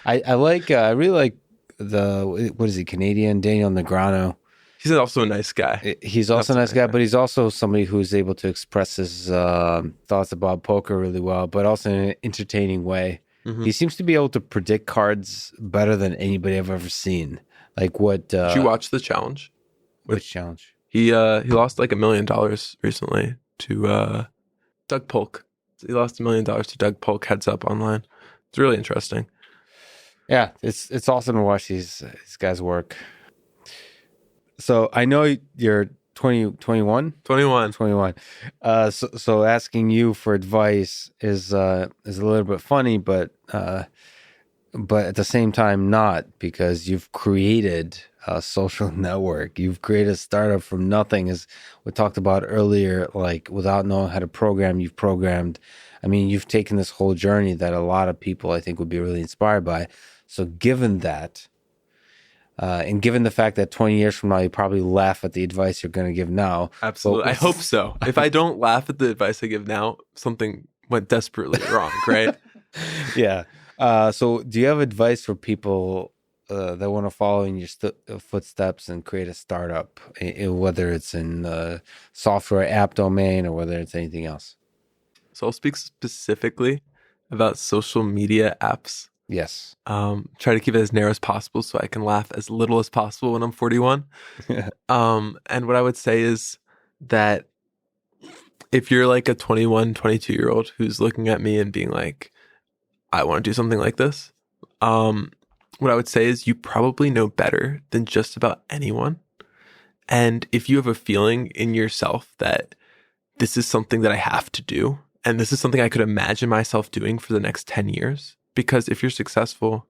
I really like what is he, Canadian, Daniel Negreanu. He's also a nice guy. He's also a nice guy, but he's also somebody who's able to express his thoughts about poker really well, but also in an entertaining way. He seems to be able to predict cards better than anybody I've ever seen. Like what? Did you watch the challenge? Which challenge? He lost like $1 million recently to Doug Polk. He lost $1 million to Doug Polk, heads up online. It's really interesting. Yeah, it's awesome to watch these guys work. So I know you're 21? 21. So asking you for advice is a little bit funny, but at the same time not, because you've created a social network. You've created a startup from nothing, as we talked about earlier, like without knowing how to program, you've programmed. I mean, you've taken this whole journey that a lot of people I think would be really inspired by. So given that, and given the fact that 20 years from now, you probably laugh at the advice you're going to give now. Absolutely. I hope so. If I don't laugh at the advice I give now, something went desperately wrong, right? Yeah. So do you have advice for people that want to follow in your footsteps and create a startup, whether it's in the software app domain or whether it's anything else? So I'll speak specifically about social media apps. Yes. Try to keep it as narrow as possible so I can laugh as little as possible when I'm 41. And what I would say is that if you're like a 21, 22-year-old who's looking at me and being like, I want to do something like this, what I would say is you probably know better than just about anyone. And if you have a feeling in yourself that this is something that I have to do, and this is something I could imagine myself doing for the next 10 years, because if you're successful,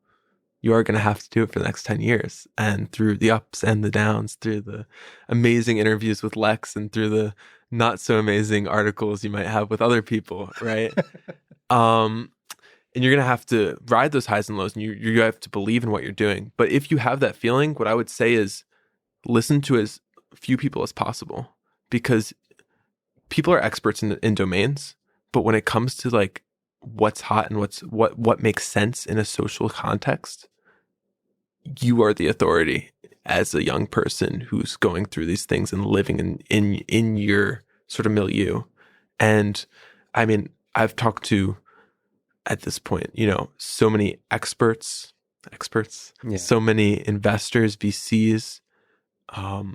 you are going to have to do it for the next 10 years. And through the ups and the downs, through the amazing interviews with Lex and through the not so amazing articles you might have with other people, right? And you're going to have to ride those highs and lows, and you have to believe in what you're doing. But if you have that feeling, what I would say is listen to as few people as possible, because people are experts in domains. But when it comes to like what's hot and what makes sense in a social context, you are the authority as a young person who's going through these things and living in your sort of milieu. And I mean, I've talked to, at this point, so many experts, Yeah. so many investors, VCs. So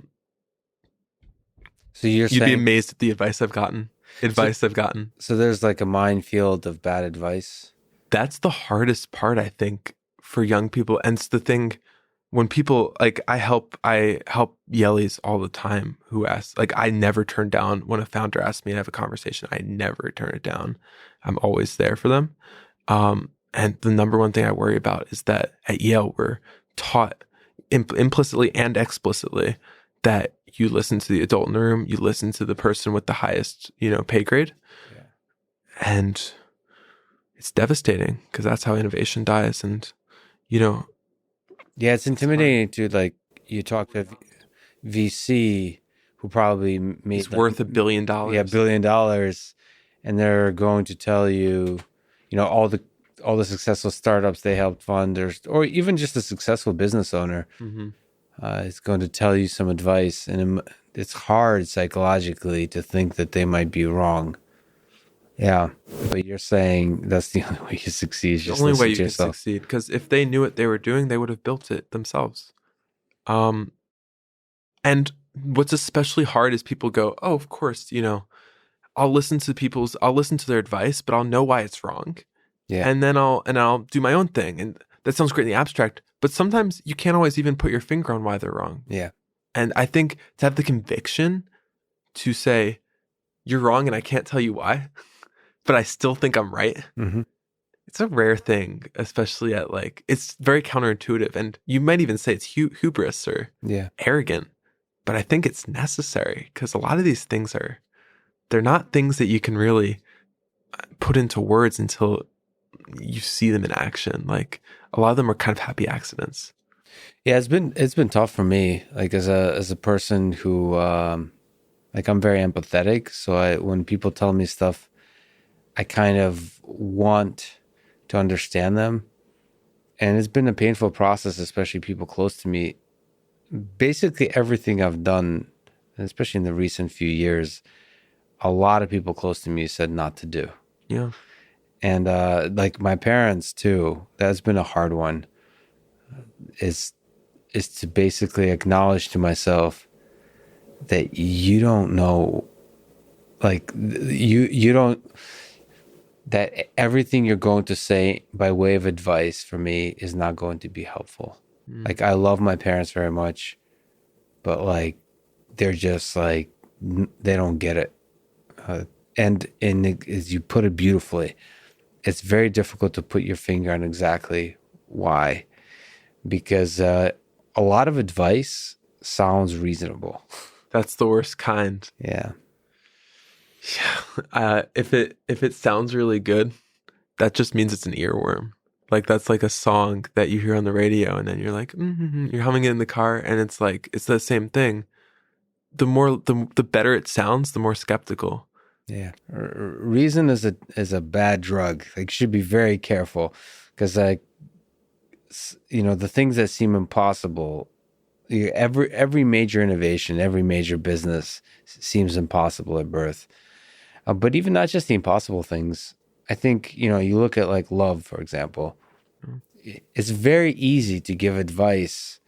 You'd be amazed at the advice I've gotten. So there's like a minefield of bad advice. That's the hardest part, I think, for young people. And it's the thing when people like, I help Yellies all the time who ask, like, I never turn down when a founder asks me to have a conversation. I never turn it down. I'm always there for them. And the number one thing I worry about is that at Yale, we're taught implicitly and explicitly that you listen to the adult in the room, you listen to the person with the highest, pay grade. Yeah. And it's devastating because that's how innovation dies. And, yeah, it's intimidating to like, you talk to VC who probably made it's worth $1 billion. Yeah, $1 billion. And they're going to tell you, all the successful startups they helped fund, or even just a successful business owner is going to tell you some advice. And it's hard psychologically to think that they might be wrong. Yeah. But you're saying that's the only way you succeed. The only way you can succeed. Because if they knew what they were doing, they would have built it themselves. And what's especially hard is people go, oh, of course, I'll listen to their advice, but I'll know why it's wrong. Yeah. And then I'll do my own thing. And that sounds great in the abstract, but sometimes you can't always even put your finger on why they're wrong. Yeah. And I think to have the conviction to say, you're wrong and I can't tell you why, but I still think I'm right. Mm-hmm. It's a rare thing, especially at it's very counterintuitive. And you might even say it's hubris or arrogant, but I think it's necessary because a lot of these things they're not things that you can really put into words until you see them in action. Like a lot of them are kind of happy accidents. Yeah, it's been tough for me. Like as a person who I'm very empathetic. So when people tell me stuff, I kind of want to understand them. And it's been a painful process, especially people close to me. Basically everything I've done, especially in the recent few years, a lot of people close to me said not to do. Yeah. And like my parents too, that's been a hard one, is to basically acknowledge to myself that you don't know, like you don't, that everything you're going to say by way of advice for me is not going to be helpful. Like I love my parents very much, but like they're just like, they don't get it. And as you put it beautifully, it's very difficult to put your finger on exactly why, because a lot of advice sounds reasonable. That's the worst kind. Yeah. Yeah. If it sounds really good, that just means it's an earworm. Like that's like a song that you hear on the radio, and then you're like, you're humming it in the car, and it's like it's the same thing. The better it sounds, the more skeptical. Yeah, reason is a bad drug. Like, you should be very careful, because like the things that seem impossible, every major innovation, every major business seems impossible at birth. But even not just the impossible things, I think, you look at like love, for example. It's very easy to give advice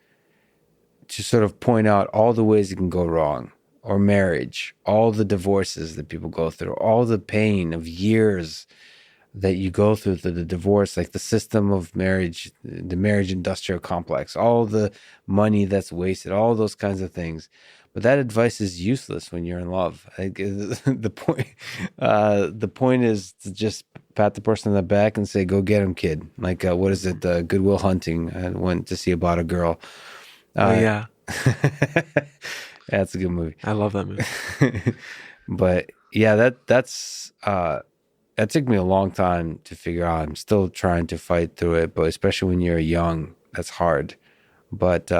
to sort of point out all the ways it can go wrong, or marriage, all the divorces that people go through, all the pain of years that you go through the divorce, like the system of marriage, the marriage industrial complex, all the money that's wasted, all those kinds of things. But that advice is useless when you're in love. Like, the point is to just pat the person on the back and say, "Go get him, kid." Like, what is it? Good Will Hunting. I went to see about a girl. Yeah. That's a good movie. I love that movie. But yeah, that took me a long time to figure out. I'm still trying to fight through it, but especially when you're young, that's hard. But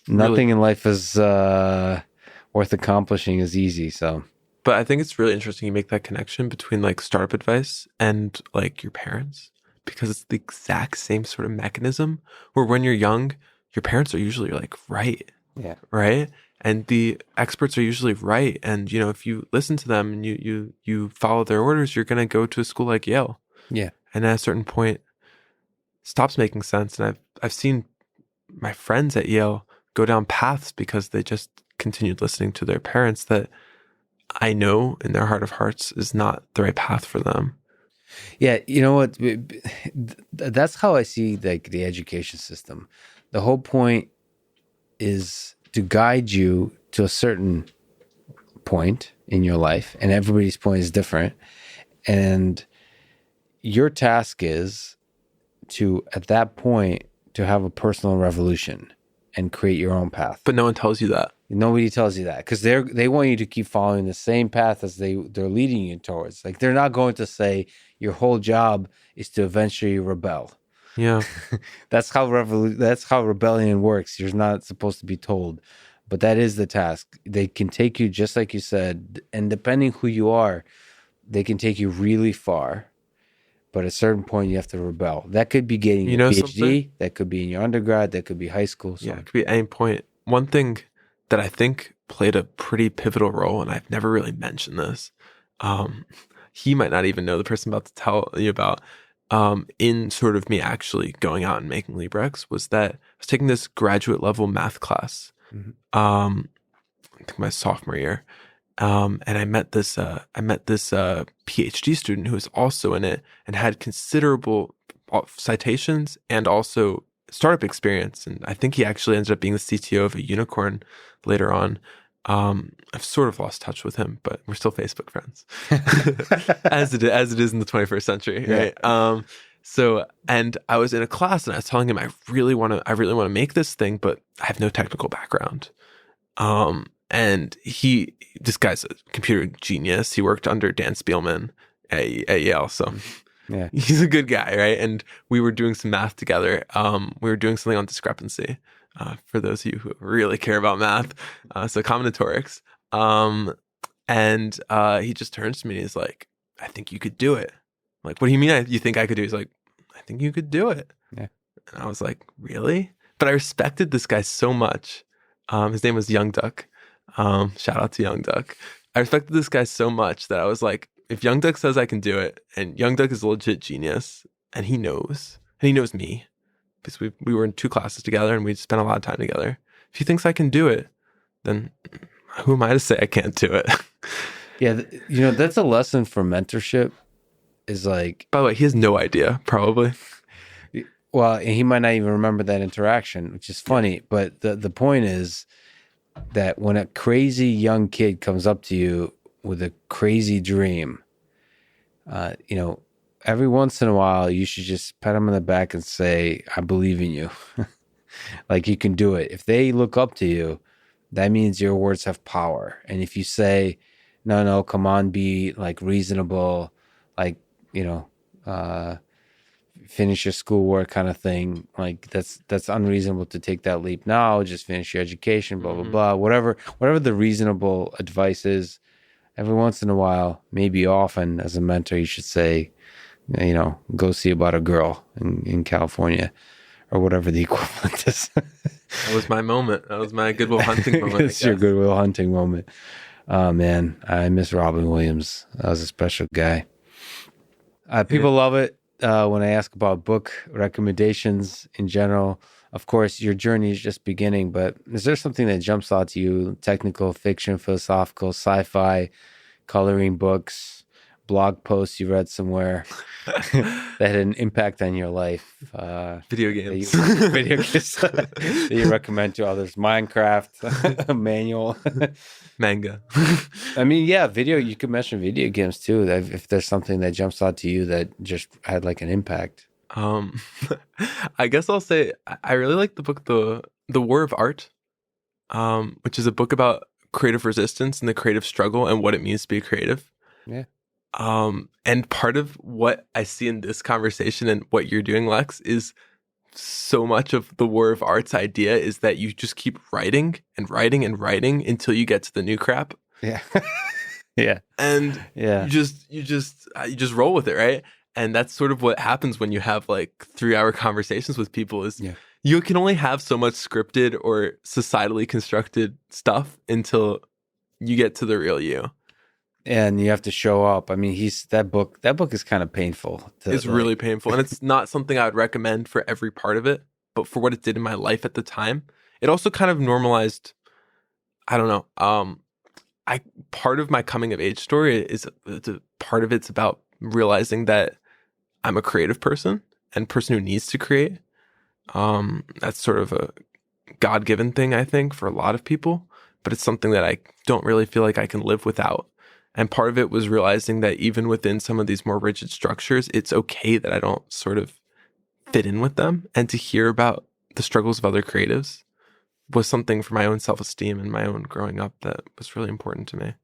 nothing in life is worth accomplishing is easy. So, but I think it's really interesting you make that connection between like startup advice and like your parents, because it's the exact same sort of mechanism where when you're young, your parents are usually like right. Yeah. Right. And the experts are usually right. And, if you listen to them and you follow their orders, you're going to go to a school like Yale. Yeah. And at a certain point, it stops making sense. And I've seen my friends at Yale go down paths because they just continued listening to their parents that I know in their heart of hearts is not the right path for them. Yeah. You know what? That's how I see like the education system. The whole point is to guide you to a certain point in your life, and everybody's point is different. And your task is to, at that point, to have a personal revolution and create your own path. But no one tells you that. Nobody tells you that because they want you to keep following the same path as they're leading you towards. Like, they're not going to say your whole job is to eventually rebel. Yeah. That's how rebellion works. You're not supposed to be told, but that is the task. They can take you, just like you said, and depending who you are, they can take you really far. But at a certain point, you have to rebel. That could be getting a PhD. Something? That could be in your undergrad. That could be high school. Yeah, it could be at any point. One thing that I think played a pretty pivotal role, and I've never really mentioned this, he might not even know, the person I'm about to tell you about, in sort of me actually going out and making Librex, was that I was taking this graduate level math class, I think my sophomore year, and I met this PhD student who was also in it and had considerable citations and also startup experience, and I think he actually ended up being the CTO of a unicorn later on. I've sort of lost touch with him, but we're still Facebook friends, as it is in the 21st century, right? Yeah. So, and I was in a class and I was telling him, I really want to make this thing, but I have no technical background. And this guy's a computer genius. He worked under Dan Spielman at Yale, so yeah, he's a good guy, right? And we were doing some math together. We were doing something on discrepancy. For those of you who really care about math, so combinatorics. And he just turns to me and he's like, "I think you could do it." I'm like, "What do you mean you think I could do it?" He's like, "I think you could do it." Yeah. And I was like, "Really?" But I respected this guy so much. His name was Young Duck. Shout out to Young Duck. I respected this guy so much that I was like, if Young Duck says I can do it, and Young Duck is a legit genius, and he knows me, because we were in 2 classes together and we spent a lot of time together. If he thinks I can do it, then who am I to say I can't do it? Yeah, that's a lesson for mentorship. Is like, by the way, he has no idea, probably. Well, he might not even remember that interaction, which is funny. Yeah. But the point is that when a crazy young kid comes up to you with a crazy dream, every once in a while, you should just pat him on the back and say, "I believe in you." Like, you can do it. If they look up to you, that means your words have power. And if you say, no, come on, be like reasonable, like, finish your schoolwork kind of thing, like that's unreasonable to take that leap now, just finish your education, blah, blah, blah, whatever the reasonable advice is, every once in a while, maybe often, as a mentor, you should say, go see about a girl in California or whatever the equivalent is. That was my moment. That was my Good Will Hunting moment. It's your Good Will Hunting moment. Oh man, I miss Robin Williams. That was a special guy. People love it when I ask about book recommendations in general. Of course, your journey is just beginning, but is there something that jumps out to you? Technical, fiction, philosophical, sci-fi, coloring books, blog posts you read somewhere that had an impact on your life? Video games. Video games that you recommend to others. Minecraft, a manual. Manga. I mean, yeah, you could mention video games too. If there's something that jumps out to you that just had like an impact. I guess I'll say I really like the book The War of Art, which is a book about creative resistance and the creative struggle and what it means to be creative. Yeah. And part of what I see in this conversation and what you're doing, Lex, is so much of the War of Art's idea is that you just keep writing and writing and writing until you get to the new crap. Yeah. Yeah. And yeah. you just roll with it, right? And that's sort of what happens when you have like 3-hour conversations with people is you can only have so much scripted or societally constructed stuff until you get to the real you. And you have to show up. I mean, that book is kind of painful. It's really painful. And it's not something I would recommend for every part of it, but for what it did in my life at the time, it also kind of normalized, I don't know. Part of my coming of age story is part of it's about realizing that I'm a creative person and person who needs to create. That's sort of a God-given thing, I think, for a lot of people, but it's something that I don't really feel like I can live without. And part of it was realizing that even within some of these more rigid structures, it's okay that I don't sort of fit in with them. And to hear about the struggles of other creatives was something for my own self-esteem and my own growing up that was really important to me.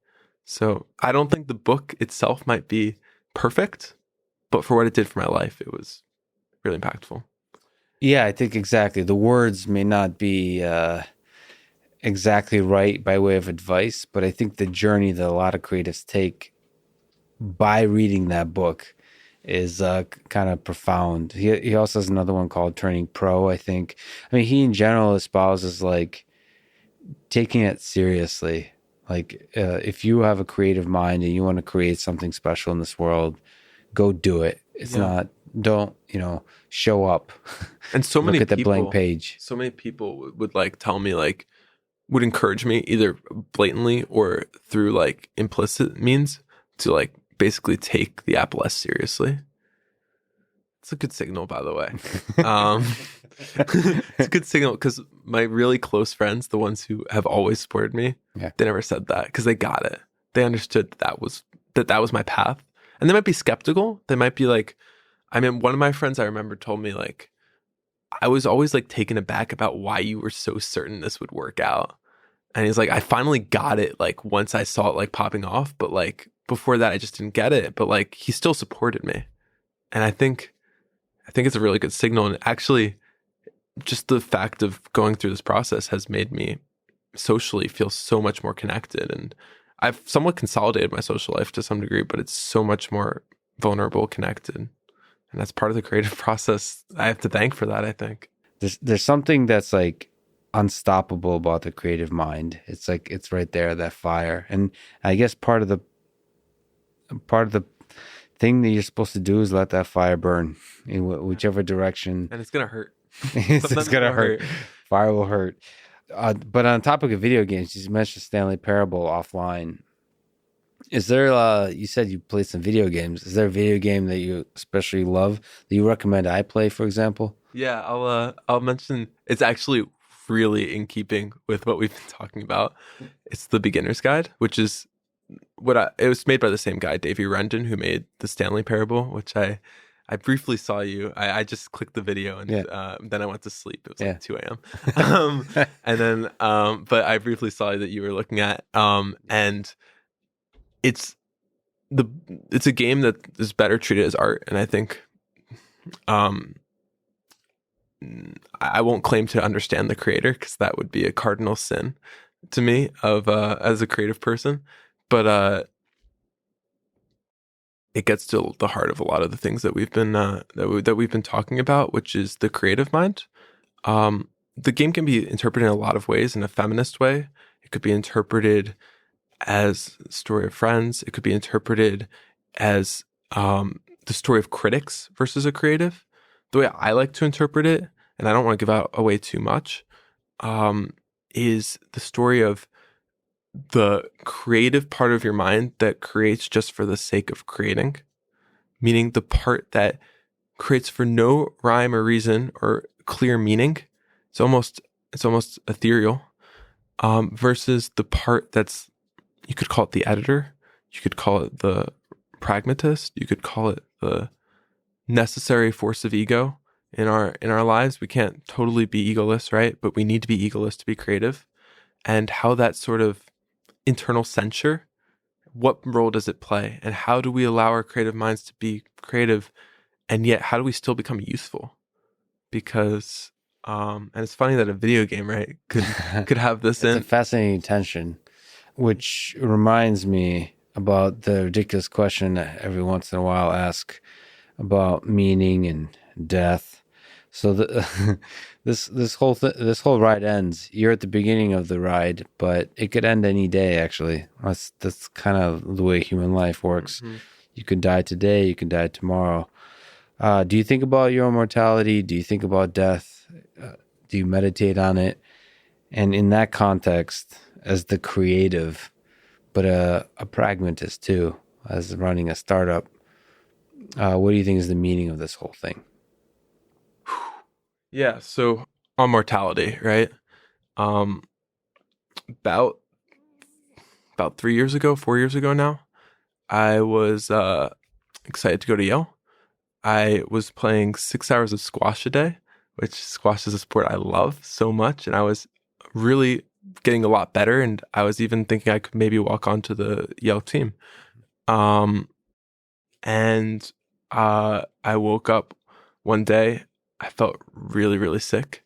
So I don't think the book itself might be perfect, but for what it did for my life, it was really impactful. Yeah, I think exactly. The words may not be exactly right by way of advice, but I think the journey that a lot of creatives take by reading that book is kind of profound. He also has another one called Turning Pro, I think. I mean, he in general espouses like taking it seriously. Like if you have a creative mind and you want to create something special in this world, go do it. Don't show up. And so many look at people, the blank page. So many people would like tell me like, would encourage me either blatantly or through like implicit means to like basically take the app less seriously. It's a good signal, by the way. It's a good signal because my really close friends, the ones who have always supported me, they never said that because they got it. They understood that was my path. And they might be skeptical. They might be like, I mean, one of my friends I remember told me like, I was always like taken aback about why you were so certain this would work out. And he's like, I finally got it like once I saw it like popping off, but like before that I just didn't get it. But like he still supported me. And I think it's a really good signal. And actually just the fact of going through this process has made me socially feel so much more connected. And I've somewhat consolidated my social life to some degree, but it's so much more vulnerable, connected. And that's part of the creative process. I have to thank for that, I think. There's something that's like unstoppable about the creative mind. It's like it's right there, that fire. And I guess part of the thing that you're supposed to do is let that fire burn in whichever direction. And it's gonna hurt. It's gonna hurt. Fire will hurt. But on topic of video games, you mentioned Stanley Parable offline. Is there, you said you played some video games. Is there a video game that you especially love that you recommend I play, for example? Yeah, I'll mention, it's actually really in keeping with what we've been talking about. It's The Beginner's Guide, which is it was made by the same guy, Davey Rendon, who made the Stanley Parable, which I briefly saw you. I just clicked the video and then I went to sleep. It was like 2 a.m. And then, but I briefly saw that you were looking at, and it's a game that is better treated as art. And I think, I won't claim to understand the creator because that would be a cardinal sin to me as a creative person. But it gets to the heart of a lot of the things that we've been that we've been talking about, which is the creative mind. The game can be interpreted in a lot of ways. In a feminist way, it could be interpreted as a story of friends. It could be interpreted as the story of critics versus a creative. The way I like to interpret it, and I don't want to give away too much, is the story of the creative part of your mind that creates just for the sake of creating, meaning the part that creates for no rhyme or reason or clear meaning. It's almost ethereal, versus the part that's, you could call it the editor, you could call it the pragmatist, you could call it the necessary force of ego in our lives. We can't totally be egoless, right? But we need to be egoless to be creative. And how that sort of internal censure, what role does it play? And how do we allow our creative minds to be creative? And yet, how do we still become useful? Because, and it's funny that a video game, right, could have this in. It's a fascinating tension, which reminds me about the ridiculous question that every once in a while ask about meaning and death. So this whole ride ends. You're at the beginning of the ride, but it could end any day. Actually, that's kind of the way human life works. Mm-hmm. You could die today. You could die tomorrow. Do you think about your own mortality? Do you think about death? Do you meditate on it? And in that context, as the creative, but a pragmatist too, as running a startup, what do you think is the meaning of this whole thing? Yeah, so on mortality, right? About 4 years ago now, I was excited to go to Yale. I was playing 6 hours of squash a day, which squash is a sport I love so much, and I was really getting a lot better, and I was even thinking I could maybe walk onto the Yale team. And I woke up one day, I felt really, really sick.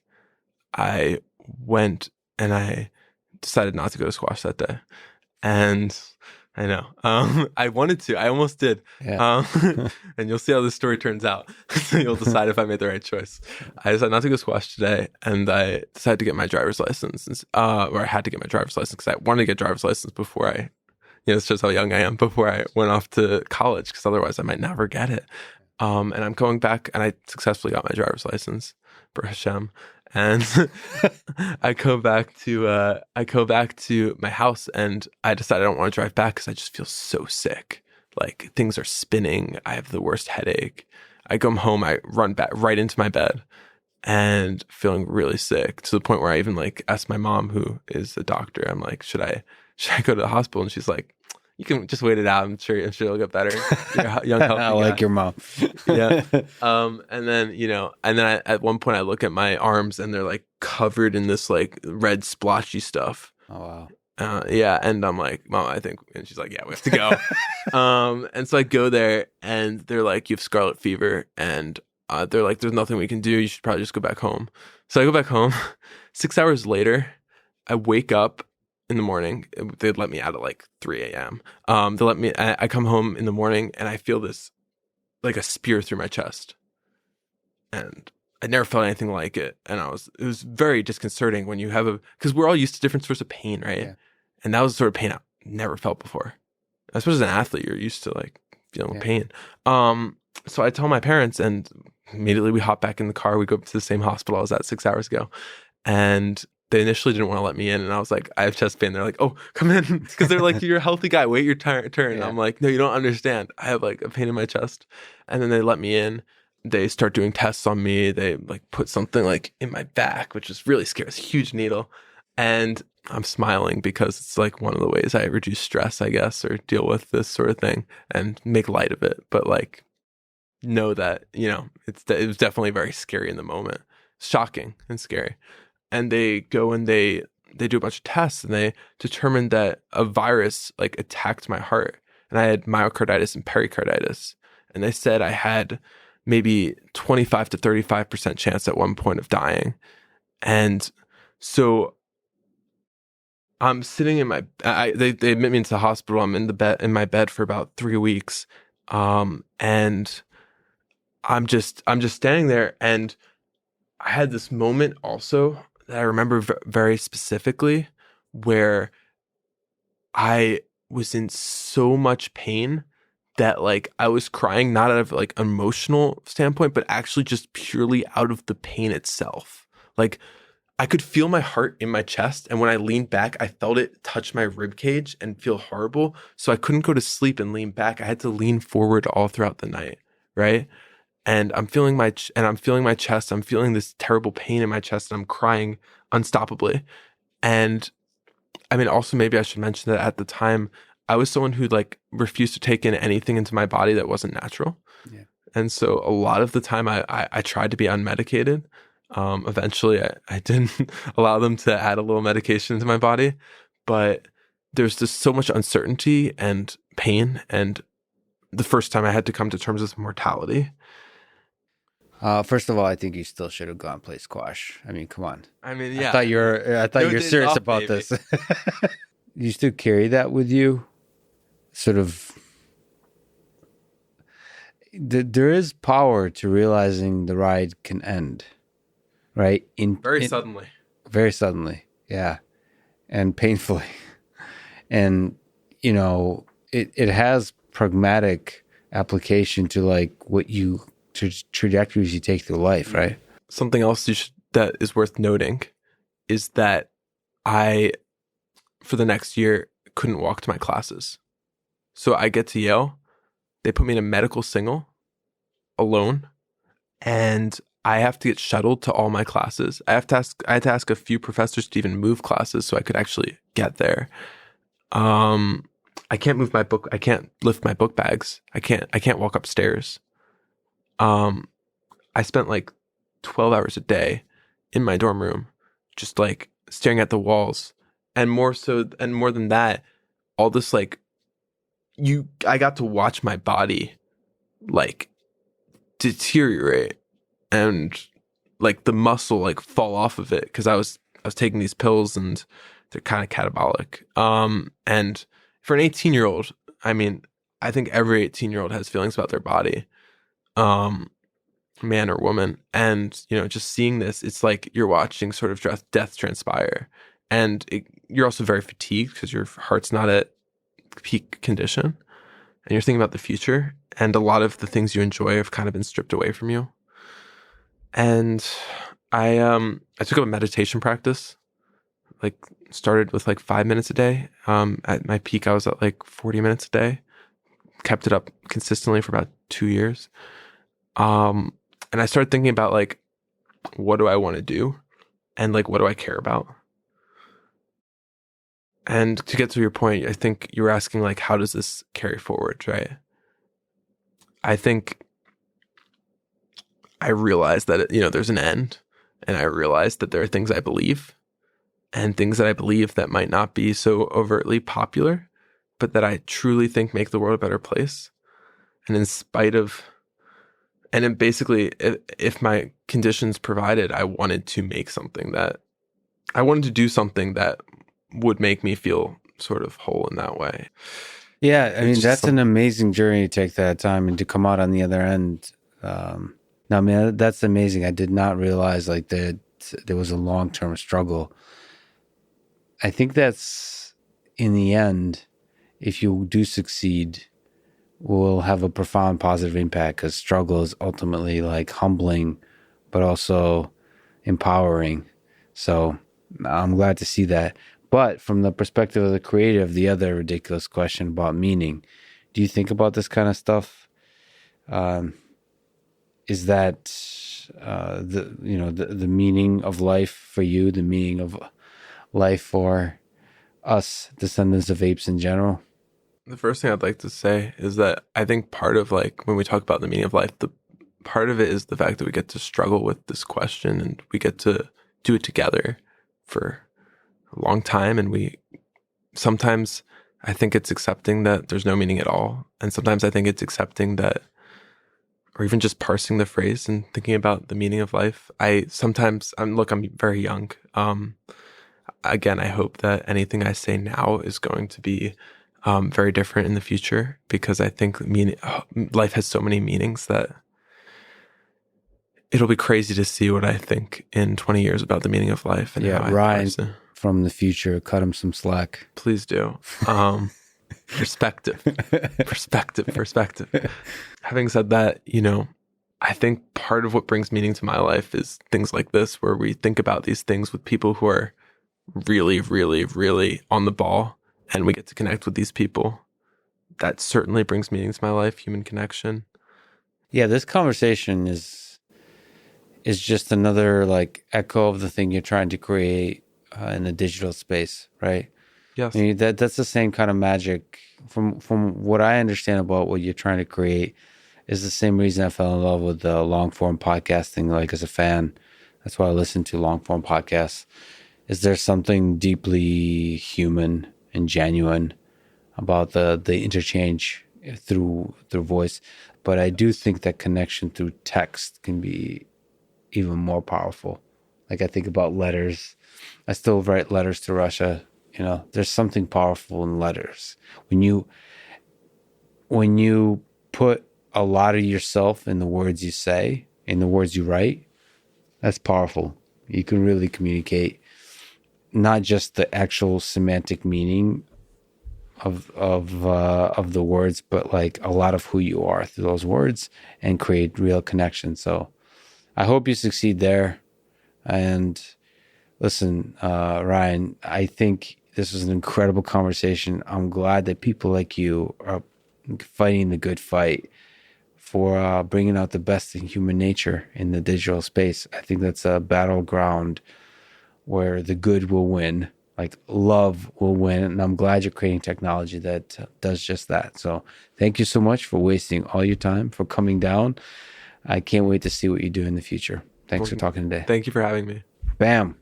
I went and I decided not to go to squash that day. And I know, I wanted to, I almost did. Yeah. And you'll see how this story turns out. So you'll decide if I made the right choice. I decided not to go squash today, and I decided to get my driver's license, or I had to get my driver's license because I wanted to get driver's license before I, this shows how young I am, before I went off to college, because otherwise I might never get it. And I'm going back, and I successfully got my driver's license, Baruch Hashem. And I go back to my house, and I decided I don't want to drive back because I just feel so sick. Like, things are spinning. I have the worst headache. I come home, I run back right into my bed and feeling really sick, to the point where I even asked my mom, who is a doctor, I'm like, should I go to the hospital? And she's like, you can just wait it out. I'm sure it'll get better. You're a young, healthy I like guy. your mom. Yeah. And then at one point I look at my arms, and they're covered in this red splotchy stuff. Oh, wow. Yeah. And I'm like, Mom, I think, and she's like, yeah, we have to go. And so I go there, and they're like, you have scarlet fever. And they're like, there's nothing we can do. You should probably just go back home. So I go back home. 6 hours later, I wake up in the morning. They'd let me out at 3 a.m. I come home in the morning, and I feel this a spear through my chest. And I never felt anything like it. And it was very disconcerting when you have because we're all used to different sorts of pain, right? Yeah. And that was the sort of pain I never felt before. Especially as an athlete, you're used to feeling pain. So I tell my parents, and immediately we hop back in the car. We go to the same hospital I was at 6 hours ago. And they initially didn't want to let me in, and I was like, I have chest pain. They're like, oh, come in. Because they're like, you're a healthy guy. Wait your turn. Yeah. I'm like, no, you don't understand. I have a pain in my chest. And then they let me in. They start doing tests on me. They put something in my back, which is really scary. It's a huge needle. And I'm smiling because it's one of the ways I reduce stress, I guess, or deal with this sort of thing and make light of it. But know that, it was definitely very scary in the moment. Shocking and scary. And they go and they do a bunch of tests, and they determined that a virus attacked my heart, and I had myocarditis and pericarditis. And they said I had maybe 25 to 35% chance at one point of dying. And so I'm sitting in they admit me into the hospital. I'm in my bed for about 3 weeks. And I'm just standing there, and I had this moment also that I remember very specifically, where I was in so much pain that like I was crying not out of like emotional standpoint, but actually just purely out of the pain itself. Like I could feel my heart in my chest, and when I leaned back, I felt it touch my rib cage and feel horrible. So I couldn't go to sleep and lean back. I had to lean forward all throughout the night, right? And I'm feeling I'm feeling my chest. I'm feeling this terrible pain in my chest, and I'm crying unstoppably. And I mean, also maybe I should mention that at the time, I was someone who like refused to take in anything into my body that wasn't natural. Yeah. And so a lot of the time I tried to be unmedicated. Eventually I didn't allow them to add a little medication into my body, but there's just so much uncertainty and pain. And the first time I had to come to terms with mortality. First of all, I think you still should have gone play squash. I mean, come on. I mean, yeah. I thought No you were days serious off, about baby. this. You still carry that with you? Sort of. There is power to realizing the ride can end, right? Suddenly. Very suddenly, yeah, and painfully, and it has pragmatic application to like trajectories you take through life, right? Something else that is worth noting is that I, for the next year, couldn't walk to my classes. So I get to Yale, they put me in a medical single alone, and I have to get shuttled to all my classes. I had to ask a few professors to even move classes so I could actually get there. I can't I can't lift my book bags. I can't walk upstairs. I spent like 12 hours a day in my dorm room, just like staring at the walls. And more than that, all this like, I got to watch my body like deteriorate and like the muscle like fall off of it, because I was taking these pills and they're kind of catabolic. And for an 18-year-old, I mean, I think every 18-year-old has feelings about their body, man or woman. And, just seeing this, it's like you're watching sort of death transpire. And you're also very fatigued because your heart's not at peak condition. And you're thinking about the future. And a lot of the things you enjoy have kind of been stripped away from you. And I took up a meditation practice, like started with like 5 minutes a day. At my peak, I was at like 40 minutes a day, kept it up consistently for about 2 years. And I started thinking about like, what do I want to do? And like, what do I care about? And to get to your point, I think you were asking like, how does this carry forward, right? I think I realized that, there's an end, and I realized that there are things I believe and things that I believe that might not be so overtly popular, but that I truly think make the world a better place. And and then basically, if my conditions provided, I wanted to do something that would make me feel sort of whole in that way. Yeah, I mean, that's an amazing journey to take that time and to come out on the other end. No, I mean, that's amazing. I did not realize like that there was a long-term struggle. I think that's, in the end, if you do succeed, will have a profound positive impact, because struggle is ultimately like humbling, but also empowering. So I'm glad to see that. But from the perspective of the creative, the other ridiculous question about meaning, do you think about this kind of stuff? Is that the meaning of life for you, the meaning of life for us, descendants of apes in general? The first thing I'd like to say is that I think part of like when we talk about the meaning of life, the part of it is the fact that we get to struggle with this question, and we get to do it together for a long time. And sometimes I think it's accepting that there's no meaning at all. And sometimes I think it's accepting that, or even just parsing the phrase and thinking about the meaning of life. I'm very young. Again, I hope that anything I say now is going to be very different in the future, because I think life has so many meanings that it'll be crazy to see what I think in 20 years about the meaning of life and how I Ryan parse it. from the future, cut him some slack. Please do. Perspective. Having said that, I think part of what brings meaning to my life is things like this, where we think about these things with people who are really, really, really on the ball, and we get to connect with these people. That certainly brings meaning to my life, human connection. Yeah, this conversation is just another like echo of the thing you're trying to create in the digital space, right? Yes. I mean, that's the same kind of magic from what I understand about what you're trying to create. Is the same reason I fell in love with the long form podcasting, like as a fan. That's why I listen to long form podcasts. Is there something deeply human and genuine about the interchange through voice? But I do think that connection through text can be even more powerful. Like I think about letters. I still write letters to Russia. There's something powerful in letters. When you put a lot of yourself in the words you say, in the words you write, that's powerful. You can really communicate not just the actual semantic meaning of the words, but like a lot of who you are through those words, and create real connection. So I hope you succeed there. And listen, Ryan, I think this was an incredible conversation. I'm glad that people like you are fighting the good fight for bringing out the best in human nature in the digital space. I think that's a battleground where the good will win, like love will win. And I'm glad you're creating technology that does just that. So thank you so much for wasting all your time, for coming down. I can't wait to see what you do in the future. Thanks for talking today. Thank you for having me. Bam.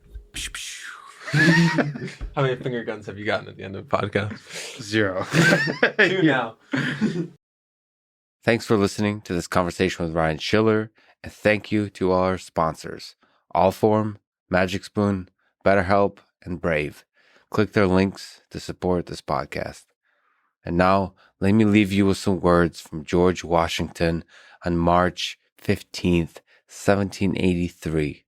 How many finger guns have you gotten at the end of the podcast? 0. 2 now. Thanks for listening to this conversation with Ryan Schiller, and thank you to all our sponsors, Allform, Magic Spoon, BetterHelp, and Brave. Click their links to support this podcast. And now, let me leave you with some words from George Washington on March 15th, 1783.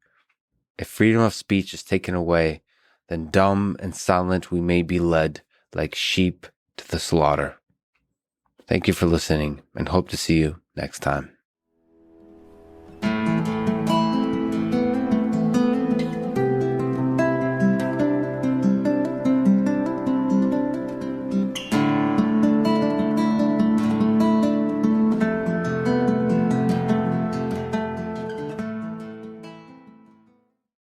If freedom of speech is taken away, then dumb and silent we may be led like sheep to the slaughter. Thank you for listening, and hope to see you next time.